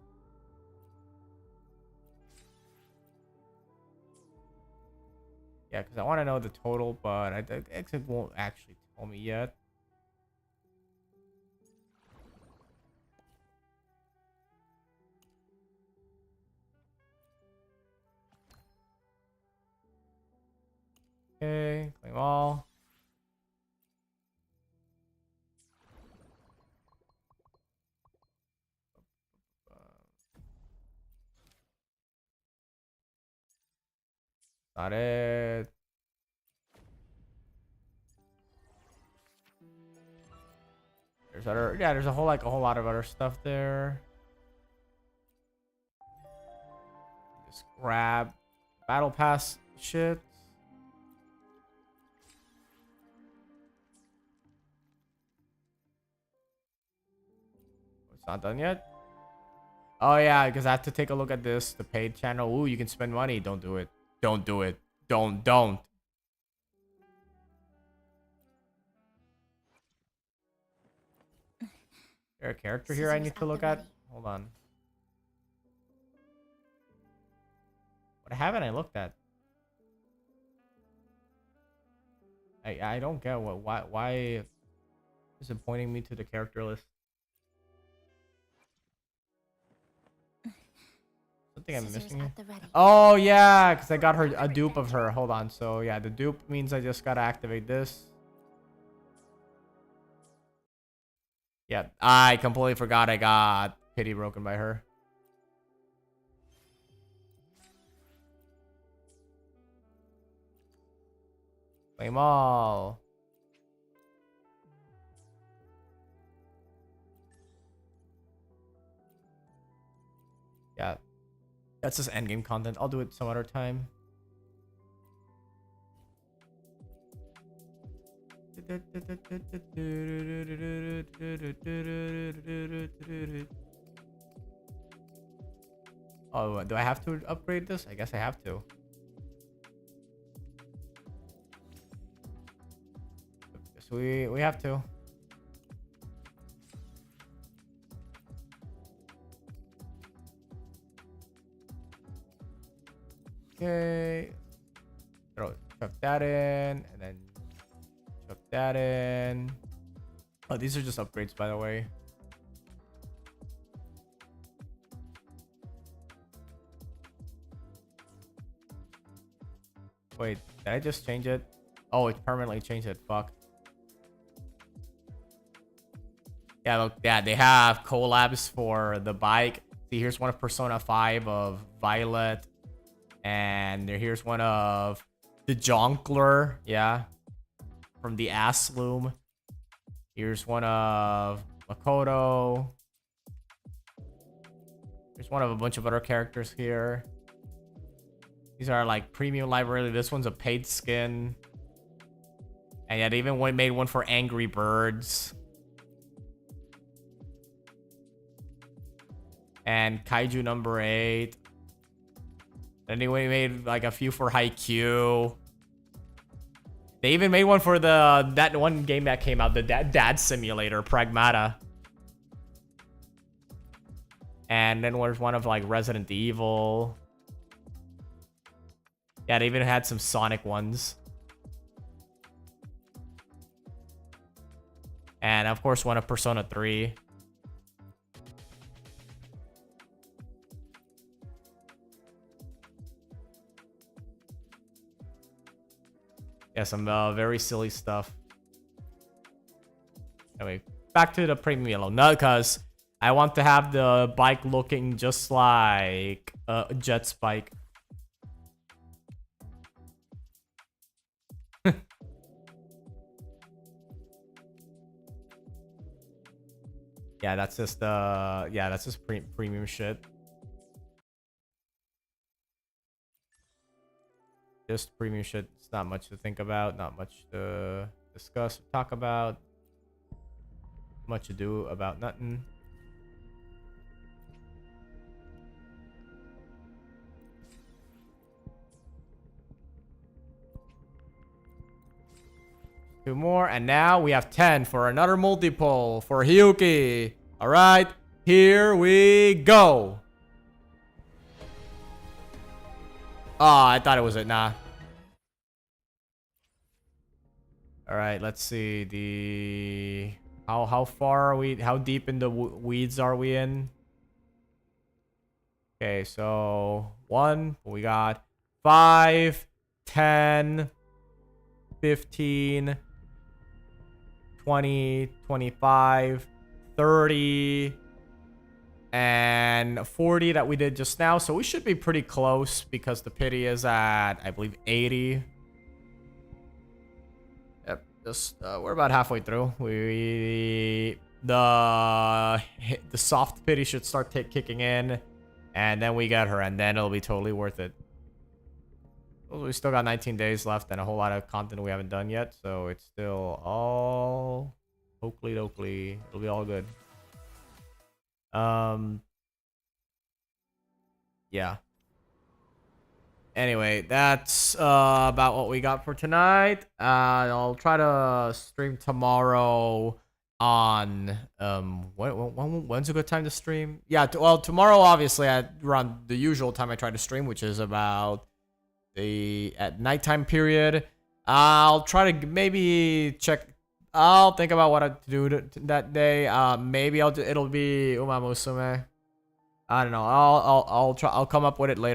Yeah, because I want to know the total, but it won't actually tell me yet. Okay, claim all. Not it. There's other, yeah, there's a whole lot of other stuff there. Just grab battle pass shit. It's not done yet. Oh yeah, because I have to take a look at this, the paid channel. Ooh, you can spend money. Don't do it. Don't do it. Don't. Is there a character here I need to look at? Hold on. What haven't I looked at? I don't get why is it pointing me to the character list? Something I'm missing. Oh yeah, because I got her a dupe of her. Hold on. So yeah, the dupe means I just gotta activate this. Yeah, I completely forgot I got pity broken by her. Claim all. Yeah. That's just endgame content. I'll do it some other time. Oh, do I have to upgrade this? I guess I have to. So we have to. Okay. Chuck that in, and then chuck that in. Oh, these are just upgrades, by the way. Wait, did I just change it? Oh, it permanently changed it. Fuck. Yeah, look, yeah, they have collabs for the bike. See, here's one of Persona 5 of Violet. And here's one of the Jonkler, yeah, from the Ass Loom. Here's one of Makoto. There's one of a bunch of other characters here. These are like premium library. This one's a paid skin. And yeah, they even made one for Angry Birds. And Kaiju number 8. Anyway, made like a few for Haikyuu. They even made one for that one game that came out, the Dad Simulator, Pragmata. And then there's one of like Resident Evil. Yeah, they even had some Sonic ones. And of course, one of Persona 3. Yeah, some very silly stuff. Anyway, back to the premium yellow. No, because I want to have the bike looking just like a jet spike. Yeah, that's just premium shit. Just premium shit. It's not much to think about, not much to discuss, talk about. Much to do about nothing. Two more, and now we have 10 for another multiple for Hiyuki. All right, here we go. Oh, I thought it was it. Nah. All right, let's see the how far are we? How deep in the weeds are we in? Okay, so we got 5, 10, 15, 20, 25, 30, and 40 that we did just now. So we should be pretty close because the pity is at, I believe, 80. Yep, just we're about halfway through. The soft pity should start kicking in, and then we get her, and then it'll be totally worth it. Well, we still got 19 days left and a whole lot of content we haven't done yet, so it's still all hokey dokey. It'll be all good. Yeah. Anyway, that's about what we got for tonight. I'll try to stream tomorrow on when's a good time to stream? Yeah, well, tomorrow obviously at around the usual time I try to stream, which is about at nighttime period. I'll try to maybe check. I'll think about what I do that day. Maybe it'll be Umamusume. I don't know. I'll come up with it later.